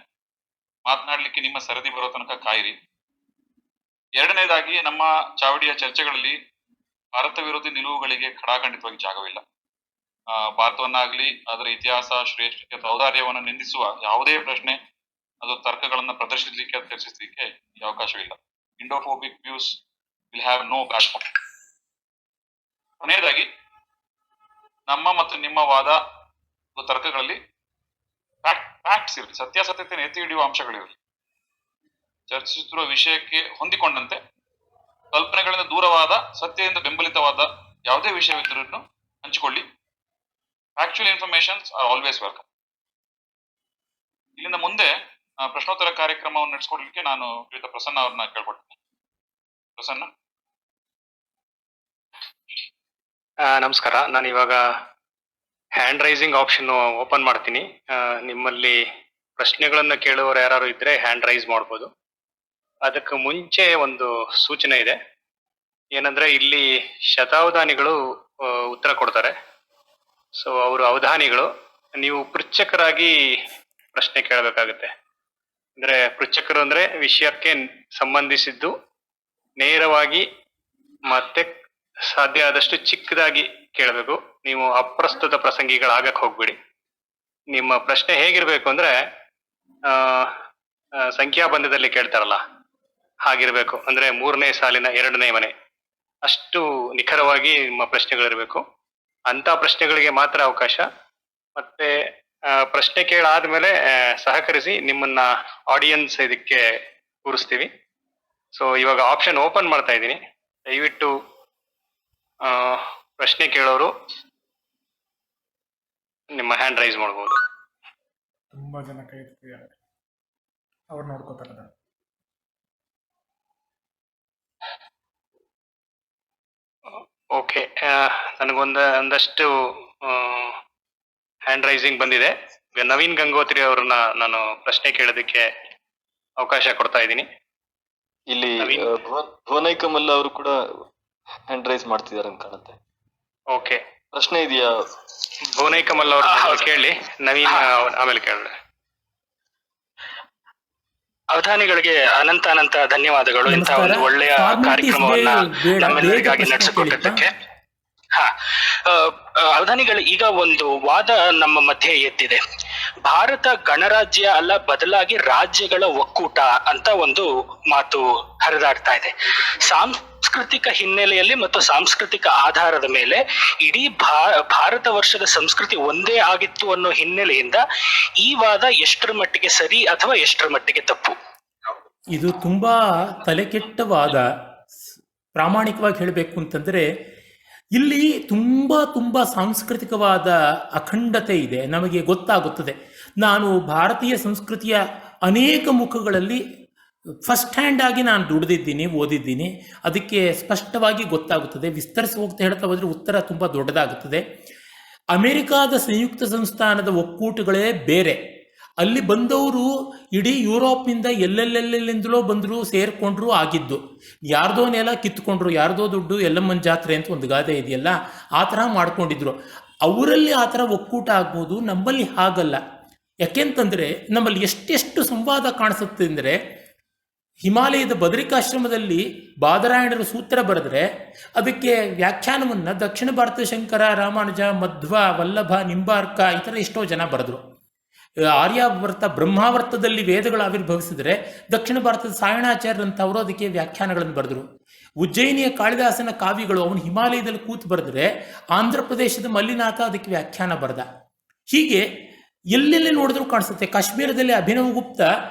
ಮಾತನಾಡ್ಲಿಕ್ಕೆ ನಿಮ್ಮ ಸರದಿ ಬರೋ ತನಕ ಕಾಯಿರಿ. ಎರಡನೇದಾಗಿ, ನಮ್ಮ ಚಾವಡಿಯ ಚರ್ಚೆಗಳಲ್ಲಿ ಭಾರತ ವಿರೋಧಿ ನಿಲುವುಗಳಿಗೆ ಖಡಾಖಂಡಿತವಾಗಿ ಜಾಗವಿಲ್ಲ. ಭಾರತವನ್ನಾಗ್ಲಿ, ಅದರ ಇತಿಹಾಸ, ಶ್ರೇಷ್ಠತೆ, ಔದಾರ್ಯವನ್ನು ನಿಂದಿಸುವ ಯಾವುದೇ ಪ್ರಶ್ನೆ, ಅದು ತರ್ಕಗಳನ್ನ ಪ್ರದರ್ಶಿಸಲಿಕ್ಕೆ, ಚರ್ಚಿಸಲಿಕ್ಕೆ ಈ ಅವಕಾಶವಿಲ್ಲ. Indophobic views will have no platform. ಕೊನೆಯದಾಗಿ, ನಮ್ಮ ಮತ್ತು ನಿಮ್ಮ ವಾದ ತರ್ಕಗಳಲ್ಲಿ ಫ್ಯಾಕ್ಟ್ಸ್ ಇರಲಿ, ಸತ್ಯಾಸತ್ಯತೆ ಎತ್ತಿ ಹಿಡಿಯುವ ಅಂಶಗಳಿರಲಿ. ಚರ್ಚಿಸುತ್ತಿರುವ ವಿಷಯಕ್ಕೆ ಹೊಂದಿಕೊಂಡಂತೆ ಕಲ್ಪನೆಗಳಿಂದ ದೂರವಾದ, ಸತ್ಯದಿಂದ ಬೆಂಬಲಿತವಾದ ಯಾವುದೇ ವಿಷಯವಿದ್ದರೂ ಹಂಚಿಕೊಳ್ಳಿ. Factual informations are always welcome. ಇಲ್ಲಿಂದ ಮುಂದೆ ಪ್ರಶ್ನೋತ್ತರ ಕಾರ್ಯಕ್ರಮವನ್ನು ನಡೆಸಿಕೊಡ್ಲಿಕ್ಕೆ ನಾನು ಶ್ರೀಯುತ ಪ್ರಸನ್ನ ಅವ್ರನ್ನ ಕೇಳ್ಕೊಡ್ತೀನಿ. ಪ್ರಸನ್ನ. ನಮಸ್ಕಾರ. ನಾನು ಇವಾಗ ಹ್ಯಾಂಡ್ ರೈಸಿಂಗ್ ಆಪ್ಷನ್ ಓಪನ್ ಮಾಡ್ತೀನಿ. ನಿಮ್ಮಲ್ಲಿ ಪ್ರಶ್ನೆಗಳನ್ನು ಕೇಳುವವರು ಯಾರು ಇದ್ರೆ ಹ್ಯಾಂಡ್ ರೈಸ್ ಮಾಡ್ಬೋದು. ಅದಕ್ಕೆ ಮುಂಚೆ ಒಂದು ಸೂಚನೆ ಇದೆ. ಏನಂದ್ರೆ, ಇಲ್ಲಿ ಶತಾವಧಾನಿಗಳು ಉತ್ತರ ಕೊಡ್ತಾರೆ. ಸೊ ಅವರು ಅವಧಾನಿಗಳು. ನೀವು ಪೃಚ್ಛಕರಾಗಿ ಪ್ರಶ್ನೆ ಕೇಳಬೇಕಾಗುತ್ತೆ. ಅಂದ್ರೆ ಪೃಚ್ಛಕರು ಅಂದ್ರೆ ವಿಷಯಕ್ಕೆ ಸಂಬಂಧಿಸಿದ್ದು ನೇರವಾಗಿ ಮತ್ತೆ ಸಾಧ್ಯ ಆದಷ್ಟು ಚಿಕ್ಕದಾಗಿ ಕೇಳಬೇಕು. ನೀವು ಅಪ್ರಸ್ತುತ ಪ್ರಸಂಗಿಗಳಾಗಕ್ಕೆ ಹೋಗ್ಬಿಡಿ. ನಿಮ್ಮ ಪ್ರಶ್ನೆ ಹೇಗಿರ್ಬೇಕು ಅಂದ್ರೆ ಸಂಖ್ಯಾಬಂಧದಲ್ಲಿ ಕೇಳ್ತಾರಲ್ಲ ಹಾಗಿರ್ಬೇಕು. ಅಂದ್ರೆ 3ನೇ ಸಾಲಿನ 2ನೇ ಮನೆ ಅಷ್ಟು ನಿಖರವಾಗಿ ನಿಮ್ಮ ಪ್ರಶ್ನೆಗಳಿರ್ಬೇಕು. ಅಂತ ಪ್ರಶ್ನೆಗಳಿಗೆ ಮಾತ್ರ ಅವಕಾಶ. ಮತ್ತೆ ಪ್ರಶ್ನೆ ಕೇಳಾದ್ಮೇಲೆ ಸಹಕರಿಸಿ ನಿಮ್ಮನ್ನ ಆಡಿಯನ್ಸ್ ಇದಕ್ಕೆ ಕೂರಿಸ್ತೀವಿ. ಸೊ ಇವಾಗ ಆಪ್ಷನ್ ಓಪನ್ ಮಾಡ್ತಾ ಇದ್ದೀನಿ. ದಯವಿಟ್ಟು ಪ್ರಶ್ನೆ ಕೇಳೋರು ನಿಮ್ಮ ಹ್ಯಾಂಡ್ ರೈಸ್ ಮಾಡ್ಬೋದು. ತುಂಬ ಜನ ಕೈ ಎತ್ತಿದ್ದಾರೆ, ಅವ್ರು ನೋಡ್ಕೋತಾರೆ. ಓಕೆ, ಒಂದಷ್ಟು ಹ್ಯಾಂಡ್ ರೈಸಿಂಗ್ ಬಂದಿದೆ. ಈಗ ನವೀನ್ ಗಂಗೋತ್ರಿ ಅವ್ರನ್ನ ನಾನು ಪ್ರಶ್ನೆ ಕೇಳೋದಕ್ಕೆ ಅವಕಾಶ ಕೊಡ್ತಾ ಇದ್ದೀನಿ. ಇಲ್ಲಿ ನವೀನ್. ಭುವನೈಕ ಮಲ್ಲ ಅವರು ಕೂಡ ಹ್ಯಾಂಡ್ ರೈಸ್ ಮಾಡ್ತಿದ್ದಾರೆ ಅಂತ ಕಾಣುತ್ತೆ. ಓಕೆ, ಪ್ರಶ್ನೆ ಇದೆಯಾ? ಭುವನೈ ಕಮಲ್ ಅವ್ರ ಕೇಳಿ, ನವೀನ್ ಆಮೇಲೆ ಕೇಳ. ಅವಧಾನಿಗಳಿಗೆ ಅನಂತ ಧನ್ಯವಾದಗಳು ಇಂತಹ ಒಂದು ಒಳ್ಳೆಯ ಕಾರ್ಯಕ್ರಮವನ್ನ ನಮ್ಮೆಲ್ಲರಿಗಾಗಿ ನಡೆಸಿಕೊಟ್ಟಿದ್ದಕ್ಕೆ. ಅವಧಾನಿಗಳು, ಈಗ ಒಂದು ವಾದ ನಮ್ಮ ಮಧ್ಯೆ ಎದ್ದಿದೆ. ಭಾರತ ಗಣರಾಜ್ಯ ಅಲ್ಲ, ಬದಲಾಗಿ ರಾಜ್ಯಗಳ ಒಕ್ಕೂಟ ಅಂತ ಒಂದು ಮಾತು ಹರಿದಾಡ್ತಾ ಇದೆ. ಸಾಂಸ್ಕೃತಿಕ ಹಿನ್ನೆಲೆಯಲ್ಲಿ ಮತ್ತು ಸಾಂಸ್ಕೃತಿಕ ಆಧಾರದ ಮೇಲೆ ಇಡೀ ಭಾರತ ವರ್ಷದ ಸಂಸ್ಕೃತಿ ಒಂದೇ ಆಗಿತ್ತು ಅನ್ನೋ ಹಿನ್ನೆಲೆಯಿಂದ ಈ ವಾದ ಎಷ್ಟರ ಮಟ್ಟಿಗೆ ಸರಿ ಅಥವಾ ಎಷ್ಟರ ಮಟ್ಟಿಗೆ ತಪ್ಪು? ಇದು ತುಂಬಾ ತಲೆಕೆಟ್ಟ ವಾದ. ಪ್ರಾಮಾಣಿಕವಾಗಿ ಹೇಳಬೇಕು ಅಂತಂದ್ರೆ ಇಲ್ಲಿ ತುಂಬ ಸಾಂಸ್ಕೃತಿಕವಾದ ಅಖಂಡತೆ ಇದೆ, ನಮಗೆ ಗೊತ್ತಾಗುತ್ತದೆ. ನಾನು ಭಾರತೀಯ ಸಂಸ್ಕೃತಿಯ ಅನೇಕ ಮುಖಗಳಲ್ಲಿ ಫಸ್ಟ್ ಹ್ಯಾಂಡ್ ಆಗಿ ನಾನು ದುಡಿದಿದ್ದೀನಿ, ಓದಿದ್ದೀನಿ. ಅದಕ್ಕೆ ಸ್ಪಷ್ಟವಾಗಿ ಗೊತ್ತಾಗುತ್ತದೆ. ವಿಸ್ತರಿಸಿ ಹೇಳ್ತಾ ಹೋದರೆ ಉತ್ತರ ತುಂಬ ದೊಡ್ಡದಾಗುತ್ತದೆ. ಅಮೆರಿಕಾದ ಸಂಯುಕ್ತ ಸಂಸ್ಥಾನದ ಒಕ್ಕೂಟಗಳೇ ಬೇರೆ. ಅಲ್ಲಿ ಬಂದವರು ಇಡೀ ಯುರೋಪ್ನಿಂದ ಎಲ್ಲೆಲ್ಲೆಲ್ಲಿಂದಲೋ ಬಂದರು, ಸೇರಿಕೊಂಡ್ರು, ಆಗಿದ್ದು. ಯಾರ್ದೋ ನೆಲ ಕಿತ್ಕೊಂಡ್ರು, ಯಾರ್ದೋ ದುಡ್ಡು ಎಲ್ಲಮ್ಮನ ಜಾತ್ರೆ ಅಂತ ಒಂದು ಗಾದೆ ಇದೆಯಲ್ಲ, ಆ ಥರ ಮಾಡ್ಕೊಂಡಿದ್ರು. ಅವರಲ್ಲಿ ಆ ಥರ ಒಕ್ಕೂಟ ಆಗ್ಬೋದು, ನಮ್ಮಲ್ಲಿ ಹಾಗಲ್ಲ. ಯಾಕೆಂತಂದರೆ ನಮ್ಮಲ್ಲಿ ಎಷ್ಟೆಷ್ಟು ಸಂವಾದ ಕಾಣಿಸುತ್ತೆ ಅಂದರೆ, ಹಿಮಾಲಯದ ಬದರಿಕಾಶ್ರಮದಲ್ಲಿ ಬಾದರಾಯಣರು ಸೂತ್ರ ಬರೆದ್ರೆ ಅದಕ್ಕೆ ವ್ಯಾಖ್ಯಾನವನ್ನು ದಕ್ಷಿಣ ಭಾರತದ ಶಂಕರ, ರಾಮಾನುಜ, ಮಧ್ವ, ವಲ್ಲಭ, ನಿಂಬಾರ್ಕ ಈ ಥರ ಎಷ್ಟೋ ಜನ ಬರೆದ್ರು. ಆರ್ಯಾವರ್ತ, ಬ್ರಹ್ಮಾವರ್ತದಲ್ಲಿ ವೇದಗಳು ಆವಿರ್ಭವಿಸಿದ್ರೆ ದಕ್ಷಿಣ ಭಾರತದ ಸಾಯಣಾಚಾರ್ಯರಂಥವರು ಅದಕ್ಕೆ ವ್ಯಾಖ್ಯಾನಗಳನ್ನು ಬರೆದರು. ಉಜ್ಜಯಿನಿಯ ಕಾಳಿದಾಸನ ಕಾವ್ಯಗಳು ಅವನು ಹಿಮಾಲಯದಲ್ಲಿ ಕೂತು ಬರೆದ್ರೆ ಆಂಧ್ರ ಪ್ರದೇಶದ ಮಲ್ಲಿನಾಥ ಅದಕ್ಕೆ ವ್ಯಾಖ್ಯಾನ ಬರೆದ. ಹೀಗೆ ಎಲ್ಲೆಲ್ಲಿ ನೋಡಿದ್ರೂ ಕಾಣಿಸುತ್ತೆ. ಕಾಶ್ಮೀರದಲ್ಲಿ ಅಭಿನವಗುಪ್ತ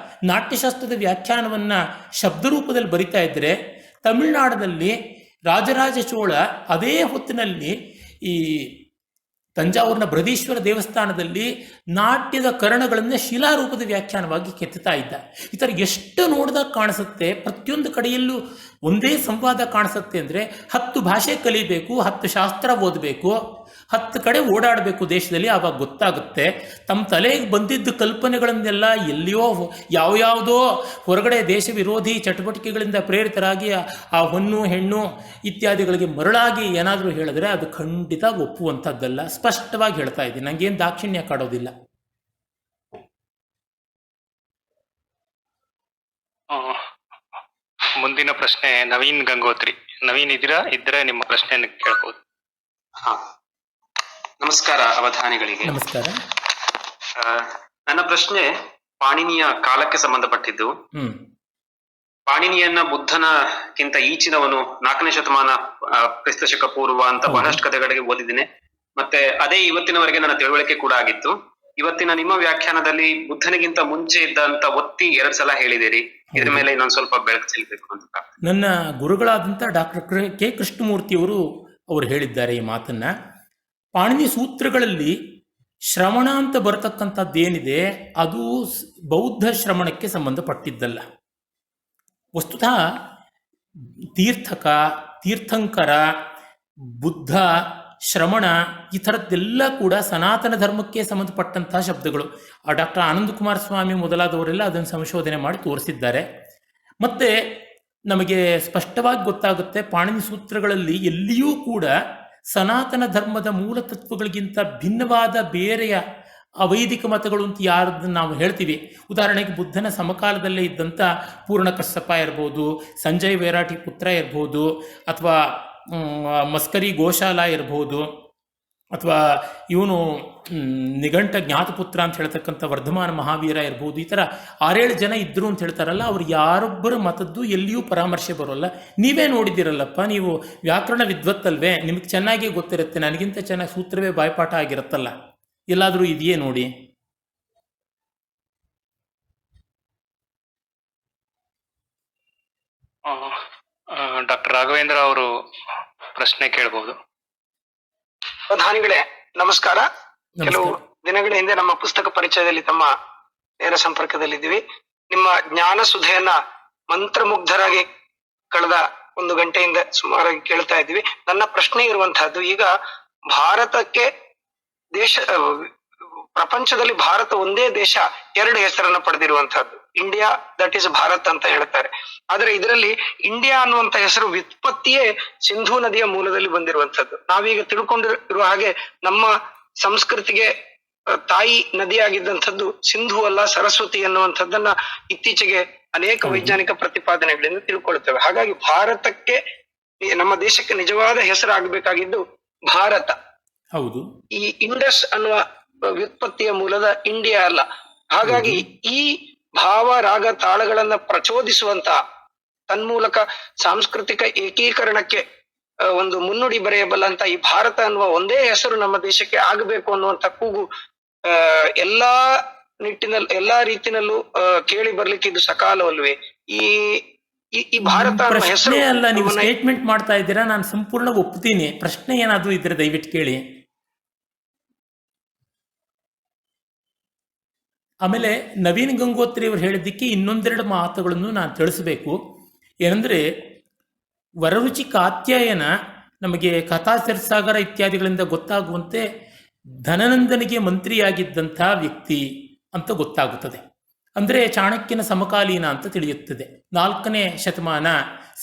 ನಾಟ್ಯಶಾಸ್ತ್ರದ ವ್ಯಾಖ್ಯಾನವನ್ನು ಶಬ್ದರೂಪದಲ್ಲಿ ಬರಿತಾ ಇದ್ದರೆ, ತಮಿಳುನಾಡಿನಲ್ಲಿ ರಾಜರಾಜ ಚೋಳ ಅದೇ ಹೊತ್ತಿನಲ್ಲಿ ಈ ತಂಜಾವೂರಿನ ಬೃಹದೀಶ್ವರ ದೇವಸ್ಥಾನದಲ್ಲಿ ನಾಟ್ಯದ ಕರ್ಣಗಳನ್ನು ಶಿಲಾರೂಪದ ವ್ಯಾಖ್ಯಾನವಾಗಿ ಕೆತ್ತುತ್ತಾ ಇದ್ದ. ಈ ಥರ ಎಷ್ಟು ನೋಡಿದಾಗ ಕಾಣಿಸುತ್ತೆ. ಪ್ರತಿಯೊಂದು ಕಡೆಯಲ್ಲೂ ಒಂದೇ ಸಂವಾದ ಕಾಣಿಸುತ್ತೆ. ಅಂದರೆ 10 ಭಾಷೆ ಕಲಿಬೇಕು, 10 ಶಾಸ್ತ್ರ ಓದಬೇಕು, 10 ಕಡೆ ಓಡಾಡಬೇಕು ದೇಶದಲ್ಲಿ, ಆವಾಗ ಗೊತ್ತಾಗುತ್ತೆ. ತಮ್ಮ ತಲೆಗೆ ಬಂದಿದ್ದ ಕಲ್ಪನೆಗಳನ್ನೆಲ್ಲ ಎಲ್ಲಿಯೋ ಯಾವ್ಯಾವುದೋ ಹೊರಗಡೆ ದೇಶ ವಿರೋಧಿ ಚಟುವಟಿಕೆಗಳಿಂದ ಪ್ರೇರಿತರಾಗಿ ಆ ಹೊನ್ನು ಹೆಣ್ಣು ಇತ್ಯಾದಿಗಳಿಗೆ ಮರಳಾಗಿ ಏನಾದರೂ ಹೇಳಿದ್ರೆ ಅದು ಖಂಡಿತ ಒಪ್ಪುವಂಥದ್ದಲ್ಲ. ಸ್ಪಷ್ಟವಾಗಿ ಹೇಳ್ತಾ ಇದ್ದೀನಿ, ನನಗೇನು ದಾಕ್ಷಿಣ್ಯ ಕಾಡೋದಿಲ್ಲ. ಮುಂದಿನ ಪ್ರಶ್ನೆ ನವೀನ್ ಗಂಗೋತ್ರಿ. ನವೀನ್ ಇದ್ರೆ ನಿಮ್ಮ ಪ್ರಶ್ನೆಯನ್ನು ಕೇಳ್ಬೋದು. ನಮಸ್ಕಾರ ಅವಧಾನಿಗಳಿಗೆ. ನಮಸ್ಕಾರ. ನನ್ನ ಪ್ರಶ್ನೆ ಪಾಣಿನಿಯ ಕಾಲಕ್ಕೆ ಸಂಬಂಧಪಟ್ಟಿದ್ದು. ಪಾಣಿನಿಯನ್ನ ಬುದ್ಧನಕ್ಕಿಂತ ಈಚಿನವನು 4ನೇ ಶತಮಾನ ಕ್ರಿಸ್ತಶಕ ಪೂರ್ವ ಅಂತ ಬಹಳಷ್ಟು ಕಥೆಗಳಿಗೆ ಓದಿದ್ದೇನೆ. ಮತ್ತೆ ಅದೇ ಇವತ್ತಿನವರೆಗೆ ನನ್ನ ತಿಳುವಳಿಕೆ ಕೂಡ ಆಗಿತ್ತು. ಇವತ್ತಿನ ನಿಮ್ಮ ವ್ಯಾಖ್ಯಾನದಲ್ಲಿ ಬುದ್ಧನಿಗಿಂತ ಮುಂಚೆ ಇದ್ದಂತ ಒತ್ತಿ 2 ಸಲ ಹೇಳಿದಿರಿ. ಇದ್ರ ಮೇಲೆ ಇನ್ನೊಂದು ಸ್ವಲ್ಪ ಬೆಳಕು ಚೆಲ್ಲಬೇಕು ಅಂತ. ನನ್ನ ಗುರುಗಳಾದಂಥ ಡಾಕ್ಟರ್ ಕೆ ಕೃಷ್ಣಮೂರ್ತಿಯವರು ಹೇಳಿದ್ದಾರೆ ಈ ಮಾತನ್ನ. ಪಾಣಿನಿ ಸೂತ್ರಗಳಲ್ಲಿ ಶ್ರವಣ ಅಂತ ಬರತಕ್ಕಂಥದ್ದೇನಿದೆ ಅದು ಬೌದ್ಧ ಶ್ರವಣಕ್ಕೆ ಸಂಬಂಧಪಟ್ಟಿದ್ದಲ್ಲ. ವಸ್ತುತಃ ತೀರ್ಥಕ, ತೀರ್ಥಂಕರ, ಬುದ್ಧ, ಶ್ರವಣ ಈ ಥರದ್ದೆಲ್ಲ ಕೂಡ ಸನಾತನ ಧರ್ಮಕ್ಕೆ ಸಂಬಂಧಪಟ್ಟಂತಹ ಶಬ್ದಗಳು. ಡಾಕ್ಟರ್ ಆನಂದ ಕುಮಾರ ಸ್ವಾಮಿ ಮೊದಲಾದವರೆಲ್ಲ ಅದನ್ನು ಸಂಶೋಧನೆ ಮಾಡಿ ತೋರಿಸಿದ್ದಾರೆ. ಮತ್ತು ನಮಗೆ ಸ್ಪಷ್ಟವಾಗಿ ಗೊತ್ತಾಗುತ್ತೆ, ಪಾಣಿನಿ ಸೂತ್ರಗಳಲ್ಲಿ ಎಲ್ಲಿಯೂ ಕೂಡ ಸನಾತನ ಧರ್ಮದ ಮೂಲ ತತ್ವಗಳಿಗಿಂತ ಭಿನ್ನವಾದ ಬೇರೆಯ ಅವೈದಿಕ ಮತಗಳು ಅಂತ ಯಾರದನ್ನು ನಾವು ಹೇಳ್ತೀವಿ. ಉದಾಹರಣೆಗೆ ಬುದ್ಧನ ಸಮಕಾಲದಲ್ಲೇ ಇದ್ದಂಥ ಪೂರ್ಣಕಶ್ಯಪ ಇರ್ಬೋದು, ಸಂಜಯ್ ವೈರಾಟಿ ಪುತ್ರ ಇರ್ಬೋದು, ಅಥವಾ ಮಸ್ಕರಿ ಗೋಶಾಲ ಇರ್ಬೋದು, ಅಥವಾ ಇವನು ನಿಘಂಟ ಜ್ಞಾತಪುತ್ರ ಅಂತ ಹೇಳ್ತಕ್ಕಂಥ ವರ್ಧಮಾನ ಮಹಾವೀರ ಇರ್ಬೋದು. ಈ ಥರ 6-7 ಜನ ಇದ್ದರು ಅಂತ ಹೇಳ್ತಾರಲ್ಲ, ಅವ್ರು ಯಾರೊಬ್ಬರ ಮತದ್ದು ಎಲ್ಲಿಯೂ ಪರಾಮರ್ಶೆ ಬರೋಲ್ಲ. ನೀವೇ ನೋಡಿದ್ದೀರಲ್ಲಪ್ಪ, ನೀವು ವ್ಯಾಕರಣ ವಿದ್ವತ್ತಲ್ವೇ, ನಿಮಗೆ ಚೆನ್ನಾಗೇ ಗೊತ್ತಿರುತ್ತೆ. ನನಗಿಂತ ಚೆನ್ನಾಗಿ ಸೂತ್ರವೇ ಬಾಯ್ಪಾಠ ಆಗಿರುತ್ತಲ್ಲ, ಎಲ್ಲಾದರೂ ಇದೆಯೇ ನೋಡಿ. ಡಾಕ್ಟರ್ ರಾಘವೇಂದ್ರ ಅವರು ಪ್ರಶ್ನೆ ಕೇಳಬಹುದು. ಪ್ರಧಾನಿಗಳೇ ನಮಸ್ಕಾರ. ಕೆಲವು ದಿನಗಳ ಹಿಂದೆ ನಮ್ಮ ಪುಸ್ತಕ ಪರಿಚಯದಲ್ಲಿ ತಮ್ಮ ನೇರ ಸಂಪರ್ಕದಲ್ಲಿದ್ದೀವಿ. ನಿಮ್ಮ ಜ್ಞಾನ ಸುಧೆಯನ್ನ ಮಂತ್ರಮುಗ್ಧರಾಗಿ ಕಳೆದ 1 ಗಂಟೆಯಿಂದ ಸುಮಾರಾಗಿ ಕೇಳ್ತಾ ಇದ್ದೀವಿ. ನನ್ನ ಪ್ರಶ್ನೆ ಇರುವಂತಹದ್ದು, ಈಗ ಭಾರತಕ್ಕೆ ಪ್ರಪಂಚದಲ್ಲಿ ಭಾರತ ಒಂದೇ ದೇಶ 2 ಹೆಸರನ್ನ ಪಡೆದಿರುವಂತಹದ್ದು. ಇಂಡಿಯಾ, ದಟ್ ಈಸ್ ಭಾರತ್ ಅಂತ ಹೇಳ್ತಾರೆ. ಆದ್ರೆ ಇದರಲ್ಲಿ ಇಂಡಿಯಾ ಅನ್ನುವಂತ ಹೆಸರು ವ್ಯುತ್ಪತ್ತಿಯೇ ಸಿಂಧೂ ನದಿಯ ಮೂಲದಲ್ಲಿ ಬಂದಿರುವಂತಹದ್ದು. ನಾವೀಗ ತಿಳ್ಕೊಂಡಿರುವ ಹಾಗೆ ನಮ್ಮ ಸಂಸ್ಕೃತಿಗೆ ತಾಯಿ ನದಿಯಾಗಿದ್ದಂಥದ್ದು ಸಿಂಧು ಅಲ್ಲ, ಸರಸ್ವತಿ ಅನ್ನುವಂಥದ್ದನ್ನ ಇತ್ತೀಚೆಗೆ ಅನೇಕ ವೈಜ್ಞಾನಿಕ ಪ್ರತಿಪಾದನೆಗಳಿಂದ ತಿಳ್ಕೊಳ್ತೇವೆ. ಹಾಗಾಗಿ ಭಾರತಕ್ಕೆ, ನಮ್ಮ ದೇಶಕ್ಕೆ ನಿಜವಾದ ಹೆಸರಾಗಬೇಕಾಗಿದ್ದು ಭಾರತ. ಹೌದು. ಈ ಇಂಡಸ್ ಅನ್ನುವ ವ್ಯುತ್ಪತ್ತಿಯ ಮೂಲದ ಇಂಡಿಯಾ ಅಲ್ಲ. ಹಾಗಾಗಿ ಈ ಭಾವ ರಾಗ ತಾಳಗಳನ್ನ ಪ್ರಚೋದಿಸುವಂತ, ತನ್ಮೂಲಕ ಸಾಂಸ್ಕೃತಿಕ ಏಕೀಕರಣಕ್ಕೆ ಒಂದು ಮುನ್ನುಡಿ ಬರೆಯಬಲ್ಲಂತ ಈ ಭಾರತ ಅನ್ನುವ ಒಂದೇ ಹೆಸರು ನಮ್ಮ ದೇಶಕ್ಕೆ ಆಗಬೇಕು ಅನ್ನುವಂತ ಕೂಗು ಎಲ್ಲಾ ನಿಟ್ಟಿನಲ್ಲಿ, ಎಲ್ಲಾ ರೀತಿನಲ್ಲೂ ಕೇಳಿ ಬರ್ಲಿಕ್ಕೆ ಇದು ಸಕಾಲವಲ್ವೇ? ಈ ಭಾರತ ಅನ್ನುವ ಹೆಸರು ಅಲ್ಲ, ನೀವು ಸ್ಟೇಟ್ಮೆಂಟ್ ಮಾಡ್ತಾ ಇದ್ದೀರಾ, ನಾನು ಸಂಪೂರ್ಣ ಒಪ್ತೀನಿ. ಪ್ರಶ್ನೆ ಏನಾದ್ರು ಇದ್ರೆ ದಯವಿಟ್ಟು ಕೇಳಿ. ಆಮೇಲೆ ನವೀನ್ ಗಂಗೋತ್ರಿ ಅವರು ಹೇಳಿದ್ದಕ್ಕೆ ಇನ್ನೊಂದೆರಡು ಮಾತುಗಳನ್ನು ನಾನು ತಿಳಿಸಬೇಕು. ಏನಂದರೆ, ವರರುಚಿ ಕಾತ್ಯಾಯನ ನಮಗೆ ಕಥಾ ಸಿರ್ಸಾಗರ ಇತ್ಯಾದಿಗಳಿಂದ ಗೊತ್ತಾಗುವಂತೆ ಧನನಂದನಿಗೆ ಮಂತ್ರಿಯಾಗಿದ್ದಂಥ ವ್ಯಕ್ತಿ ಅಂತ ಗೊತ್ತಾಗುತ್ತದೆ. ಅಂದರೆ ಚಾಣಕ್ಯನ ಸಮಕಾಲೀನ ಅಂತ ತಿಳಿಯುತ್ತದೆ. 4ನೇ ಶತಮಾನ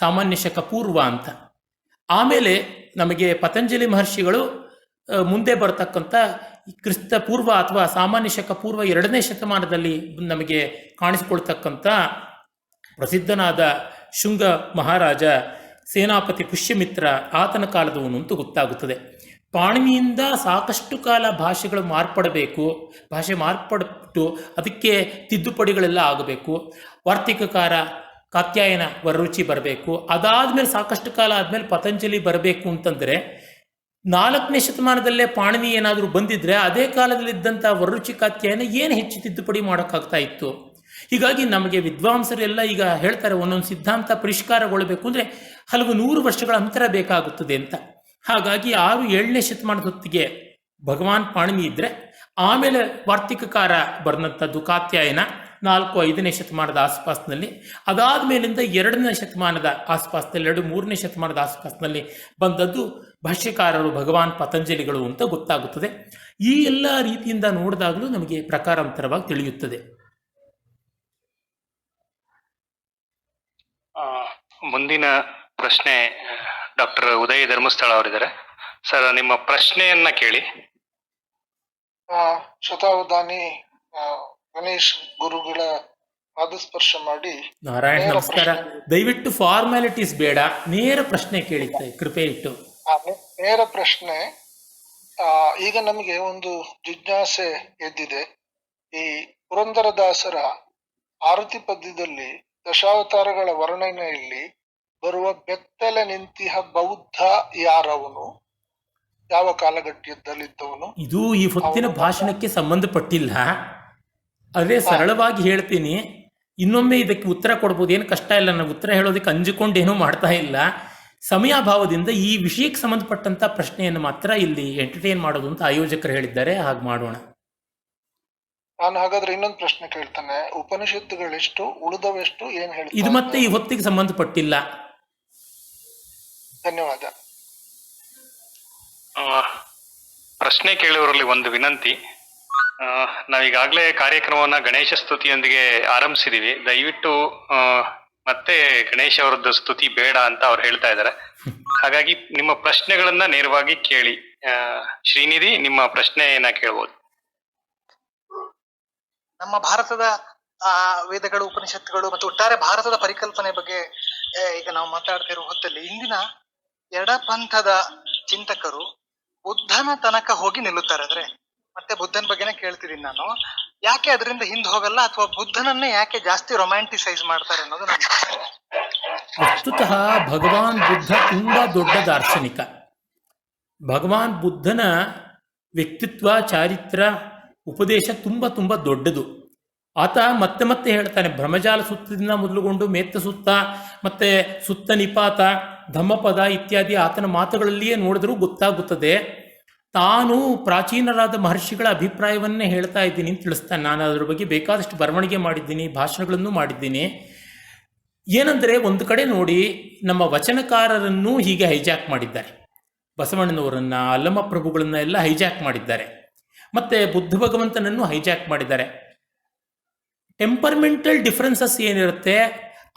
ಸಾಮಾನ್ಯ ಶಕ ಪೂರ್ವ ಅಂತ. ಆಮೇಲೆ ನಮಗೆ ಪತಂಜಲಿ ಮಹರ್ಷಿಗಳು ಮುಂದೆ ಬರತಕ್ಕಂಥ ಕ್ರಿಸ್ತ ಪೂರ್ವ ಅಥವಾ ಸಾಮಾನ್ಯ ಶಕ ಪೂರ್ವ 2ನೇ ಶತಮಾನದಲ್ಲಿ ನಮಗೆ ಕಾಣಿಸಿಕೊಳ್ತಕ್ಕಂಥ ಪ್ರಸಿದ್ಧನಾದ ಶುಂಗ ಮಹಾರಾಜ ಸೇನಾಪತಿ ಪುಷ್ಯಮಿತ್ರ, ಆತನ ಕಾಲದವನು ಅಂತ ಗೊತ್ತಾಗುತ್ತದೆ. ಪಾಣಿನಿಯಿಂದ ಸಾಕಷ್ಟು ಕಾಲ ಭಾಷೆಗಳು ಮಾರ್ಪಡಬೇಕು, ಭಾಷೆ ಮಾರ್ಪಟ್ಟು ಅದಕ್ಕೆ ತಿದ್ದುಪಡಿಗಳೆಲ್ಲ ಆಗಬೇಕು. ವಾರ್ತಿಕಕಾರ ಕಾತ್ಯಾಯನ ವರರುಚಿ ಬರಬೇಕು. ಅದಾದಮೇಲೆ ಸಾಕಷ್ಟು ಕಾಲ ಆದಮೇಲೆ ಪತಂಜಲಿ ಬರಬೇಕು ಅಂತಂದರೆ 4ನೇ ಶತಮಾನದಲ್ಲೇ ಪಾಣಿನಿ ಏನಾದರೂ ಬಂದಿದ್ರೆ ಅದೇ ಕಾಲದಲ್ಲಿದ್ದಂಥ ವರರುಚಿ ಕಾತ್ಯಾಯನ ಏನು ಹೆಚ್ಚು ತಿದ್ದುಪಡಿ ಮಾಡೋಕ್ಕಾಗ್ತಾ ಇತ್ತು. ಹೀಗಾಗಿ ನಮಗೆ ವಿದ್ವಾಂಸರೆಲ್ಲ ಈಗ ಹೇಳ್ತಾರೆ, ಒಂದೊಂದು ಸಿದ್ಧಾಂತ ಪರಿಷ್ಕಾರಗೊಳ್ಳಬೇಕು ಅಂದರೆ ಹಲವು 100 ವರ್ಷಗಳ ಅಂತರ ಬೇಕಾಗುತ್ತದೆ ಅಂತ. ಹಾಗಾಗಿ 6-7ನೇ ಶತಮಾನದ ಹೊತ್ತಿಗೆ ಭಗವಾನ್ ಪಾಣಿನಿ ಇದ್ದರೆ, ಆಮೇಲೆ ವಾರ್ತಿಕಕಾರ ಬರೆದಂಥದ್ದು ಕಾತ್ಯಾಯನ 4-5ನೇ ಶತಮಾನದ ಆಸ್ಪಾಸ್ನಲ್ಲಿ. ಅದಾದ ಮೇಲಿಂದ 2ನೇ ಶತಮಾನದ ಆಸ್ಪಾಸ್ನಲ್ಲಿ, 2-3ನೇ ಶತಮಾನದ ಆಸ್ಪಾಸ್ನಲ್ಲಿ ಬಂದದ್ದು ಭಾಷ್ಯಕಾರರು ಭಗವಾನ್ ಪತಂಜಲಿಗಳು ಅಂತ ಗೊತ್ತಾಗುತ್ತದೆ. ಈ ಎಲ್ಲ ರೀತಿಯಿಂದ ನೋಡಿದಾಗಲೂ ನಮಗೆ ಪ್ರಕಾರಾಂತರವಾಗಿ ತಿಳಿಯುತ್ತದೆ. ಮುಂದಿನ ಪ್ರಶ್ನೆ ಡಾಕ್ಟರ್ ಉದಯ್ ಧರ್ಮಸ್ಥಳ ಅವರಿದ್ದಾರೆ. ಸರ್, ನಿಮ್ಮ ಪ್ರಶ್ನೆಯನ್ನ ಕೇಳಿ. ಶತಾವಧಾನಿ ಗಣೇಶ್ ಗುರುಗಳ ಪಾದಸ್ಪರ್ಶ ಮಾಡಿ. ನಾರಾಯಣ ನಮಸ್ಕಾರ. ದಯವಿಟ್ಟು ಫಾರ್ಮ್ಯಾಲಿಟೀಸ್ ಬೇಡ, ನೇರ ಪ್ರಶ್ನೆ ಕೇಳಿತ್ತೆ ಕೃಪೆ ಇಟ್ಟು. ನೇರ ಪ್ರಶ್ನೆ. ಈಗ ನಮಗೆ ಒಂದು ಜಿಜ್ಞಾಸೆ ಎದ್ದಿದೆ. ಈ ಪುರಂದರದಾಸರ ಆರತಿ ಪದ್ಯದಲ್ಲಿ ದಶಾವತಾರಗಳ ವರ್ಣನೆಯಲ್ಲಿ ಬರುವ ಬೆತ್ತಲೆ ನಿಂತಿಹ ಬೌದ್ಧ ಯಾರವನು, ಯಾವ ಕಾಲಘಟ್ಟದಲ್ಲಿದ್ದವನು? ಇದು ಈ ಹೊತ್ತಿನ ಭಾಷಣಕ್ಕೆ ಸಂಬಂಧಪಟ್ಟಿಲ್ಲ. ಅದೇ ಸರಳವಾಗಿ ಹೇಳ್ತೀನಿ, ಇನ್ನೊಮ್ಮೆ ಇದಕ್ಕೆ ಉತ್ತರ ಕೊಡ್ಬೋದು, ಏನು ಕಷ್ಟ ಇಲ್ಲ. ನಾನು ಉತ್ತರ ಹೇಳೋದಕ್ಕೆ ಅಂಜಿಕೊಂಡೇನೂ ಮಾಡ್ತಾ ಇಲ್ಲ. ಸಮಯಾಭಾವದಿಂದ ಈ ವಿಷಯಕ್ಕೆ ಸಂಬಂಧಪಟ್ಟಂಥ ಪ್ರಶ್ನೆಯನ್ನು ಮಾತ್ರ ಇಲ್ಲಿ ಎಂಟರ್ಟೈನ್ ಮಾಡೋದು ಅಂತ ಆಯೋಜಕರು ಹೇಳಿದ್ದಾರೆ. ಹಾಗೆ ಮಾಡೋಣ. ನಾನು ಹಾಗಾದ್ರೆ ಇನ್ನೊಂದು ಪ್ರಶ್ನೆ ಕೇಳ್ತಾನೆ. ಉಪನಿಷತ್ತುಗಳೆಷ್ಟು, ಉಳಿದವೆಷ್ಟು, ಏನ್ ಹೇಳ್ತಾರೆ? ಇದು ಮತ್ತೆ ಈ ಹೊತ್ತಿಗೆ ಸಂಬಂಧಪಟ್ಟಿಲ್ಲ. ಧನ್ಯವಾದ. ಪ್ರಶ್ನೆ ಕೇಳುವವರಲ್ಲಿ ಒಂದು ವಿನಂತಿ. ನಾವೀಗಾಗಲೇ ಕಾರ್ಯಕ್ರಮವನ್ನ ಗಣೇಶ ಸ್ತುತಿಯೊಂದಿಗೆ ಆರಂಭಿಸಿದೀವಿ. ದಯವಿಟ್ಟು ಮತ್ತೆ ಗಣೇಶ ಅವರದ್ದು ಸ್ತುತಿ ಬೇಡ ಅಂತ ಅವ್ರು ಹೇಳ್ತಾ ಇದ್ದಾರೆ. ಹಾಗಾಗಿ ನಿಮ್ಮ ಪ್ರಶ್ನೆಗಳನ್ನ ನೇರವಾಗಿ ಕೇಳಿ. ಶ್ರೀನಿಧಿ, ನಿಮ್ಮ ಪ್ರಶ್ನೆಯನ್ನ ಕೇಳ್ಬೋದು. ನಮ್ಮ ಭಾರತದ ವೇದಗಳು, ಉಪನಿಷತ್ತುಗಳು ಮತ್ತು ಒಟ್ಟಾರೆ ಭಾರತದ ಪರಿಕಲ್ಪನೆ ಬಗ್ಗೆ ಈಗ ನಾವು ಮಾತಾಡ್ತಿರೋ ಹೊತ್ತಲ್ಲಿ ಇಂದಿನ ಎಡಪಂಥದ ಚಿಂತಕರು ಬುದ್ಧನ ತನಕ ಹೋಗಿ ನಿಲ್ಲುತ್ತಾರೆ. ಅಂದ್ರೆ ಮತ್ತೆ ಬುದ್ಧನ ಬಗ್ಗೆನೇ ಕೇಳ್ತಿದ್ದೀನಿ ನಾನು. ಯಾಕೆ ಅದರಿಂದ ಹಿಂದೆ ಹೋಗಲ್ಲ, ಅಥವಾ ಬುದ್ಧನನ್ನೇ ಯಾಕೆ ಜಾಸ್ತಿ ರೊಮ್ಯಾಂಟಿಸೈಸ್ ಮಾಡ್ತಾರೆ ಅನ್ನೋದು ನನ್ನ ವಸ್ತುತಃ ಭಗವಾನ್ ಬುದ್ಧ ತುಂಬಾ ದೊಡ್ಡ ದಾರ್ಶನಿಕ. ಭಗವಾನ್ ಬುದ್ಧನ ವ್ಯಕ್ತಿತ್ವ, ಚಾರಿತ್ರ, ಉಪದೇಶ ತುಂಬ ತುಂಬ ದೊಡ್ಡದು. ಆತ ಮತ್ತೆ ಮತ್ತೆ ಹೇಳ್ತಾನೆ, ಭ್ರಮಜಾಲ ಸುತ್ತದಿಂದ ಮೊದಲುಗೊಂಡು ಮೇತ್ತ ಸುತ್ತ, ಮತ್ತೆ ಸುತ್ತ ನಿಪಾತ, ಧಮ್ಮಪದ ಇತ್ಯಾದಿ ಆತನ ಮಾತುಗಳಲ್ಲಿಯೇ ನೋಡಿದ್ರೂ ಗೊತ್ತಾಗುತ್ತದೆ. ತಾನು ಪ್ರಾಚೀನರಾದ ಮಹರ್ಷಿಗಳ ಅಭಿಪ್ರಾಯವನ್ನೇ ಹೇಳ್ತಾ ಇದ್ದೀನಿ ಅಂತ ತಿಳಿಸ್ತಾನೆ. ನಾನು ಅದರ ಬಗ್ಗೆ ಬೇಕಾದಷ್ಟು ಬರವಣಿಗೆ ಮಾಡಿದ್ದೀನಿ, ಭಾಷಣಗಳನ್ನು ಮಾಡಿದ್ದೀನಿ. ಏನಂದರೆ, ಒಂದು ಕಡೆ ನೋಡಿ, ನಮ್ಮ ವಚನಕಾರರನ್ನು ಹೀಗೆ ಹೈಜಾಕ್ ಮಾಡಿದ್ದಾರೆ. ಬಸವಣ್ಣನವರನ್ನು, ಅಲ್ಲಮ ಪ್ರಭುಗಳನ್ನು ಎಲ್ಲ ಹೈಜಾಕ್ ಮಾಡಿದ್ದಾರೆ. ಮತ್ತು ಬುದ್ಧ ಭಗವಂತನನ್ನು ಹೈಜಾಕ್ ಮಾಡಿದ್ದಾರೆ. ಟೆಂಪರ್ಮೆಂಟಲ್ ಡಿಫ್ರೆನ್ಸಸ್ ಏನಿರುತ್ತೆ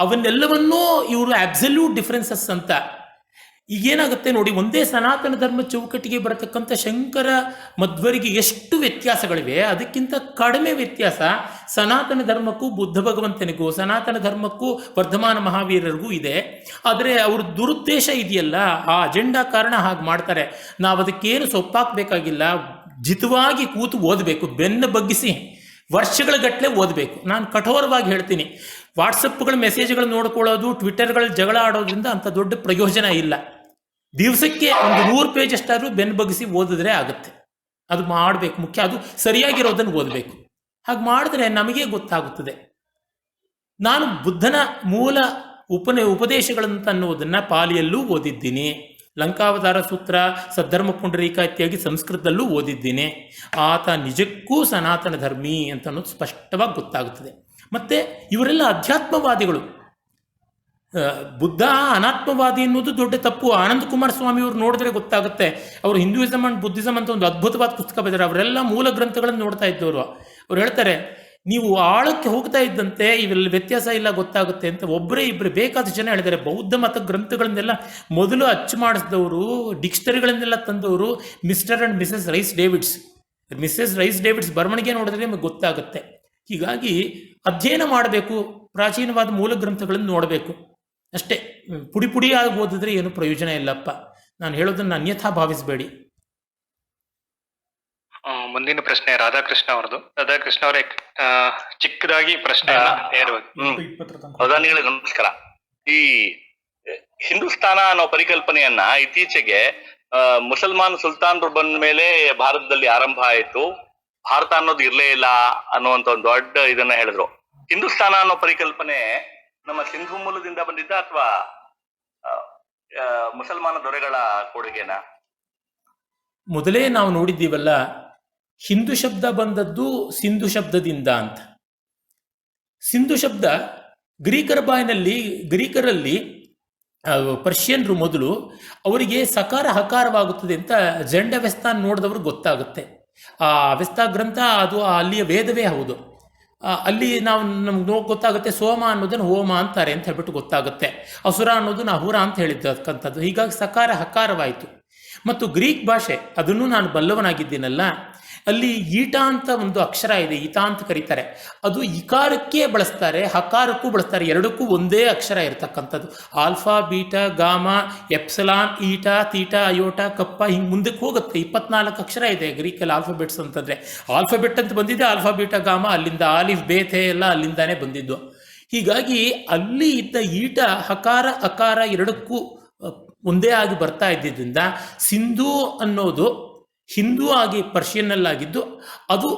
ಅವನ್ನೆಲ್ಲವನ್ನೂ ಇವರು ಅಬ್ಸಲ್ಯೂಟ್ ಡಿಫ್ರೆನ್ಸಸ್ ಅಂತ. ಈಗೇನಾಗುತ್ತೆ ನೋಡಿ, ಒಂದೇ ಸನಾತನ ಧರ್ಮ ಚೌಕಟ್ಟಿಗೆ ಬರತಕ್ಕಂಥ ಶಂಕರ ಮಧ್ವರಿಗೆ ಎಷ್ಟು ವ್ಯತ್ಯಾಸಗಳಿವೆ, ಅದಕ್ಕಿಂತ ಕಡಿಮೆ ವ್ಯತ್ಯಾಸ ಸನಾತನ ಧರ್ಮಕ್ಕೂ ಬುದ್ಧ ಭಗವಂತನಿಗೂ, ಸನಾತನ ಧರ್ಮಕ್ಕೂ ವರ್ಧಮಾನ ಮಹಾವೀರರಿಗೂ ಇದೆ. ಆದರೆ ಅವ್ರ ದುರುದ್ದೇಶ ಇದೆಯಲ್ಲ, ಆ ಅಜೆಂಡಾ ಕಾರಣ ಹಾಗೆ ಮಾಡ್ತಾರೆ. ನಾವು ಅದಕ್ಕೇನು ಸೊಪ್ಪಾಕಬೇಕಾಗಿಲ್ಲ, ಜಿತವಾಗಿ ಕೂತು ಓದಬೇಕು, ಬೆನ್ನು ಬಗ್ಗಿಸಿ ವರ್ಷಗಳ ಗಟ್ಟಲೆ ಓದಬೇಕು. ನಾನು ಕಠೋರವಾಗಿ ಹೇಳ್ತೀನಿ, ವಾಟ್ಸಪ್ಗಳ ಮೆಸೇಜ್ಗಳು ನೋಡ್ಕೊಳ್ಳೋದು, ಟ್ವಿಟ್ಟರ್ಗಳ ಜಗಳ ಆಡೋದ್ರಿಂದ ಅಂಥ ದೊಡ್ಡ ಪ್ರಯೋಜನ ಇಲ್ಲ. ದಿವಸಕ್ಕೆ ಒಂದು 100 ಪೇಜ್ ಅಷ್ಟಾದರೂ ಬೆನ್ನು ಬಗ್ಗಿಸಿ ಓದಿದ್ರೆ ಆಗುತ್ತೆ. ಅದು ಮಾಡಬೇಕು, ಮುಖ್ಯ. ಅದು ಸರಿಯಾಗಿರೋದನ್ನು ಓದಬೇಕು. ಹಾಗೆ ಮಾಡಿದ್ರೆ ನಮಗೆ ಗೊತ್ತಾಗುತ್ತದೆ. ನಾನು ಬುದ್ಧನ ಮೂಲ ಉಪದೇಶಗಳಂತ ಅನ್ನೋದನ್ನು ಪಾಲಿಯಲ್ಲೂ ಓದಿದ್ದೀನಿ, ಲಂಕಾವತಾರ ಸೂತ್ರ, ಸದ್ಧರ್ಮ ಪುಂಡರೀಕ ಇತ್ಯಾದಿ ಸಂಸ್ಕೃತದಲ್ಲೂ ಓದಿದ್ದೀನಿ. ಆತ ನಿಜಕ್ಕೂ ಸನಾತನ ಧರ್ಮಿ ಅಂತ ಅನ್ನೋದು ಸ್ಪಷ್ಟವಾಗಿ ಗೊತ್ತಾಗುತ್ತದೆ. ಮತ್ತು ಇವರೆಲ್ಲ ಅಧ್ಯಾತ್ಮವಾದಿಗಳು. ಬುದ್ಧ ಅನಾತ್ಮವಾದಿ ಅನ್ನೋದು ದೊಡ್ಡ ತಪ್ಪು. ಆನಂದ ಕುಮಾರ್ ಸ್ವಾಮಿಯವರು ನೋಡಿದ್ರೆ ಗೊತ್ತಾಗುತ್ತೆ. ಅವರು ಹಿಂದೂಯಿಸಮ್ ಅಂಡ್ ಬುದ್ಧಿಸಮ್ ಅಂತ ಒಂದು ಅದ್ಭುತವಾದ ಪುಸ್ತಕ ಬರೆದಿದ್ದಾರೆ. ಅವರೆಲ್ಲ ಮೂಲ ಗ್ರಂಥಗಳನ್ನು ನೋಡ್ತಾ ಇದ್ದವರು. ಅವ್ರು ಹೇಳ್ತಾರೆ, ನೀವು ಆಳಕ್ಕೆ ಹೋಗ್ತಾ ಇದ್ದಂತೆ ಇವೆಲ್ಲ ವ್ಯತ್ಯಾಸ ಇಲ್ಲ ಗೊತ್ತಾಗುತ್ತೆ ಅಂತ. ಒಬ್ಬರೇ ಇಬ್ಬರೇ ಬೇಕಾದ ಜನ ಹೇಳಿದ್ದಾರೆ. ಬೌದ್ಧ ಮತ ಗ್ರಂಥಗಳನ್ನೆಲ್ಲ ಮೊದಲು ಅಚ್ಚು ಮಾಡಿಸಿದವರು, ಡಿಕ್ಷನರಿಗಳನ್ನೆಲ್ಲ ತಂದವರು mister and missus Rhys Davids. Missus Rhys Davids ಬರವಣಿಗೆ ನೋಡಿದ್ರೆ ನಿಮಗೆ ಗೊತ್ತಾಗುತ್ತೆ. ಹೀಗಾಗಿ ಅಧ್ಯಯನ ಮಾಡಬೇಕು, ಪ್ರಾಚೀನವಾದ ಮೂಲ ಗ್ರಂಥಗಳನ್ನು ನೋಡಬೇಕು ಅಷ್ಟೇ. ಪುಡಿ ಪುಡಿಯಾಗಿ ಓದಿದ್ರೆ ಏನು ಪ್ರಯೋಜನ ಇಲ್ಲಪ್ಪ. ನಾನು ಹೇಳೋದನ್ನು ಅನ್ಯಥಾ ಭಾವಿಸಬೇಡಿ. ಮುಂದಿನ ಪ್ರಶ್ನೆ ರಾಧಾಕೃಷ್ಣ ಅವರದು. ರಾಧಾಕೃಷ್ಣ ಅವರೇ, ಚಿಕ್ಕದಾಗಿ ಪ್ರಶ್ನೆ ಪ್ರಧಾನಿಗಳಿಗೆ ನಮಸ್ಕಾರ. ಈ ಹಿಂದೂಸ್ತಾನ ಅನ್ನೋ ಪರಿಕಲ್ಪನೆಯನ್ನ ಇತ್ತೀಚೆಗೆ ಮುಸಲ್ಮಾನ್ ಸುಲ್ತಾನ್ರು ಬಂದ ಮೇಲೆ ಭಾರತದಲ್ಲಿ ಆರಂಭ ಆಯಿತು. ಭಾರತ ಅನ್ನೋದು ಇರ್ಲೇ ಇಲ್ಲ ಅನ್ನುವಂತ ಒಂದು ದೊಡ್ಡ ಇದನ್ನ ಹೇಳಿದ್ರು. ಹಿಂದೂಸ್ತಾನ ಅನ್ನೋ ಪರಿಕಲ್ಪನೆ ನಮ್ಮ ಸಿಂಧು ಮೂಲದಿಂದ ಬಂದಿದ್ದ ಅಥವಾ ಮುಸಲ್ಮಾನ ದೊರೆಗಳ ಕೊಡುಗೆನಾ? ಮೊದಲೇ ನಾವು ನೋಡಿದ್ದೀವಲ್ಲ, ಹಿಂದೂ ಶಬ್ದ ಬಂದದ್ದು ಸಿಂಧು ಶಬ್ದದಿಂದ ಅಂತ. ಸಿಂಧು ಶಬ್ದ ಗ್ರೀಕರಲ್ಲಿ ಪರ್ಷಿಯನ್ರು ಮೊದಲು ಅವರಿಗೆ ಸಕಾರ ಹಕಾರವಾಗುತ್ತದೆ ಅಂತ ಜೆಂಡ ಅವೆಸ್ತಾ ನೋಡಿದವ್ರಿಗೆ ಗೊತ್ತಾಗುತ್ತೆ. ಆ ಅವೆಸ್ತಾ ಗ್ರಂಥ ಅದು ಅಲ್ಲಿಯ ವೇದವೇ ಹೌದು. ಅಲ್ಲಿ ನಮ್ಗೆ ಗೊತ್ತಾಗುತ್ತೆ, ಸೋಮ ಅನ್ನೋದನ್ನು ಹೋಮ ಅಂತಾರೆ ಅಂತ ಹೇಳ್ಬಿಟ್ಟು ಗೊತ್ತಾಗುತ್ತೆ. ಅಸುರ ಅನ್ನೋದನ್ನು ಅಹುರ ಅಂತ ಹೇಳಿದ್ದಕ್ಕಂಥದ್ದು. ಹೀಗಾಗಿ ಸಕಾರ ಹಕಾರವಾಯಿತು. ಮತ್ತು ಗ್ರೀಕ್ ಭಾಷೆ, ಅದನ್ನು ನಾನು ಬಲ್ಲವನಾಗಿದ್ದೀನಲ್ಲ, ಅಲ್ಲಿ ಈಟ ಅಂತ ಒಂದು ಅಕ್ಷರ ಇದೆ, ಈಟಾ ಅಂತ ಕರೀತಾರೆ. ಅದು ಇಕಾರಕ್ಕೆ ಬಳಸ್ತಾರೆ, ಹಕಾರಕ್ಕೂ ಬಳಸ್ತಾರೆ. ಎರಡಕ್ಕೂ ಒಂದೇ ಅಕ್ಷರ ಇರತಕ್ಕಂಥದ್ದು. Alpha, beta, gamma, epsilon, eta, theta, iota, kappa, ಹಿಂಗೆ ಮುಂದಕ್ಕೆ ಹೋಗುತ್ತೆ. 24 ಅಕ್ಷರ ಇದೆ ಗ್ರೀಕಲ್ಲಿ ಆಲ್ಫಾಬೆಟ್ಸ್ ಅಂತಂದರೆ. ಆಲ್ಫಾಬೆಟ್ ಅಂತ ಬಂದಿದೆ, ಆಲ್ಫಾ, ಬೀಟಾ, ಗಾಮಾ ಅಲ್ಲಿಂದ, ಆಲಿಫ್, ಬೇಥೆ ಎಲ್ಲ ಅಲ್ಲಿಂದಾನೇ ಬಂದಿದ್ದು. ಹೀಗಾಗಿ ಅಲ್ಲಿ ಇದ್ದ ಈಟ, ಹಕಾರ, ಅಕಾರ ಎರಡಕ್ಕೂ ಒಂದೇ ಆಗಿ ಬರ್ತಾ ಇದ್ದಿದ್ದರಿಂದ ಸಿಂಧೂ ಅನ್ನೋದು ಹಿಂದೂ ಆಗಿ ಪರ್ಷಿಯನ್ನಲ್ಲಾಗಿದ್ದು ಅದು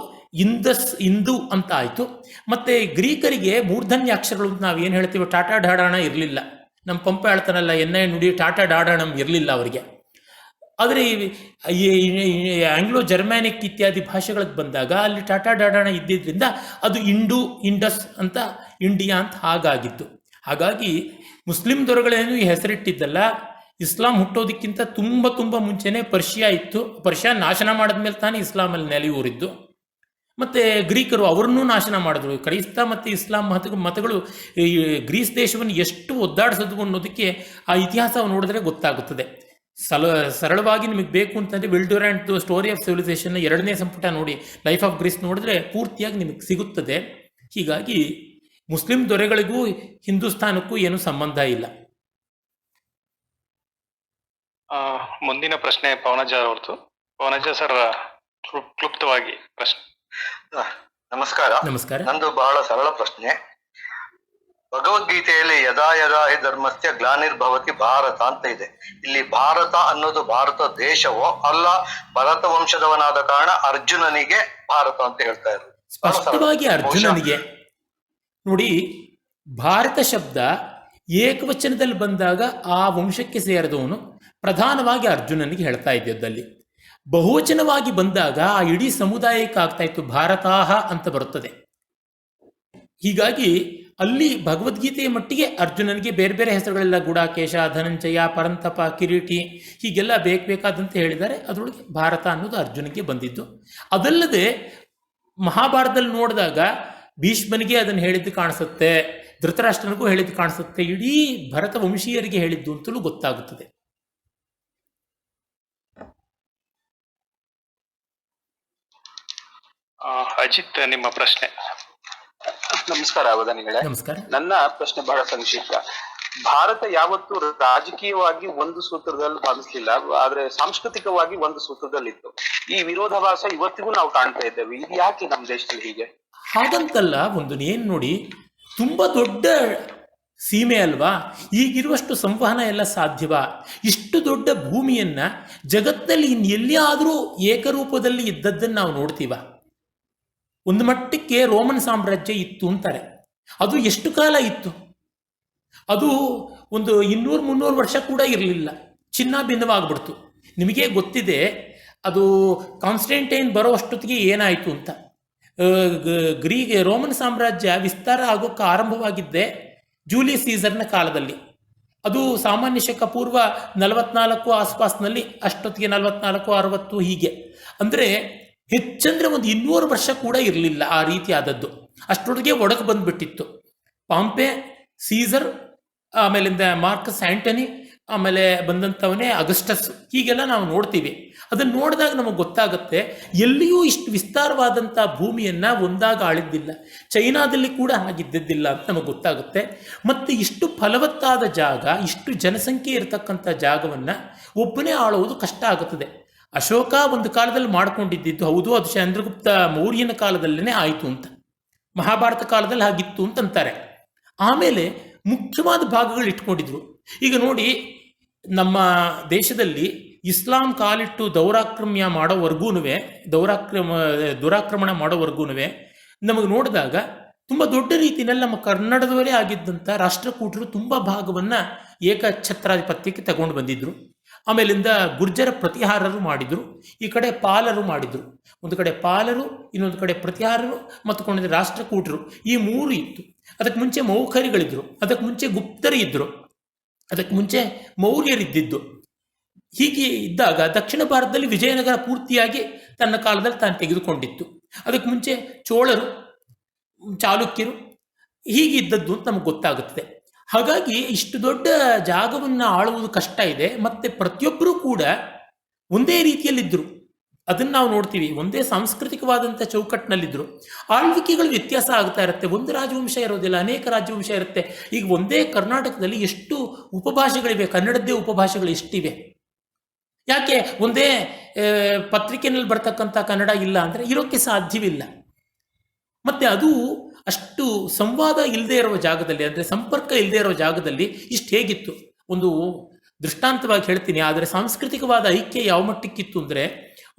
ಇಂದು ಅಂತ ಆಯಿತು. ಮತ್ತು ಗ್ರೀಕರಿಗೆ ಮೂರ್ಧನ್ಯ ಅಕ್ಷರಗಳು ಅಂತ ನಾವು ಏನು ಹೇಳ್ತೀವಿ, ಟಾಟಾ ಡಾಡಾಣ ಇರಲಿಲ್ಲ. ನಮ್ಮ ಪಂಪ ಹೇಳ್ತಾನಲ್ಲ, ನುಡಿ ಟಾಟಾ ಡಾಡಾಣಂ ಇರಲಿಲ್ಲ ಅವರಿಗೆ. ಆದರೆ ಆಂಗ್ಲೋ ಜರ್ಮ್ಯಾನಿಕ್ ಇತ್ಯಾದಿ ಭಾಷೆಗಳಿಗೆ ಬಂದಾಗ ಅಲ್ಲಿ ಟಾಟಾ ಡಾಡಾಣ ಇದ್ದಿದ್ದರಿಂದ ಅದು ಇಂಡಸ್ ಅಂತ, ಇಂಡಿಯಾ ಅಂತ ಹಾಗಾಗಿತ್ತು. ಹಾಗಾಗಿ ಮುಸ್ಲಿಂ ದೊರೆಗಳೇನು ಈ ಹೆಸರಿಟ್ಟಿದ್ದಲ್ಲ, ಇಸ್ಲಾಂ ಹುಟ್ಟೋದಕ್ಕಿಂತ ತುಂಬ ಮುಂಚೆನೇ ಪರ್ಷಿಯಾ ಇತ್ತು. ಪರ್ಷಿಯಾ ನಾಶನ ಮಾಡಿದ್ಮೇಲೆ ತಾನೇ ಇಸ್ಲಾಮಲ್ಲಿ ನೆಲೆಯೂರಿದ್ದು. ಮತ್ತು ಗ್ರೀಕರು ಅವ್ರನ್ನೂ ನಾಶನ ಮಾಡಿದ್ರು. ಕ್ರೈಸ್ತ ಮತ್ತು ಇಸ್ಲಾಂ ಮತಗಳು ಈ ಗ್ರೀಸ್ ದೇಶವನ್ನು ಎಷ್ಟು ಒದ್ದಾಡಿಸಿದ್ವು ಅನ್ನೋದಕ್ಕೆ ಆ ಇತಿಹಾಸ ನೋಡಿದ್ರೆ ಗೊತ್ತಾಗುತ್ತದೆ. ಸರಳವಾಗಿ ನಿಮಗೆ ಬೇಕು ಅಂತಂದರೆ ವಿಲ್ಡ್ಯೂರಾಂಟ್ ಸ್ಟೋರಿ ಆಫ್ ಸಿವಿಲೈಸೇಷನ್ 2ನೇ ಸಂಪುಟ ನೋಡಿ, ಲೈಫ್ ಆಫ್ ಗ್ರೀಸ್ ನೋಡಿದ್ರೆ ಪೂರ್ತಿಯಾಗಿ ನಿಮಗೆ ಸಿಗುತ್ತದೆ. ಹೀಗಾಗಿ ಮುಸ್ಲಿಂ ದೊರೆಗಳಿಗೂ ಹಿಂದೂಸ್ತಾನಕ್ಕೂ ಏನೂ ಸಂಬಂಧ ಇಲ್ಲ. ಮುಂದಿನ ಪ್ರಶ್ನೆ ಪವನಜ ಅವ್ರದ್ದು. ಪವನಜ ಸರ್, ಕ್ಲುಪ್ತವಾಗಿ ಪ್ರಶ್ನೆ. ನಮಸ್ಕಾರ. ನಂದು ಬಹಳ ಸರಳ ಪ್ರಶ್ನೆ. ಭಗವದ್ಗೀತೆಯಲ್ಲಿ ಯದಾ ಯದಾ ಹಿ ಧರ್ಮಸ್ಯ ಗ್ಲಾನಿರ್ಭವತಿ ಭಾರತ ಅಂತ ಇದೆ. ಇಲ್ಲಿ ಭಾರತ ಅನ್ನೋದು ಭಾರತ ದೇಶವೋ ಅಲ್ಲ, ಭರತ ವಂಶದವನಾದ ಕಾರಣ ಅರ್ಜುನನಿಗೆ ಭಾರತ ಅಂತ ಹೇಳ್ತಾ ಇರೋದು. ಸ್ಪಷ್ಟವಾಗಿ ಅರ್ಜುನನಿಗೆ ನೋಡಿ, ಭಾರತ ಶಬ್ದ ಏಕವಚನದಲ್ಲಿ ಬಂದಾಗ ಆ ವಂಶಕ್ಕೆ ಸೇರಿದವನು ಪ್ರಧಾನವಾಗಿ ಅರ್ಜುನನಿಗೆ ಹೇಳ್ತಾ ಇದ್ದದ್ದಲ್ಲಿ. ಬಹುವಚನವಾಗಿ ಬಂದಾಗ ಆ ಇಡೀ ಸಮುದಾಯಕ್ಕೆ ಆಗ್ತಾ ಇತ್ತು, ಭಾರತಾಹ ಅಂತ ಬರುತ್ತದೆ. ಹೀಗಾಗಿ ಅಲ್ಲಿ ಭಗವದ್ಗೀತೆಯ ಮಟ್ಟಿಗೆ ಅರ್ಜುನನಿಗೆ ಬೇರೆ ಬೇರೆ ಹೆಸರುಗಳೆಲ್ಲ ಗುಡಾಕೇಶ, ಧನಂಜಯ, ಪರಂತಪ, ಕಿರೀಟಿ ಹೀಗೆಲ್ಲ ಬೇಕಾದಂತೆ ಹೇಳಿದ್ದಾರೆ. ಅದರೊಳಗೆ ಭಾರತ ಅನ್ನೋದು ಅರ್ಜುನಿಗೆ ಬಂದಿದ್ದು. ಅದಲ್ಲದೆ ಮಹಾಭಾರತದಲ್ಲಿ ನೋಡಿದಾಗ ಭೀಷ್ಮನಿಗೆ ಅದನ್ನು ಹೇಳಿದ್ದು ಕಾಣಿಸುತ್ತೆ, ಧೃತರಾಷ್ಟ್ರನಿಗೂ ಹೇಳಿದ್ದು ಕಾಣಿಸುತ್ತೆ, ಇಡೀ ಭರತ ವಂಶೀಯರಿಗೆ ಹೇಳಿದ್ದು ಅಂತಲೂ ಗೊತ್ತಾಗುತ್ತದೆ. ಅಜಿತ್, ನಿಮ್ಮ ಪ್ರಶ್ನೆ. ನಮಸ್ಕಾರ ಅವಧಾನಿಗಳೇ. ನಮಸ್ಕಾರ. ನನ್ನ ಪ್ರಶ್ನೆ ಬಹಳ ಸಂಕ್ಷಿಪ್ತ. ಭಾರತ ಯಾವತ್ತೂ ರಾಜಕೀಯವಾಗಿ ಒಂದು ಸೂತ್ರದಲ್ಲಿ ಭಾವಿಸ್ಲಿಲ್ಲ, ಆದ್ರೆ ಸಾಂಸ್ಕೃತಿಕವಾಗಿ ಒಂದು ಸೂತ್ರದಲ್ಲಿತ್ತು. ಈ ವಿರೋಧಾಭಾಸ ಇವತ್ತಿಗೂ ನಾವು ಕಾಣ್ತಾ ಇದ್ದೇವೆ. ಇದು ಯಾಕೆ ನಮ್ಮ ದೇಶದಲ್ಲಿ ಹೀಗೆ? ಹಾಗಂತಲ್ಲ, ಒಂದು ಏನ್ ನೋಡಿ, ತುಂಬಾ ದೊಡ್ಡ ಸೀಮೆ ಅಲ್ವಾ, ಈಗಿರುವಷ್ಟು ಸಂವಹನ ಎಲ್ಲ ಸಾಧ್ಯವಾ? ಇಷ್ಟು ದೊಡ್ಡ ಭೂಮಿಯನ್ನ ಜಗತ್ತಿನಲ್ಲಿ ಇನ್ನೆಲ್ಲಿಯಾದರೂ ಏಕರೂಪದಲ್ಲಿ ಇದ್ದದ್ದನ್ನು ನಾವು ನೋಡ್ತೀವ? ಒಂದು ಮಟ್ಟಕ್ಕೆ ರೋಮನ್ ಸಾಮ್ರಾಜ್ಯ ಇತ್ತು ಅಂತಾರೆ. ಅದು ಎಷ್ಟು ಕಾಲ ಇತ್ತು? ಅದು ಒಂದು 200-300 ವರ್ಷ ಕೂಡ ಇರಲಿಲ್ಲ, ಚಿನ್ನ ಭಿನ್ನವಾಗ್ಬಿಡ್ತು. ನಿಮಗೆ ಗೊತ್ತಿದೆ ಅದು ಕಾನ್ಸ್ಟಂಟೈನ್ ಬರೋ ಅಷ್ಟೊತ್ತಿಗೆ ಏನಾಯಿತು ಅಂತ. ರೋಮನ್ ಸಾಮ್ರಾಜ್ಯ ವಿಸ್ತಾರ ಆಗೋಕ್ಕೆ ಆರಂಭವಾಗಿದ್ದೆ ಜೂಲಿಯಸ್ ಸೀಸರ್ನ ಕಾಲದಲ್ಲಿ. ಅದು ಸಾಮಾನ್ಯ ಶಕ ಪೂರ್ವ 44 ಆಸ್ಪಾಸ್ನಲ್ಲಿ, ಅಷ್ಟೊತ್ತಿಗೆ 44-60 ಹೀಗೆ. ಅಂದರೆ ಹೆಚ್ಚಂದ್ರೆ ಒಂದು 200 ವರ್ಷ ಕೂಡ ಇರಲಿಲ್ಲ ಆ ರೀತಿ ಆದದ್ದು. ಅಷ್ಟೊತ್ತಿಗೆ ಒಡಗು ಬಂದುಬಿಟ್ಟಿತ್ತು. ಪಾಂಪೆ, ಸೀಸರ್, ಆಮೇಲಿಂದ ಮಾರ್ಕಸ್ ಆಂಟನಿ, ಆಮೇಲೆ ಬಂದಂಥವನೇ ಅಗಸ್ಟಸ್, ಹೀಗೆಲ್ಲ ನಾವು ನೋಡ್ತೀವಿ. ಅದನ್ನು ನೋಡಿದಾಗ ನಮಗೆ ಗೊತ್ತಾಗುತ್ತೆ ಎಲ್ಲಿಯೂ ಇಷ್ಟು ವಿಸ್ತಾರವಾದಂಥ ಭೂಮಿಯನ್ನು ಒಂದಾಗ ಆಳಿದ್ದಿಲ್ಲ. ಚೈನಾದಲ್ಲಿ ಕೂಡ ಹಾಗಿದ್ದಿದ್ದಿಲ್ಲ ಅಂತ ನಮಗೆ ಗೊತ್ತಾಗುತ್ತೆ. ಮತ್ತು ಇಷ್ಟು ಫಲವತ್ತಾದ ಜಾಗ, ಇಷ್ಟು ಜನಸಂಖ್ಯೆ ಇರತಕ್ಕಂಥ ಜಾಗವನ್ನು ಒಬ್ಬನೇ ಆಳುವುದು ಕಷ್ಟ ಆಗುತ್ತದೆ. ಅಶೋಕ ಒಂದು ಕಾಲದಲ್ಲಿ ಮಾಡ್ಕೊಂಡಿದ್ದು ಹೌದು, ಅದು ಚಂದ್ರಗುಪ್ತ ಮೌರ್ಯನ ಕಾಲದಲ್ಲೇ ಆಯಿತು ಅಂತ, ಮಹಾಭಾರತ ಕಾಲದಲ್ಲಿ ಹಾಗಿತ್ತು ಅಂತಂತಾರೆ. ಆಮೇಲೆ ಮುಖ್ಯವಾದ ಭಾಗಗಳು ಇಟ್ಕೊಂಡಿದ್ರು. ಈಗ ನೋಡಿ, ನಮ್ಮ ದೇಶದಲ್ಲಿ ಇಸ್ಲಾಂ ಕಾಲಿಟ್ಟು ದುರಾಕ್ರಮಣ ಮಾಡೋವರೆಗೂ ನಮಗೆ ನೋಡಿದಾಗ ತುಂಬ ದೊಡ್ಡ ರೀತಿಯಲ್ಲಿ ನಮ್ಮ ಕನ್ನಡದವರೇ ಆಗಿದ್ದಂಥ ರಾಷ್ಟ್ರಕೂಟರು ತುಂಬ ಭಾಗವನ್ನು ಏಕಛತ್ರಾಧಿಪತ್ಯಕ್ಕೆ ತಗೊಂಡು ಬಂದಿದ್ರು. ಆಮೇಲಿಂದ ಗುರ್ಜರ ಪ್ರತಿಹಾರರು ಮಾಡಿದರು, ಈ ಕಡೆ ಪಾಲರು ಮಾಡಿದರು. ಒಂದು ಕಡೆ ಪಾಲರು, ಇನ್ನೊಂದು ಕಡೆ ಪ್ರತಿಹಾರರು, ಮತ್ತು ಕೊಂಡಿದ್ದ ರಾಷ್ಟ್ರಕೂಟರು, ಈ ಮೂರು ಇತ್ತು. ಅದಕ್ಕೆ ಮುಂಚೆ ಮೌಖರಿಗಳಿದ್ದರು, ಅದಕ್ಕೆ ಮುಂಚೆ ಗುಪ್ತರು ಇದ್ದರು, ಅದಕ್ಕೆ ಮುಂಚೆ ಮೌರ್ಯರಿದ್ದಿದ್ದು. ಹೀಗೆ ಇದ್ದಾಗ ದಕ್ಷಿಣ ಭಾರತದಲ್ಲಿ ವಿಜಯನಗರ ಪೂರ್ತಿಯಾಗಿ ತನ್ನ ಕಾಲದಲ್ಲಿ ತಾನು ತೆಗೆದುಕೊಂಡಿತ್ತು. ಅದಕ್ಕೆ ಮುಂಚೆ ಚೋಳರು, ಚಾಲುಕ್ಯರು ಹೀಗಿದ್ದದ್ದು ಅಂತ ನಮಗೆ ಗೊತ್ತಾಗುತ್ತದೆ. ಹಾಗಾಗಿ ಇಷ್ಟು ದೊಡ್ಡ ಜಾಗವನ್ನು ಆಳುವುದು ಕಷ್ಟ ಇದೆ. ಮತ್ತು ಪ್ರತಿಯೊಬ್ಬರೂ ಕೂಡ ಒಂದೇ ರೀತಿಯಲ್ಲಿದ್ದರು, ಅದನ್ನು ನಾವು ನೋಡ್ತೀವಿ. ಒಂದೇ ಸಾಂಸ್ಕೃತಿಕವಾದಂಥ ಚೌಕಟ್ಟಿನಲ್ಲಿದ್ದರು. ಆಳ್ವಿಕೆಗಳು ವ್ಯತ್ಯಾಸ ಆಗ್ತಾ ಇರುತ್ತೆ, ಒಂದು ರಾಜವಂಶ ಇರೋದಿಲ್ಲ, ಅನೇಕ ರಾಜವಂಶ ಇರುತ್ತೆ. ಈಗ ಒಂದೇ ಕರ್ನಾಟಕದಲ್ಲಿ ಎಷ್ಟು ಉಪಭಾಷೆಗಳಿವೆ, ಕನ್ನಡದ್ದೇ ಉಪಭಾಷೆಗಳು ಎಷ್ಟಿವೆ? ಯಾಕೆ ಒಂದೇ ಪತ್ರಿಕೆಯಲ್ಲಿ ಬರ್ತಕ್ಕಂಥ ಕನ್ನಡ ಇಲ್ಲ ಅಂದರೆ ಇರೋಕ್ಕೆ ಸಾಧ್ಯವಿಲ್ಲ. ಮತ್ತು ಅದು ಅಷ್ಟು ಸಂವಾದ ಇಲ್ಲದೆ ಇರುವ ಜಾಗದಲ್ಲಿ, ಅಂದರೆ ಸಂಪರ್ಕ ಇಲ್ಲದೆ ಇರೋ ಜಾಗದಲ್ಲಿ ಇಷ್ಟು ಹೇಗಿತ್ತು? ಒಂದು ದೃಷ್ಟಾಂತವಾಗಿ ಹೇಳ್ತೀನಿ. ಆದರೆ ಸಾಂಸ್ಕೃತಿಕವಾದ ಐಕ್ಯ ಯಾವ ಮಟ್ಟಕ್ಕಿತ್ತು ಅಂದರೆ,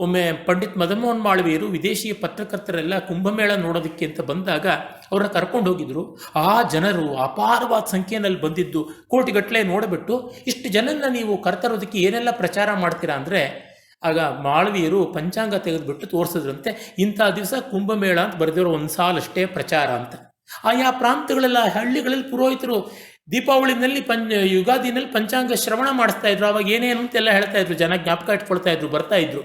ಒಮ್ಮೆ ಪಂಡಿತ್ ಮದನ್ ಮೋಹನ್ ಮಾಳವೀಯರು ವಿದೇಶಿಯ ಪತ್ರಕರ್ತರೆಲ್ಲ ಕುಂಭಮೇಳ ನೋಡೋದಕ್ಕೆ ಅಂತ ಬಂದಾಗ ಅವ್ರನ್ನ ಕರ್ಕೊಂಡು ಹೋಗಿದ್ರು. ಆ ಜನರು ಅಪಾರವಾದ ಸಂಖ್ಯೆಯಲ್ಲಿ ಬಂದಿದ್ದು, ಕೋಟಿಗಟ್ಟಲೆ ನೋಡಿಬಿಟ್ಟು, ಇಷ್ಟು ಜನನ್ನ ನೀವು ಕರ್ತರೋದಕ್ಕೆ ಏನೆಲ್ಲ ಪ್ರಚಾರ ಮಾಡ್ತೀರಾ ಅಂದರೆ, ಆಗ ಮಾಳವೀಯರು ಪಂಚಾಂಗ ತೆಗೆದುಬಿಟ್ಟು ತೋರಿಸಿದ್ರಂತೆ, ಇಂಥ ದಿವಸ ಕುಂಭಮೇಳ ಅಂತ ಬರೆದಿರೋ ಒಂದು ಸಾಲಷ್ಟೇ ಪ್ರಚಾರ ಅಂತ. ಆಯಾ ಪ್ರಾಂತಗಳೆಲ್ಲ, ಹಳ್ಳಿಗಳಲ್ಲಿ ಪುರೋಹಿತರು ದೀಪಾವಳಿನಲ್ಲಿ ಯುಗಾದಿನಲ್ಲಿ ಪಂಚಾಂಗ ಶ್ರವಣ ಮಾಡಿಸ್ತಾ ಇದ್ರು. ಅವಾಗ ಏನೇನು ಅಂತೆಲ್ಲ ಹೇಳ್ತಾ ಇದ್ರು, ಜನ ಜ್ಞಾಪಕ ಇಟ್ಕೊಳ್ತಾ ಇದ್ರು, ಬರ್ತಾ ಇದ್ರು.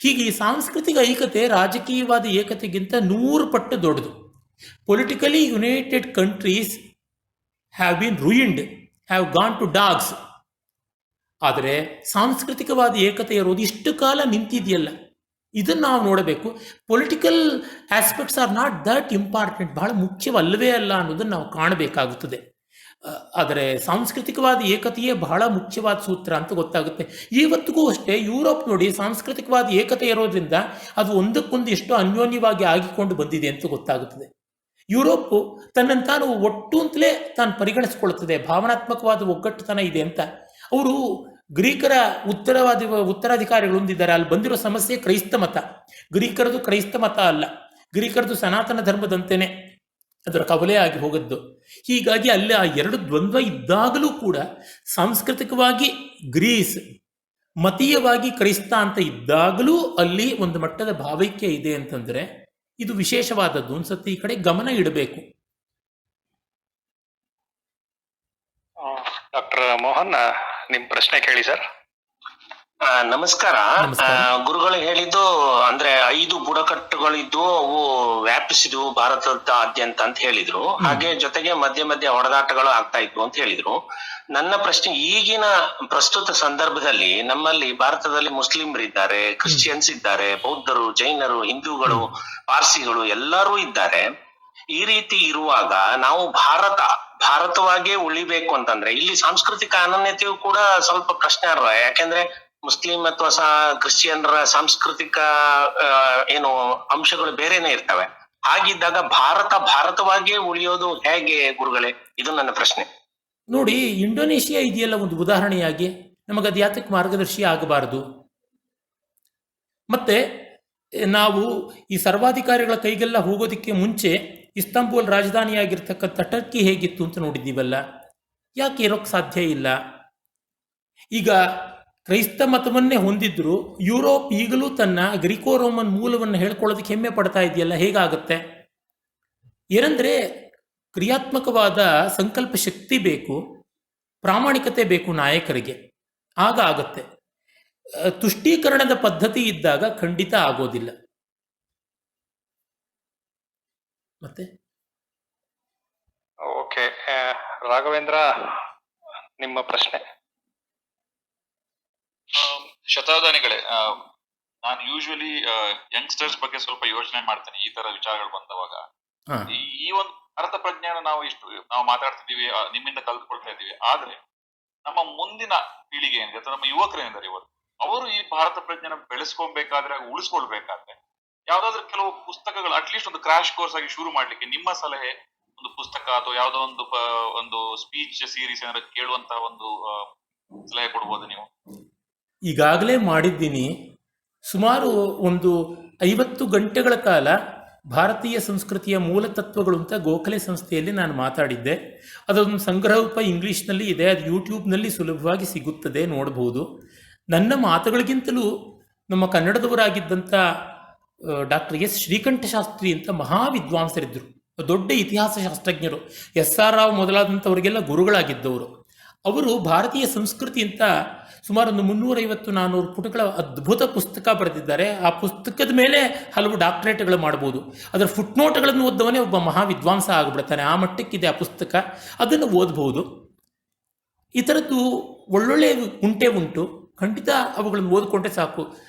ಹೀಗೆ ಈ ಸಾಂಸ್ಕೃತಿಕ ಐಕ್ಯತೆ ರಾಜಕೀಯವಾದ ಏಕತೆಗಿಂತ 100 ಪಟ್ಟು ದೊಡ್ಡದು. Politically united countries have been ruined, have gone to dogs. ಆದರೆ ಸಾಂಸ್ಕೃತಿಕವಾದ ಏಕತೆ ಇರೋದು ಇಷ್ಟು ಕಾಲ ನಿಂತಿದೆಯಲ್ಲ, ಇದನ್ನು ನಾವು ನೋಡಬೇಕು. Political aspects are not that important, ಬಹಳ ಮುಖ್ಯವಲ್ಲವೇ ಅಲ್ಲ ಅನ್ನೋದನ್ನು ನಾವು ಕಾಣಬೇಕಾಗುತ್ತದೆ. ಆದರೆ ಸಾಂಸ್ಕೃತಿಕವಾದ ಏಕತೆಯೇ ಬಹಳ ಮುಖ್ಯವಾದ ಸೂತ್ರ ಅಂತ ಗೊತ್ತಾಗುತ್ತೆ. ಇವತ್ತಿಗೂ ಅಷ್ಟೇ ಯುರೋಪ್ ನೋಡಿ, ಸಾಂಸ್ಕೃತಿಕವಾದ ಏಕತೆ ಇರೋದ್ರಿಂದ ಅದು ಒಂದಕ್ಕೊಂದು ಎಷ್ಟು ಅನ್ಯೋನ್ಯವಾಗಿ ಆಗಿಕೊಂಡು ಬಂದಿದೆ ಅಂತ ಗೊತ್ತಾಗುತ್ತದೆ. ಯುರೋಪು ತನ್ನಂತಾನು ಒಟ್ಟು ಅಂತಲೇ ತಾನು ಪರಿಗಣಿಸ್ಕೊಳ್ತದೆ, ಭಾವನಾತ್ಮಕವಾದ ಒಗ್ಗಟ್ಟುತನ ಇದೆ ಅಂತ. ಅವರು ಗ್ರೀಕರ ಉತ್ತರಾಧಿಕಾರಿಗಳು ಹೊಂದಿದ್ದಾರೆ. ಅಲ್ಲಿ ಬಂದಿರೋ ಸಮಸ್ಯೆ ಕ್ರೈಸ್ತ ಮತ. ಗ್ರೀಕರದು ಕ್ರೈಸ್ತ ಮತ ಅಲ್ಲ, ಗ್ರೀಕರದು ಸನಾತನ ಧರ್ಮದಂತೆಯೇ ಅದರ ಕವಲೆ ಆಗಿ ಹೋಗದ್ದು. ಹೀಗಾಗಿ ಅಲ್ಲಿ ಆ ಎರಡು ದ್ವಂದ್ವ ಇದ್ದಾಗಲೂ ಕೂಡ ಸಾಂಸ್ಕೃತಿಕವಾಗಿ ಗ್ರೀಸ್ ಮತೀಯವಾಗಿ ಕ್ರೈಸ್ತ ಅಂತ ಇದ್ದಾಗಲೂ ಅಲ್ಲಿ ಒಂದು ಮಟ್ಟದ ಭಾವೈಕ್ಯ ಇದೆ ಅಂತಂದರೆ ಇದು ವಿಶೇಷವಾದದ್ದು. ಒಂದ್ಸತಿ ಈ ಕಡೆ ಗಮನ ಇಡಬೇಕು. ಡಾಕ್ಟರ್ ಮೋಹನ್, ನಿಮ್ ಪ್ರಶ್ನೆ ಕೇಳಿ ಸರ್. ನಮಸ್ಕಾರ. ಗುರುಗಳು ಹೇಳಿದ್ದು ಅಂದ್ರೆ 5 ಬುಡಕಟ್ಟುಗಳಿದ್ದು ಅವು ವ್ಯಾಪಿಸಿದ್ವು ಭಾರತದಾದ್ಯಂತ ಅಂತ ಹೇಳಿದ್ರು. ಹಾಗೆ ಜೊತೆಗೆ ಮಧ್ಯೆ ಮಧ್ಯೆ ಹೊಡೆದಾಟಗಳು ಆಗ್ತಾ ಇದ್ವು ಅಂತ ಹೇಳಿದ್ರು. ನನ್ನ ಪ್ರಶ್ನೆ, ಈಗಿನ ಪ್ರಸ್ತುತ ಸಂದರ್ಭದಲ್ಲಿ ನಮ್ಮಲ್ಲಿ ಭಾರತದಲ್ಲಿ ಮುಸ್ಲಿಮರಿದ್ದಾರೆ, ಕ್ರಿಶ್ಚಿಯನ್ಸ್ ಇದ್ದಾರೆ, ಬೌದ್ಧರು, ಜೈನರು, ಹಿಂದೂಗಳು, ಪಾರ್ಸಿಗಳು ಎಲ್ಲರೂ ಇದ್ದಾರೆ. ಈ ರೀತಿ ಇರುವಾಗ ನಾವು ಭಾರತವಾಗೇ ಉಳಿಬೇಕು ಅಂತಂದ್ರೆ ಇಲ್ಲಿ ಸಾಂಸ್ಕೃತಿಕ ಅನನ್ಯತೆಯು ಕೂಡ ಸ್ವಲ್ಪ ಪ್ರಶ್ನಾರ್ಹ. ಯಾಕೆಂದ್ರೆ ಮುಸ್ಲಿಂ ಅಥವಾ ಕ್ರಿಶ್ಚಿಯನ್ರ ಸಾಂಸ್ಕೃತಿಕ ಏನು ಅಂಶಗಳು ಬೇರೆನೆ ಇರ್ತವೆ. ಹಾಗಿದ್ದಾಗ ಭಾರತವಾಗಿಯೇ ಉಳಿಯೋದು ಹೇಗೆ ಗುರುಗಳೇ? ಇದು ನನ್ನ ಪ್ರಶ್ನೆ. ನೋಡಿ, ಇಂಡೋನೇಷಿಯಾ ಇದೆಯಲ್ಲ ಒಂದು ಉದಾಹರಣೆಯಾಗಿ, ನಮಗದು ಯಾತಕ್ಕೆ ಮಾರ್ಗದರ್ಶಿ ಆಗಬಾರದು? ಮತ್ತೆ ನಾವು ಈ ಸರ್ವಾಧಿಕಾರಿಗಳ ಕೈಗೆಲ್ಲ ಹೋಗೋದಕ್ಕೆ ಮುಂಚೆ ಇಸ್ತಾಂಬುಲ್ ರಾಜಧಾನಿಯಾಗಿರ್ತಕ್ಕಂಥ ಟರ್ಕಿ ಹೇಗಿತ್ತು ಅಂತ ನೋಡಿದ್ದೀವಲ್ಲ, ಯಾಕೆ ಇರೋಕ್ಕೆ ಸಾಧ್ಯ ಇಲ್ಲ? ಈಗ ಕ್ರೈಸ್ತ ಮತವನ್ನೇ ಹೊಂದಿದ್ರು ಯುರೋಪ್ ಈಗಲೂ ತನ್ನ ಗ್ರೀಕೋ ರೋಮನ್ ಮೂಲವನ್ನು ಹೇಳ್ಕೊಳ್ಳೋದಕ್ಕೆ ಹೆಮ್ಮೆ ಪಡ್ತಾ ಇದೆಯಲ್ಲ, ಹೇಗಾಗುತ್ತೆ? ಏನಂದರೆ ಕ್ರಿಯಾತ್ಮಕವಾದ ಸಂಕಲ್ಪ ಶಕ್ತಿ ಬೇಕು, ಪ್ರಾಮಾಣಿಕತೆ ಬೇಕು ನಾಯಕರಿಗೆ, ಆಗ ಆಗುತ್ತೆ. ತುಷ್ಟೀಕರಣದ ಪದ್ಧತಿ ಇದ್ದಾಗ ಖಂಡಿತ ಆಗೋದಿಲ್ಲ. ಮತ್ತೆ ಓಕೆ, ರಾಘವೇಂದ್ರ ನಿಮ್ಮ ಪ್ರಶ್ನೆ. ಶತಾವಧಾನಿಗಳೇ, ನಾನು ಯೂಶುವಲಿ ಯಂಗ್ಸ್ಟರ್ಸ್ ಬಗ್ಗೆ ಸ್ವಲ್ಪ ಯೋಚನೆ ಮಾಡ್ತೇನೆ ಈ ತರ ವಿಚಾರಗಳು ಬಂದವಾಗ. ಈ ಒಂದು ಭಾರತ ಪ್ರಜ್ಞೆಯನ್ನು ನಾವು ಮಾತಾಡ್ತಿದೀವಿ, ನಿಮ್ಮಿಂದ ಕಲ್ತ್ಕೊಳ್ತಾ ಇದ್ದೀವಿ. ಆದ್ರೆ ನಮ್ಮ ಮುಂದಿನ ಪೀಳಿಗೆ ಏನಿದೆ ಅಥವಾ ನಮ್ಮ ಯುವಕರೇನಿದ್ದಾರೆ ಇವತ್ತು, ಅವರು ಈ ಭಾರತ ಪ್ರಜ್ಞೆನ ಬೆಳೆಸ್ಕೊಳ್ಬೇಕಾದ್ರೆ, ಉಳಿಸ್ಕೊಳ್ಬೇಕಾದ್ರೆ ಯಾವ್ದಾದ್ರು ಕೆಲವು ಪುಸ್ತಕಗಳು ಅಟ್ಲೀಸ್ಟ್ ಒಂದು ಕ್ರಾಶ್ ಕೋರ್ಸ್ ಆಗಿ ಶುರು ಮಾಡ್ಲಿಕ್ಕೆ ನಿಮ್ಮ ಸಲಹೆ, ಒಂದು ಪುಸ್ತಕ ಅಥವಾ ಯಾವ್ದೋ ಒಂದು ಸ್ಪೀಚ್ ಸೀರೀಸ್ ಏನಾದ್ರು ಕೇಳುವಂತ ಒಂದು ಸಲಹೆ ಕೊಡ್ಬೋದು ನೀವು? ಈಗಾಗಲೇ ಮಾಡಿದ್ದೀನಿ. ಸುಮಾರು ಒಂದು 50 ಗಂಟೆಗಳ ಕಾಲ ಭಾರತೀಯ ಸಂಸ್ಕೃತಿಯ ಮೂಲತತ್ವಗಳು ಅಂತ ಗೋಖಲೆ ಸಂಸ್ಥೆಯಲ್ಲಿ ನಾನು ಮಾತಾಡಿದ್ದೆ. ಅದೊಂದು ಸಂಗ್ರಹ ಇಂಗ್ಲೀಷ್ನಲ್ಲಿ ಇದೆ, ಅದು ಯೂಟ್ಯೂಬ್ನಲ್ಲಿ ಸುಲಭವಾಗಿ ಸಿಗುತ್ತದೆ, ನೋಡಬಹುದು. ನನ್ನ ಮಾತುಗಳಿಗಿಂತಲೂ ನಮ್ಮ ಕನ್ನಡದವರಾಗಿದ್ದಂಥ ಡಾಕ್ಟರ್ ಎಸ್ ಶ್ರೀಕಂಠ ಶಾಸ್ತ್ರಿ ಅಂತ ಮಹಾವಿದ್ವಾಂಸರಿದ್ದರು, ದೊಡ್ಡ ಇತಿಹಾಸ ಶಾಸ್ತ್ರಜ್ಞರು, SR ರಾವ್ ಮೊದಲಾದಂಥವರಿಗೆಲ್ಲ ಗುರುಗಳಾಗಿದ್ದವರು. ಅವರು ಭಾರತೀಯ ಸಂಸ್ಕೃತಿ ಅಂತ ಸುಮಾರು ಒಂದು 350-400 ಪುಟಗಳ ಅದ್ಭುತ ಪುಸ್ತಕ ಬರೆದಿದ್ದಾರೆ. ಆ ಪುಸ್ತಕದ ಮೇಲೆ ಹಲವು ಡಾಕ್ಟರೇಟ್ಗಳು ಮಾಡ್ಬೋದು. ಅದರ ಫುಟ್ನೋಟ್ಗಳನ್ನು ಓದ್ದವನೇ ಒಬ್ಬ ಮಹಾವಿದ್ವಾಂಸ ಆಗಿಬಿಡ್ತಾನೆ, ಆ ಮಟ್ಟಕ್ಕಿದೆ ಆ ಪುಸ್ತಕ. ಅದನ್ನು ಓದ್ಬೋದು. ಈ ಥರದ್ದು ಒಳ್ಳೊಳ್ಳೆ ಉಂಟು, ಖಂಡಿತ ಅವುಗಳನ್ನು ಓದ್ಕೊಂಡ್ರೆ ಸಾಕು.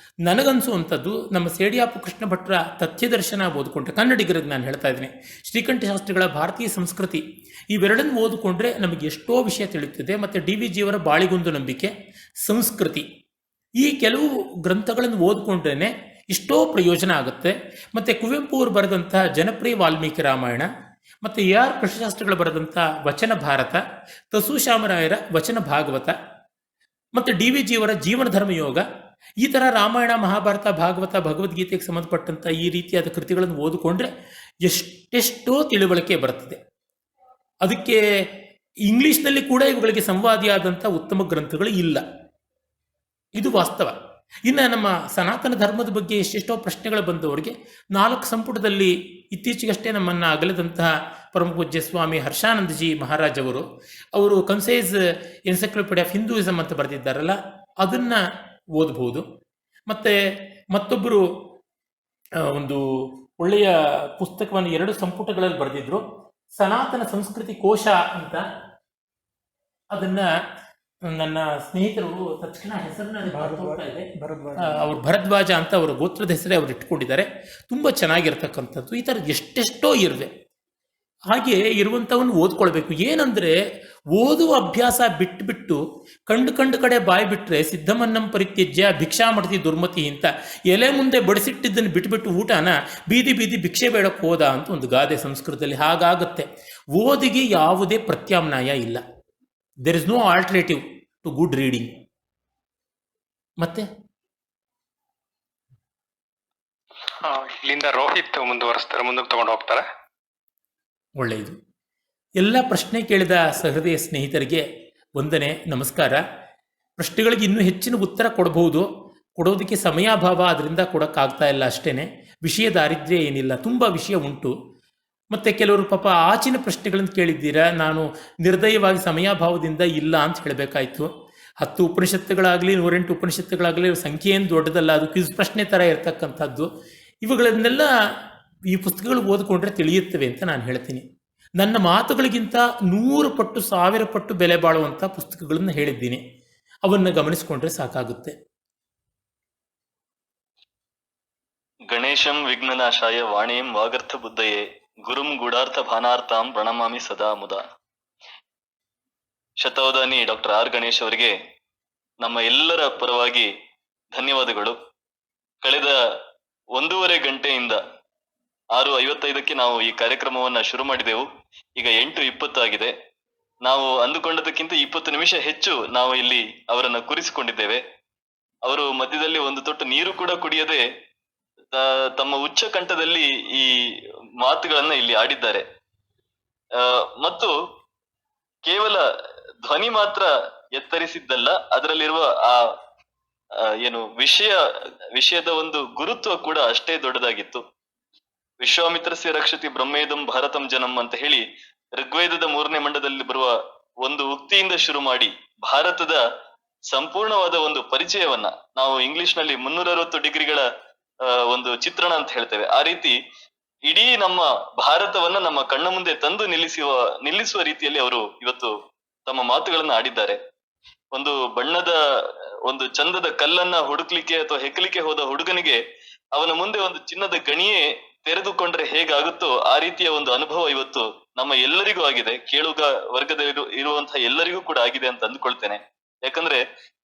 ನನಗನ್ಸುವಂಥದ್ದು ನಮ್ಮ ಸೇಡಿಯಾಪು ಕೃಷ್ಣ ಭಟ್ರ ತಥ್ಯದರ್ಶನ ಓದ್ಕೊಂಡ್ರೆ, ಕನ್ನಡಿಗರಿಗೆ ನಾನು ಹೇಳ್ತಾ ಇದ್ದೀನಿ, ಶ್ರೀಕಂಠ ಶಾಸ್ತ್ರಿಗಳ ಭಾರತೀಯ ಸಂಸ್ಕೃತಿ, ಇವೆರಡನ್ನು ಓದಿಕೊಂಡ್ರೆ ನಮಗೆ ಎಷ್ಟೋ ವಿಷಯ ತಿಳಿಯುತ್ತದೆ. ಮತ್ತು DVG ಅವರ ಬಾಳಿಗೊಂದು ನಂಬಿಕೆ, ಸಂಸ್ಕೃತಿ, ಈ ಕೆಲವು ಗ್ರಂಥಗಳನ್ನು ಓದ್ಕೊಂಡ್ರೇ ಎಷ್ಟೋ ಪ್ರಯೋಜನ ಆಗುತ್ತೆ. ಮತ್ತು ಕುವೆಂಪು ಅವರು ಬರೆದಂಥ ಜನಪ್ರಿಯ ವಾಲ್ಮೀಕಿ ರಾಮಾಯಣ, ಮತ್ತು AR ಕೃಷ್ಣಶಾಸ್ತ್ರಿಗಳು ಬರೆದಂಥ ವಚನ ಭಾರತ, ತಸು ಶ್ಯಾಮರಾಯರ ವಚನ ಭಾಗವತ, ಮತ್ತು DVG ಅವರ ಜೀವನ ಧರ್ಮಯೋಗ, ಈ ಥರ ರಾಮಾಯಣ, ಮಹಾಭಾರತ, ಭಾಗವತ, ಭಗವದ್ಗೀತೆಗೆ ಸಂಬಂಧಪಟ್ಟಂಥ ಈ ರೀತಿಯಾದ ಕೃತಿಗಳನ್ನು ಓದಿಕೊಂಡ್ರೆ ಎಷ್ಟೆಷ್ಟೋ ತಿಳುವಳಿಕೆ ಬರ್ತದೆ. ಅದಕ್ಕೆ ಇಂಗ್ಲೀಷ್ನಲ್ಲಿ ಕೂಡ ಇವುಗಳಿಗೆ ಸಂವಾದಿಯಾದಂಥ ಉತ್ತಮ ಗ್ರಂಥಗಳು ಇಲ್ಲ, ಇದು ವಾಸ್ತವ. ಇನ್ನು ನಮ್ಮ ಸನಾತನ ಧರ್ಮದ ಬಗ್ಗೆ ಎಷ್ಟೆಷ್ಟೋ ಪ್ರಶ್ನೆಗಳು ಬಂದವರಿಗೆ 4 ಸಂಪುಟದಲ್ಲಿ ಇತ್ತೀಚೆಗಷ್ಟೇ ನಮ್ಮನ್ನು ಅಗಲದಂತಹ ಪರಮ ಪೂಜ್ಯ ಸ್ವಾಮಿ ಹರ್ಷಾನಂದಜಿ ಮಹಾರಾಜ್ ಅವರು ಕನ್ಸೈಸ್ ಎನ್ಸೈಕ್ಲೋಪೀಡಿಯಾ ಆಫ್ ಹಿಂದೂಯಿಸಮ್ ಅಂತ ಬರೆದಿದ್ದಾರಲ್ಲ, ಅದನ್ನು ಓದಬಹುದು. ಮತ್ತು ಮತ್ತೊಬ್ಬರು ಒಂದು ಒಳ್ಳೆಯ ಪುಸ್ತಕವನ್ನು 2 ಸಂಪುಟಗಳಲ್ಲಿ ಬರೆದಿದ್ರು, ಸನಾತನ ಸಂಸ್ಕೃತಿ ಕೋಶ ಅಂತ. ಅದನ್ನು ನನ್ನ ಸ್ನೇಹಿತರು ತಕ್ಷಣ ಹೆಸರನ್ನ ಅವರು ಭರದ್ವಾಜ ಅಂತ ಅವರ ಗೋತ್ರದ ಹೆಸರೇ ಅವರು ಇಟ್ಕೊಂಡಿದ್ದಾರೆ. ತುಂಬ ಚೆನ್ನಾಗಿರ್ತಕ್ಕಂಥದ್ದು. ಈ ಥರದ್ದು ಎಷ್ಟೆಷ್ಟೋ ಇರುವೆ. ಹಾಗೆ ಇರುವಂಥವನ್ನು ಓದ್ಕೊಳ್ಬೇಕು. ಏನಂದರೆ ಓದುವ ಅಭ್ಯಾಸ ಬಿಟ್ಟು ಕಂಡು ಕಡೆ ಬಾಯಿ ಬಿಟ್ಟರೆ ಸಿದ್ಧಮನ್ನಂ ಪರಿತ್ಯಜ್ಯ ಭಿಕ್ಷಾ ಮಾಡ್ತಿ ದುರ್ಮತಿ ಅಂತ, ಎಲೆ ಮುಂದೆ ಬಡಿಸಿಟ್ಟಿದ್ದನ್ನು ಬಿಟ್ಬಿಟ್ಟು ಊಟನ ಬೀದಿ ಭಿಕ್ಷೆ ಬೇಡಕ್ಕೆ ಹೋದ ಅಂತ ಒಂದು ಗಾದೆ ಸಂಸ್ಕೃತದಲ್ಲಿ. ಹಾಗಾಗುತ್ತೆ. ಓದಿಗೆ ಯಾವುದೇ ಪ್ರತ್ಯಾಮ್ನಾಯ ಇಲ್ಲ. There is no alternative to good reading. ಮತ್ತೆ ಇಲ್ಲಿಂದ ರೋಹಿತ್ ಮುಂದುವರಿಸ್ತಾರೆ, ಮುಂದಕ್ಕೆ ತಗೊಂಡು ಹೋಗ್ತಾರೆ. ಒಳ್ಳೆಯದು. ಎಲ್ಲ ಪ್ರಶ್ನೆ ಕೇಳಿದ ಸಹೃದಯ ಸ್ನೇಹಿತರಿಗೆ ವಂದನೆ, ನಮಸ್ಕಾರ. ಪ್ರಶ್ನೆಗಳಿಗೆ ಇನ್ನೂ ಹೆಚ್ಚಿನ ಉತ್ತರ ಕೊಡಬಹುದು, ಕೊಡೋದಕ್ಕೆ ಸಮಯಾಭಾವ, ಅದರಿಂದ ಕೊಡೋಕ್ಕಾಗ್ತಾ ಇಲ್ಲ ಅಷ್ಟೇ. ವಿಷಯ ದಾರಿದ್ರ್ಯ ಏನಿಲ್ಲ, ತುಂಬ ವಿಷಯ ಉಂಟು. ಮತ್ತು ಕೆಲವರು ಪಾಪ ಆಚಿನ ಪ್ರಶ್ನೆಗಳನ್ನು ಕೇಳಿದ್ದೀರಾ, ನಾನು ನಿರ್ದಯವಾಗಿ ಸಮಯಾಭಾವದಿಂದ ಇಲ್ಲ ಅಂತ ಹೇಳಬೇಕಾಯ್ತು. 10 ಉಪನಿಷತ್ತುಗಳಾಗಲಿ 108 ಉಪನಿಷತ್ತುಗಳಾಗಲಿ ಸಂಖ್ಯೆ ಏನು ದೊಡ್ಡದಲ್ಲ, ಅದು ಕ್ವಿಜ್ ಪ್ರಶ್ನೆ ಥರ ಇರ್ತಕ್ಕಂಥದ್ದು. ಇವುಗಳನ್ನೆಲ್ಲ ಈ ಪುಸ್ತಕಗಳು ಓದಿಕೊಂಡ್ರೆ ತಿಳಿಯುತ್ತವೆ ಅಂತ ನಾನು ಹೇಳ್ತೀನಿ. ನನ್ನ ಮಾತುಗಳಿಗಿಂತ 100 ಪಟ್ಟು 1000 ಪಟ್ಟು ಬೆಲೆ ಬಾಳುವಂಥ ಪುಸ್ತಕಗಳನ್ನು ಹೇಳಿದ್ದೀನಿ. ಅವನ್ನು ಗಮನಿಸಿಕೊಂಡ್ರೆ ಸಾಕಾಗುತ್ತೆ. ಗಣೇಶಂ ವಿಘ್ನನಾಶಾಯ ವಾಣೀಂ ವಾಗರ್ಥ ಬುದ್ಧಯೇ ಗುರುಂ ಗೂಢಾರ್ಥ ಭಾನಾರ್ಥಾಂ ಪ್ರಣಮಾಮಿ ಸದಾ ಮುದಾ. ಶತಾವಧಾನಿ ಡಾಕ್ಟರ್ ಆರ್ ಗಣೇಶ್ ಅವರಿಗೆ ನಮ್ಮ ಎಲ್ಲರ ಪರವಾಗಿ ಧನ್ಯವಾದಗಳು. ಕಳೆದ 1.5 ಗಂಟೆಯಿಂದ 6:55ಕ್ಕೆ ನಾವು ಈ ಕಾರ್ಯಕ್ರಮವನ್ನ ಶುರು ಮಾಡಿದೆವು. ಈಗ 8:20 ಆಗಿದೆ. ನಾವು ಅಂದುಕೊಂಡದಕ್ಕಿಂತ 20 ನಿಮಿಷ ಹೆಚ್ಚು ನಾವು ಇಲ್ಲಿ ಅವರನ್ನ ಕೂರಿಸಿಕೊಂಡಿದ್ದೇವೆ. ಅವರು ಮಧ್ಯದಲ್ಲಿ ಒಂದು ತೊಟ್ಟು ನೀರು ಕೂಡ ಕುಡಿಯದೆ ತಮ್ಮ ಉಚ್ಚ ಕಂಠದಲ್ಲಿ ಈ ಮಾತುಗಳನ್ನ ಇಲ್ಲಿ ಆಡಿದ್ದಾರೆ. ಮತ್ತು ಕೇವಲ ಧ್ವನಿ ಮಾತ್ರ ಎತ್ತರಿಸಿದ್ದಲ್ಲ, ಅದರಲ್ಲಿರುವ ಆ ಏನು ವಿಷಯದ ಒಂದು ಗುರುತ್ವ ಕೂಡ ಅಷ್ಟೇ ದೊಡ್ಡದಾಗಿತ್ತು. ವಿಶ್ವಾಮಿತ್ರಸ್ಯ ರಕ್ಷತಿ ಬ್ರಹ್ಮೇದಂ ಭಾರತಂ ಜನಂ ಅಂತ ಹೇಳಿ ಋಗ್ವೇದದ 3ನೇ ಮಂಡಲದಲ್ಲಿ ಬರುವ ಒಂದು ಉಕ್ತಿಯಿಂದ ಶುರು ಮಾಡಿ ಭಾರತದ ಸಂಪೂರ್ಣವಾದ ಒಂದು ಪರಿಚಯವನ್ನ ನಾವು ಇಂಗ್ಲಿಷ್ ನಲ್ಲಿ 360 ಡಿಗ್ರಿಗಳ ಒಂದು ಚಿತ್ರಣ ಅಂತ ಹೇಳ್ತೇವೆ. ಆ ರೀತಿ ಇಡೀ ನಮ್ಮ ಭಾರತವನ್ನ ನಮ್ಮ ಕಣ್ಣ ಮುಂದೆ ತಂದು ನಿಲ್ಲಿಸುವ ರೀತಿಯಲ್ಲಿ ಅವರು ಇವತ್ತು ತಮ್ಮ ಮಾತುಗಳನ್ನ ಆಡಿದ್ದಾರೆ. ಒಂದು ಬಣ್ಣದ ಒಂದು ಚಂದದ ಕಲ್ಲನ್ನ ಹುಡುಕ್ಲಿಕ್ಕೆ ಅಥವಾ ಹೆಕ್ಕಲಿಕ್ಕೆ ಹೋದ ಹುಡುಗನಿಗೆ ಅವನ ಮುಂದೆ ಒಂದು ಚಿನ್ನದ ಗಣಿಯೇ ತೆರೆದುಕೊಂಡ್ರೆ ಹೇಗಾಗುತ್ತೋ ಆ ರೀತಿಯ ಒಂದು ಅನುಭವ ಇವತ್ತು ನಮ್ಮ ಎಲ್ಲರಿಗೂ ಆಗಿದೆ. ಕೇಳುಗ ವರ್ಗದಲ್ಲಿ ಇರುವಂತಹ ಎಲ್ಲರಿಗೂ ಕೂಡ ಆಗಿದೆ ಅಂತ ಅಂದ್ಕೊಳ್ತೇನೆ. ಯಾಕಂದ್ರೆ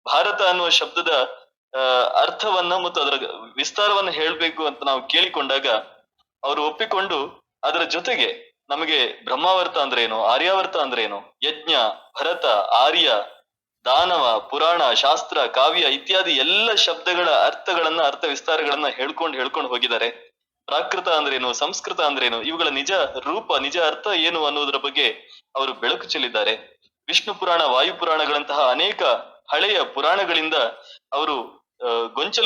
ಭಾರತ ಅನ್ನುವ ಶಬ್ದದ ಅರ್ಥವನ್ನ ಮತ್ತು ಅದರ ವಿಸ್ತಾರವನ್ನ ಹೇಳ್ಬೇಕು ಅಂತ ನಾವು ಕೇಳಿಕೊಂಡಾಗ ಅವರು ಒಪ್ಪಿಕೊಂಡು ಅದರ ಜೊತೆಗೆ ನಮಗೆ ಬ್ರಹ್ಮಾವರ್ತ ಅಂದ್ರೇನು, ಆರ್ಯಾವರ್ತ ಅಂದ್ರೇನು, ಯಜ್ಞ, ಭರತ, ಆರ್ಯ, ದಾನವ, ಪುರಾಣ, ಶಾಸ್ತ್ರ, ಕಾವ್ಯ ಇತ್ಯಾದಿ ಎಲ್ಲ ಶಬ್ದಗಳ ಅರ್ಥ ವಿಸ್ತಾರಗಳನ್ನ ಹೇಳ್ಕೊಂಡು ಹೋಗಿದ್ದಾರೆ. ಪ್ರಾಕೃತ ಅಂದ್ರೇನು, ಸಂಸ್ಕೃತ ಅಂದ್ರೇನು, ಇವುಗಳ ನಿಜ ರೂಪ, ನಿಜ ಅರ್ಥ ಏನು ಅನ್ನೋದರ ಬಗ್ಗೆ ಅವರು ಬೆಳಕು ಚೆಲ್ಲಿದ್ದಾರೆ. ವಿಷ್ಣು ಪುರಾಣ, ವಾಯು ಪುರಾಣಗಳಂತಹ ಅನೇಕ ಹಳೆಯ ಪುರಾಣಗಳಿಂದ ಅವರು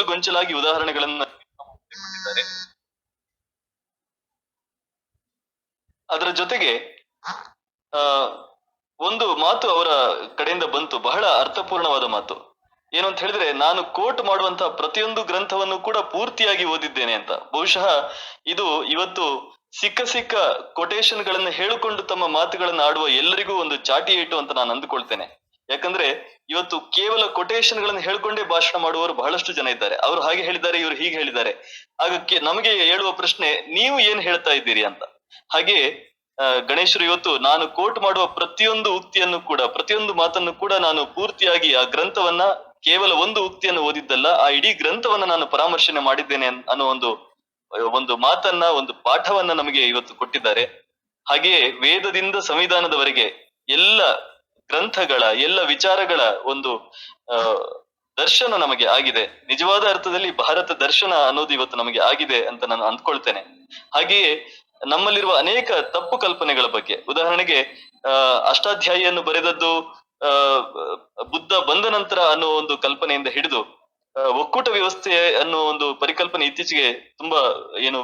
ಗೊಂಚಲಾಗಿ ಉದಾಹರಣೆಗಳನ್ನ ಕೊಟ್ಟಿದ್ದಾರೆ. ಅದರ ಜೊತೆಗೆ ಒಂದು ಮಾತು ಅವರ ಕಡೆಯಿಂದ ಬಂತು, ಬಹಳ ಅರ್ಥಪೂರ್ಣವಾದ ಮಾತು. ಏನು ಅಂತ ಹೇಳಿದ್ರೆ, ನಾನು ಕೋಟ್ ಮಾಡುವಂತಹ ಪ್ರತಿಯೊಂದು ಗ್ರಂಥವನ್ನು ಕೂಡ ಪೂರ್ತಿಯಾಗಿ ಓದಿದ್ದೇನೆ ಅಂತ. ಬಹುಶಃ ಇದು ಇವತ್ತು ಸಿಕ್ಕ ಕೊಟೇಶನ್ ಗಳನ್ನ ಹೇಳಿಕೊಂಡು ತಮ್ಮ ಮಾತುಗಳನ್ನ ಆಡುವ ಎಲ್ಲರಿಗೂ ಒಂದು ಚಾಟಿ ಏಟು ಅಂತ ನಾನು ಅಂದುಕೊಳ್ತೇನೆ. ಯಾಕಂದ್ರೆ ಇವತ್ತು ಕೇವಲ ಕೊಟೇಶನ್ ಗಳನ್ನ ಹೇಳ್ಕೊಂಡೇ ಭಾಷಣ ಮಾಡುವವರು ಬಹಳಷ್ಟು ಜನ ಇದ್ದಾರೆ. ಅವರು ಹಾಗೆ ಹೇಳಿದ್ದಾರೆ, ಇವರು ಹೀಗೆ ಹೇಳಿದ್ದಾರೆ. ಆಗ ನಮಗೆ ಹೇಳುವ ಪ್ರಶ್ನೆ, ನೀವು ಏನ್ ಹೇಳ್ತಾ ಇದ್ದೀರಿ ಅಂತ. ಹಾಗೆ ಗಣೇಶರು ಇವತ್ತು ನಾನು ಕೋಟ್ ಮಾಡುವ ಪ್ರತಿಯೊಂದು ಉಕ್ತಿಯನ್ನು ಕೂಡ, ಪ್ರತಿಯೊಂದು ಮಾತನ್ನು ಕೂಡ ನಾನು ಪೂರ್ತಿಯಾಗಿ ಆ ಗ್ರಂಥವನ್ನ ಕೇವಲ ಒಂದು ಉಕ್ತಿಯನ್ನು ಓದಿದ್ದಲ್ಲ, ಆ ಇಡೀ ಗ್ರಂಥವನ್ನ ನಾನು ಪರಾಮರ್ಶನೆ ಮಾಡಿದ್ದೇನೆ ಅನ್ನೋ ಒಂದು ಮಾತನ್ನ, ಒಂದು ಪಾಠವನ್ನ ನಮಗೆ ಇವತ್ತು ಕೊಟ್ಟಿದ್ದಾರೆ. ಹಾಗೆಯೇ ವೇದದಿಂದ ಸಂವಿಧಾನದವರೆಗೆ ಎಲ್ಲ ಗ್ರಂಥಗಳ, ಎಲ್ಲ ವಿಚಾರಗಳ ಒಂದು ದರ್ಶನ ನಮಗೆ ಆಗಿದೆ. ನಿಜವಾದ ಅರ್ಥದಲ್ಲಿ ಭಾರತ ದರ್ಶನ ಅನ್ನೋದು ಇವತ್ತು ನಮಗೆ ಆಗಿದೆ ಅಂತ ನಾನು ಅಂದ್ಕೊಳ್ತೇನೆ. ಹಾಗೆಯೇ ನಮ್ಮಲ್ಲಿರುವ ಅನೇಕ ತಪ್ಪು ಕಲ್ಪನೆಗಳ ಬಗ್ಗೆ, ಉದಾಹರಣೆಗೆ ಅಷ್ಟಾಧ್ಯಾಯಿಯನ್ನು ಬರೆದದ್ದು ಬುದ್ಧ ಬಂದ ನಂತರ ಅನ್ನೋ ಒಂದು ಕಲ್ಪನೆಯಿಂದ ಹಿಡಿದು ಒಕ್ಕೂಟ ವ್ಯವಸ್ಥೆ ಅನ್ನೋ ಒಂದು ಪರಿಕಲ್ಪನೆ ಇತ್ತೀಚೆಗೆ ತುಂಬಾ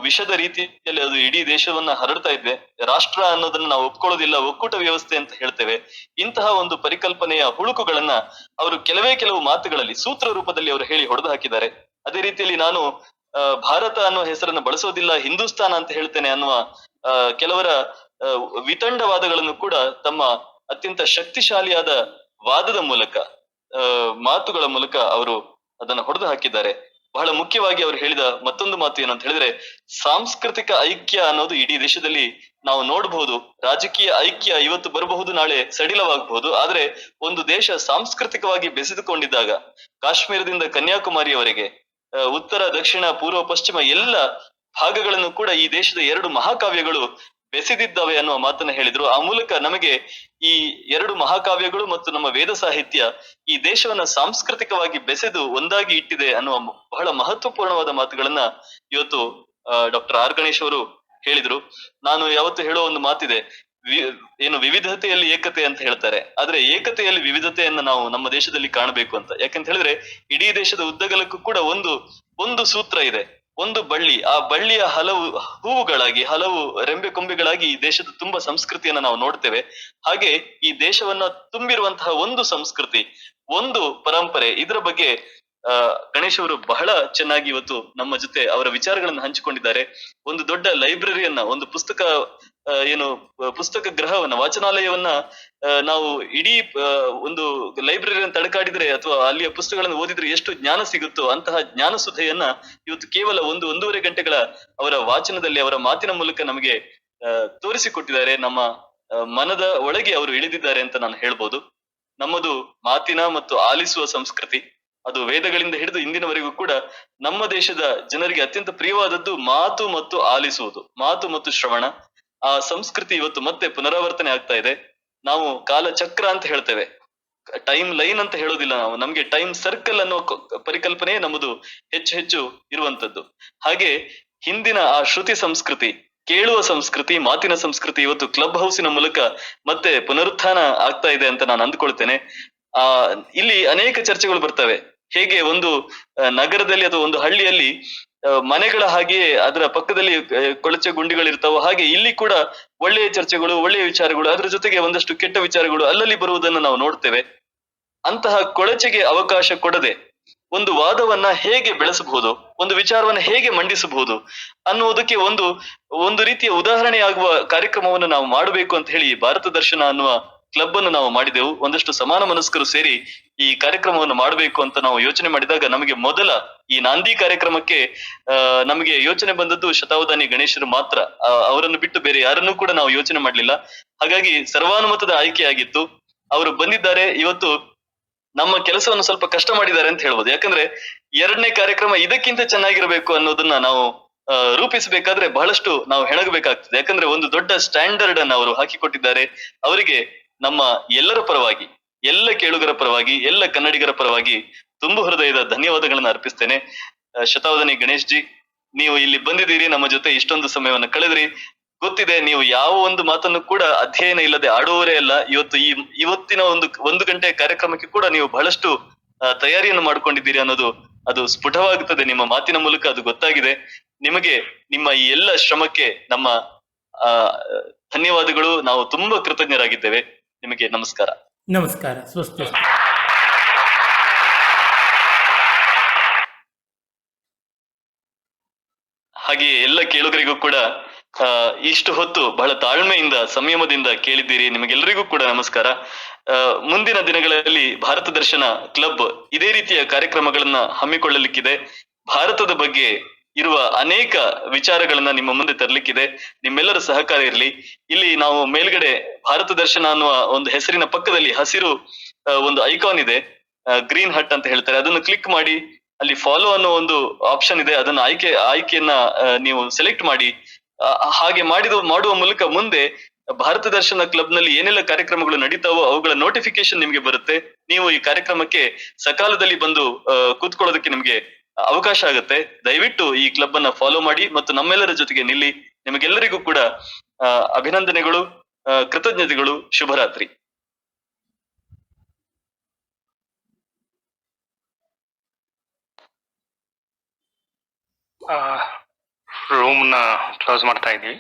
ವಿಷದ ರೀತಿಯಲ್ಲಿ ಅದು ಇಡೀ ದೇಶವನ್ನ ಹರಡ್ತಾ ಇದೆ. ರಾಷ್ಟ್ರ ಅನ್ನೋದನ್ನ ನಾವು ಒಪ್ಕೊಳ್ಳೋದಿಲ್ಲ, ಒಕ್ಕೂಟ ವ್ಯವಸ್ಥೆ ಅಂತ ಹೇಳ್ತೇವೆ. ಇಂತಹ ಒಂದು ಪರಿಕಲ್ಪನೆಯ ಹುಳುಕುಗಳನ್ನ ಅವರು ಕೆಲವು ಮಾತುಗಳಲ್ಲಿ ಸೂತ್ರ ರೂಪದಲ್ಲಿ ಅವರು ಹೇಳಿ ಹೊಡೆದು ಹಾಕಿದ್ದಾರೆ. ಅದೇ ರೀತಿಯಲ್ಲಿ ನಾನು ಭಾರತ ಅನ್ನುವ ಹೆಸರನ್ನು ಬಳಸೋದಿಲ್ಲ, ಹಿಂದೂಸ್ತಾನ ಅಂತ ಹೇಳ್ತೇನೆ ಅನ್ನುವ ಕೆಲವರ ವಿತಂಡವಾದಗಳನ್ನು ಕೂಡ ತಮ್ಮ ಅತ್ಯಂತ ಶಕ್ತಿಶಾಲಿಯಾದ ವಾದದ ಮೂಲಕ, ಮಾತುಗಳ ಮೂಲಕ ಅವರು ಅದನ್ನ ಹೊಡೆದು ಹಾಕಿದ್ದಾರೆ. ಬಹಳ ಮುಖ್ಯವಾಗಿ ಅವರು ಹೇಳಿದ ಮತ್ತೊಂದು ಮಾತು ಏನು ಅಂತ ಹೇಳಿದ್ರೆ, ಸಾಂಸ್ಕೃತಿಕ ಐಕ್ಯ ಅನ್ನೋದು ಇಡೀ ದೇಶದಲ್ಲಿ ನಾವು ನೋಡಬಹುದು. ರಾಜಕೀಯ ಐಕ್ಯ ಇವತ್ತು ಬರಬಹುದು, ನಾಳೆ ಸಡಿಲವಾಗಬಹುದು. ಆದ್ರೆ ಒಂದು ದೇಶ ಸಾಂಸ್ಕೃತಿಕವಾಗಿ ಬೆಸೆದುಕೊಂಡಿದ್ದಾಗ, ಕಾಶ್ಮೀರದಿಂದ ಕನ್ಯಾಕುಮಾರಿಯವರೆಗೆ, ಉತ್ತರ, ದಕ್ಷಿಣ, ಪೂರ್ವ, ಪಶ್ಚಿಮ ಎಲ್ಲ ಭಾಗಗಳನ್ನು ಕೂಡ ಈ ದೇಶದ 2 ಮಹಾಕಾವ್ಯಗಳು ಬೆಸೆದಿದ್ದಾವೆ ಅನ್ನುವ ಮಾತನ್ನ ಹೇಳಿದ್ರು. ಆ ಮೂಲಕ ನಮಗೆ ಈ 2 ಮಹಾಕಾವ್ಯಗಳು ಮತ್ತು ನಮ್ಮ ವೇದ ಸಾಹಿತ್ಯ ಈ ದೇಶವನ್ನ ಸಾಂಸ್ಕೃತಿಕವಾಗಿ ಬೆಸೆದು ಒಂದಾಗಿ ಇಟ್ಟಿದೆ ಅನ್ನುವ ಬಹಳ ಮಹತ್ವಪೂರ್ಣವಾದ ಮಾತುಗಳನ್ನ ಇವತ್ತು ಡಾಕ್ಟರ್ ಆರ್ ಗಣೇಶ್ ಅವರು ಹೇಳಿದ್ರು. ನಾನು ಯಾವತ್ತು ಹೇಳೋ ಒಂದು ಮಾತಿದೆ, ಏನು ವಿವಿಧತೆಯಲ್ಲಿ ಏಕತೆ ಅಂತ ಹೇಳ್ತಾರೆ, ಆದ್ರೆ ಏಕತೆಯಲ್ಲಿ ವಿವಿಧತೆಯನ್ನ ನಾವು ನಮ್ಮ ದೇಶದಲ್ಲಿ ಕಾಣಬೇಕು ಅಂತ. ಯಾಕಂತ ಹೇಳಿದ್ರೆ ಇಡೀ ದೇಶದ ಉದ್ದಗಲಕ್ಕೂ ಕೂಡ ಒಂದು ಸೂತ್ರ ಇದೆ, ಒಂದು ಬಳ್ಳಿ, ಆ ಬಳ್ಳಿಯ ಹಲವು ಹೂವುಗಳಾಗಿ, ಹಲವು ರೆಂಬೆ ಕೊಂಬೆಗಳಾಗಿ ಈ ದೇಶದ ತುಂಬಾ ಸಂಸ್ಕೃತಿಯನ್ನ ನಾವು ನೋಡ್ತೇವೆ. ಹಾಗೆ ಈ ದೇಶವನ್ನ ತುಂಬಿರುವಂತಹ ಒಂದು ಸಂಸ್ಕೃತಿ, ಒಂದು ಪರಂಪರೆ, ಇದರ ಬಗ್ಗೆ ಗಣೇಶ್ ಅವರು ಬಹಳ ಚೆನ್ನಾಗಿ ಇವತ್ತು ನಮ್ಮ ಜೊತೆ ಅವರ ವಿಚಾರಗಳನ್ನು ಹಂಚಿಕೊಂಡಿದ್ದಾರೆ. ಒಂದು ದೊಡ್ಡ ಲೈಬ್ರರಿಯನ್ನ, ಒಂದು ಪುಸ್ತಕ ಗೃಹವನ್ನ, ವಾಚನಾಲಯವನ್ನ ನಾವು ಇಡೀ ಒಂದು ಲೈಬ್ರರಿಯನ್ನು ತಡಕಾಡಿದ್ರೆ ಅಥವಾ ಅಲ್ಲಿಯ ಪುಸ್ತಕಗಳನ್ನು ಓದಿದ್ರೆ ಎಷ್ಟು ಜ್ಞಾನ ಸಿಗುತ್ತೋ ಅಂತಹ ಜ್ಞಾನ ಸುಧೆಯನ್ನ ಇವತ್ತು ಕೇವಲ ಒಂದೂವರೆ ಗಂಟೆಗಳ ಅವರ ವಾಚನದಲ್ಲಿ, ಅವರ ಮಾತಿನ ಮೂಲಕ ನಮಗೆ ತೋರಿಸಿಕೊಟ್ಟಿದ್ದಾರೆ. ನಮ್ಮ ಮನದ ಒಳಗೆ ಅವರು ಇಳಿದಿದ್ದಾರೆ ಅಂತ ನಾನು ಹೇಳ್ಬೋದು. ನಮ್ಮದು ಮಾತಿನ ಮತ್ತು ಆಲಿಸುವ ಸಂಸ್ಕೃತಿ, ಅದು ವೇದಗಳಿಂದ ಹಿಡಿದು ಇಂದಿನವರೆಗೂ ಕೂಡ ನಮ್ಮ ದೇಶದ ಜನರಿಗೆ ಅತ್ಯಂತ ಪ್ರಿಯವಾದದ್ದು ಮಾತು ಮತ್ತು ಆಲಿಸುವುದು, ಮಾತು ಮತ್ತು ಶ್ರವಣ. ಆ ಸಂಸ್ಕೃತಿ ಇವತ್ತು ಮತ್ತೆ ಪುನರಾವರ್ತನೆ ಆಗ್ತಾ ಇದೆ. ನಾವು ಕಾಲಚಕ್ರ ಅಂತ ಹೇಳ್ತೇವೆ, ಟೈಮ್ ಲೈನ್ ಅಂತ ಹೇಳೋದಿಲ್ಲ ನಾವು. ನಮ್ಗೆ ಟೈಮ್ ಸರ್ಕಲ್ ಅನ್ನೋ ಪರಿಕಲ್ಪನೆ ನಮ್ಮದು ಹೆಚ್ಚು ಇರುವಂತದ್ದು. ಹಾಗೆ ಹಿಂದಿನ ಆ ಶ್ರುತಿ ಸಂಸ್ಕೃತಿ, ಕೇಳುವ ಸಂಸ್ಕೃತಿ, ಮಾತಿನ ಸಂಸ್ಕೃತಿ ಇವತ್ತು ಕ್ಲಬ್ ಹೌಸಿನ ಮೂಲಕ ಮತ್ತೆ ಪುನರುತ್ಥಾನ ಆಗ್ತಾ ಇದೆ ಅಂತ ನಾನು ಅಂದ್ಕೊಳ್ತೇನೆ. ಇಲ್ಲಿ ಅನೇಕ ಚರ್ಚೆಗಳು ಬರ್ತವೆ. ಹೇಗೆ ಒಂದು ನಗರದಲ್ಲಿ ಅಥವಾ ಒಂದು ಹಳ್ಳಿಯಲ್ಲಿ ಮನೆಗಳ ಹಾಗೆಯೇ ಅದರ ಪಕ್ಕದಲ್ಲಿ ಕೊಳಚೆ ಗುಂಡಿಗಳಿರ್ತಾವೋ, ಹಾಗೆ ಇಲ್ಲಿ ಕೂಡ ಒಳ್ಳೆಯ ಚರ್ಚೆಗಳು, ಒಳ್ಳೆಯ ವಿಚಾರಗಳು, ಅದರ ಜೊತೆಗೆ ಒಂದಷ್ಟು ಕೆಟ್ಟ ವಿಚಾರಗಳು ಅಲ್ಲಲ್ಲಿ ಬರುವುದನ್ನು ನಾವು ನೋಡ್ತೇವೆ. ಅಂತಹ ಕೊಳಚೆಗೆ ಅವಕಾಶ ಕೊಡದೆ ಒಂದು ವಾದವನ್ನ ಹೇಗೆ ಬೆಳೆಸಬಹುದು, ಒಂದು ವಿಚಾರವನ್ನ ಹೇಗೆ ಮಂಡಿಸಬಹುದು ಅನ್ನುವುದಕ್ಕೆ ಒಂದು ರೀತಿಯ ಉದಾಹರಣೆಯಾಗುವ ಕಾರ್ಯಕ್ರಮವನ್ನು ನಾವು ಮಾಡಬೇಕು ಅಂತ ಹೇಳಿ ಭಾರತ ದರ್ಶನ ಅನ್ನುವ ಕ್ಲಬ್ ಅನ್ನು ನಾವು ಮಾಡಿದೆವು. ಒಂದಷ್ಟು ಸಮಾನ ಮನಸ್ಕರು ಸೇರಿ ಈ ಕಾರ್ಯಕ್ರಮವನ್ನು ಮಾಡಬೇಕು ಅಂತ ನಾವು ಯೋಚನೆ ಮಾಡಿದಾಗ ನಮಗೆ ಮೊದಲ ಈ ನಾಂದಿ ಕಾರ್ಯಕ್ರಮಕ್ಕೆ ನಮಗೆ ಯೋಚನೆ ಬಂದದ್ದು ಶತಾವಧಾನಿ ಗಣೇಶರು ಮಾತ್ರ. ಅವರನ್ನು ಬಿಟ್ಟು ಬೇರೆ ಯಾರನ್ನೂ ಕೂಡ ನಾವು ಯೋಚನೆ ಮಾಡ್ಲಿಲ್ಲ. ಹಾಗಾಗಿ ಸರ್ವಾನುಮತದ ಆಯ್ಕೆಯಾಗಿತ್ತು. ಅವರು ಬಂದಿದ್ದಾರೆ. ಇವತ್ತು ನಮ್ಮ ಕೆಲಸವನ್ನು ಸ್ವಲ್ಪ ಕಷ್ಟ ಮಾಡಿದ್ದಾರೆ ಅಂತ ಹೇಳ್ಬೋದು. ಯಾಕಂದ್ರೆ ಎರಡನೇ ಕಾರ್ಯಕ್ರಮ ಇದಕ್ಕಿಂತ ಚೆನ್ನಾಗಿರ್ಬೇಕು ಅನ್ನೋದನ್ನ ನಾವು ರೂಪಿಸಬೇಕಾದ್ರೆ ಬಹಳಷ್ಟು ನಾವು ಹೆಣಗಬೇಕಾಗ್ತದೆ. ಯಾಕಂದ್ರೆ ಒಂದು ದೊಡ್ಡ ಸ್ಟ್ಯಾಂಡರ್ಡ್ ಅನ್ನು ಅವರು ಹಾಕಿಕೊಟ್ಟಿದ್ದಾರೆ. ಅವರಿಗೆ ನಮ್ಮ ಎಲ್ಲರ ಪರವಾಗಿ, ಎಲ್ಲ ಕೇಳುಗರ ಪರವಾಗಿ, ಎಲ್ಲ ಕನ್ನಡಿಗರ ಪರವಾಗಿ ತುಂಬು ಹೃದಯದ ಧನ್ಯವಾದಗಳನ್ನ ಅರ್ಪಿಸ್ತೇನೆ. ಶತಾವಧಾನಿ ಗಣೇಶ್ ಜಿ, ನೀವು ಇಲ್ಲಿ ಬಂದಿದ್ದೀರಿ, ನಮ್ಮ ಜೊತೆ ಇಷ್ಟೊಂದು ಸಮಯವನ್ನು ಕಳೆದ್ರಿ. ಗೊತ್ತಿದೆ, ನೀವು ಯಾವ ಒಂದು ಮಾತನ್ನು ಕೂಡ ಅಧ್ಯಯನ ಇಲ್ಲದೆ ಆಡುವವರೇ ಅಲ್ಲ. ಇವತ್ತಿನ ಒಂದು ಗಂಟೆ ಕಾರ್ಯಕ್ರಮಕ್ಕೆ ಕೂಡ ನೀವು ಬಹಳಷ್ಟು ತಯಾರಿಯನ್ನು ಮಾಡ್ಕೊಂಡಿದ್ದೀರಿ ಅನ್ನೋದು ಅದು ಸ್ಫುಟವಾಗುತ್ತದೆ ನಿಮ್ಮ ಮಾತಿನ ಮೂಲಕ, ಅದು ಗೊತ್ತಾಗಿದೆ. ನಿಮಗೆ ನಿಮ್ಮ ಈ ಎಲ್ಲ ಶ್ರಮಕ್ಕೆ ನಮ್ಮ ಧನ್ಯವಾದಗಳು. ನಾವು ತುಂಬಾ ಕೃತಜ್ಞರಾಗಿದ್ದೇವೆ. ನಿಮಗೆ ನಮಸ್ಕಾರ. ನಮಸ್ಕಾರ. ಸ್ವಸ್ತಿ. ಹಾಗೆಯೇ ಎಲ್ಲ ಕೇಳುಗರಿಗೂ ಕೂಡ ಇಷ್ಟು ಹೊತ್ತು ಬಹಳ ತಾಳ್ಮೆಯಿಂದ, ಸಂಯಮದಿಂದ ಕೇಳಿದ್ದೀರಿ. ನಿಮಗೆಲ್ಲರಿಗೂ ಕೂಡ ನಮಸ್ಕಾರ. ಮುಂದಿನ ದಿನಗಳಲ್ಲಿ ಭಾರತ ದರ್ಶನ ಕ್ಲಬ್ ಇದೇ ರೀತಿಯ ಕಾರ್ಯಕ್ರಮಗಳನ್ನ ಹಮ್ಮಿಕೊಳ್ಳಲಿಕ್ಕಿದೆ. ಭಾರತದ ಬಗ್ಗೆ ಇರುವ ಅನೇಕ ವಿಚಾರಗಳನ್ನ ನಿಮ್ಮ ಮುಂದೆ ತರಲಿಕ್ಕಿದೆ. ನಿಮ್ಮೆಲ್ಲರ ಸಹಕಾರ ಇರಲಿ. ಇಲ್ಲಿ ನಾವು ಮೇಲ್ಗಡೆ ಭಾರತ ದರ್ಶನ ಅನ್ನುವ ಒಂದು ಹೆಸರಿನ ಪಕ್ಕದಲ್ಲಿ ಹಸಿರು ಒಂದು ಐಕಾನ್ ಇದೆ, ಗ್ರೀನ್ ಹಟ್ ಅಂತ ಹೇಳ್ತಾರೆ. ಅದನ್ನು ಕ್ಲಿಕ್ ಮಾಡಿ ಅಲ್ಲಿ ಫಾಲೋ ಅನ್ನೋ ಒಂದು ಆಪ್ಷನ್ ಇದೆ. ಅದನ್ನ ಆಯ್ಕೆಯನ್ನ ನೀವು ಸೆಲೆಕ್ಟ್ ಮಾಡಿ. ಹಾಗೆ ಮಾಡುವ ಮೂಲಕ ಮುಂದೆ ಭಾರತ ದರ್ಶನ ಕ್ಲಬ್ ನಲ್ಲಿ ಏನೆಲ್ಲ ಕಾರ್ಯಕ್ರಮಗಳು ನಡೀತಾವೋ ಅವುಗಳ ನೋಟಿಫಿಕೇಶನ್ ನಿಮ್ಗೆ ಬರುತ್ತೆ. ನೀವು ಈ ಕಾರ್ಯಕ್ರಮಕ್ಕೆ ಸಕಾಲದಲ್ಲಿ ಬಂದು ಕೂತ್ಕೊಳ್ಳೋದಕ್ಕೆ ನಿಮ್ಗೆ ಅವಕಾಶ ಆಗುತ್ತೆ. ದಯವಿಟ್ಟು ಈ ಕ್ಲಬ್ ಅನ್ನ ಫಾಲೋ ಮಾಡಿ ಮತ್ತು ನಮ್ಮೆಲ್ಲರ ಜೊತೆಗೆ ನಿಲ್ಲಿ. ನಿಮಗೆಲ್ಲರಿಗೂ ಕೂಡ ಅಭಿನಂದನೆಗಳು, ಕೃತಜ್ಞತೆಗಳು. ಶುಭರಾತ್ರಿ. ರೂಮ್ ನ ಕ್ಲೋಸ್ ಮಾಡ್ತಾ ಇದ್ದೀವಿ.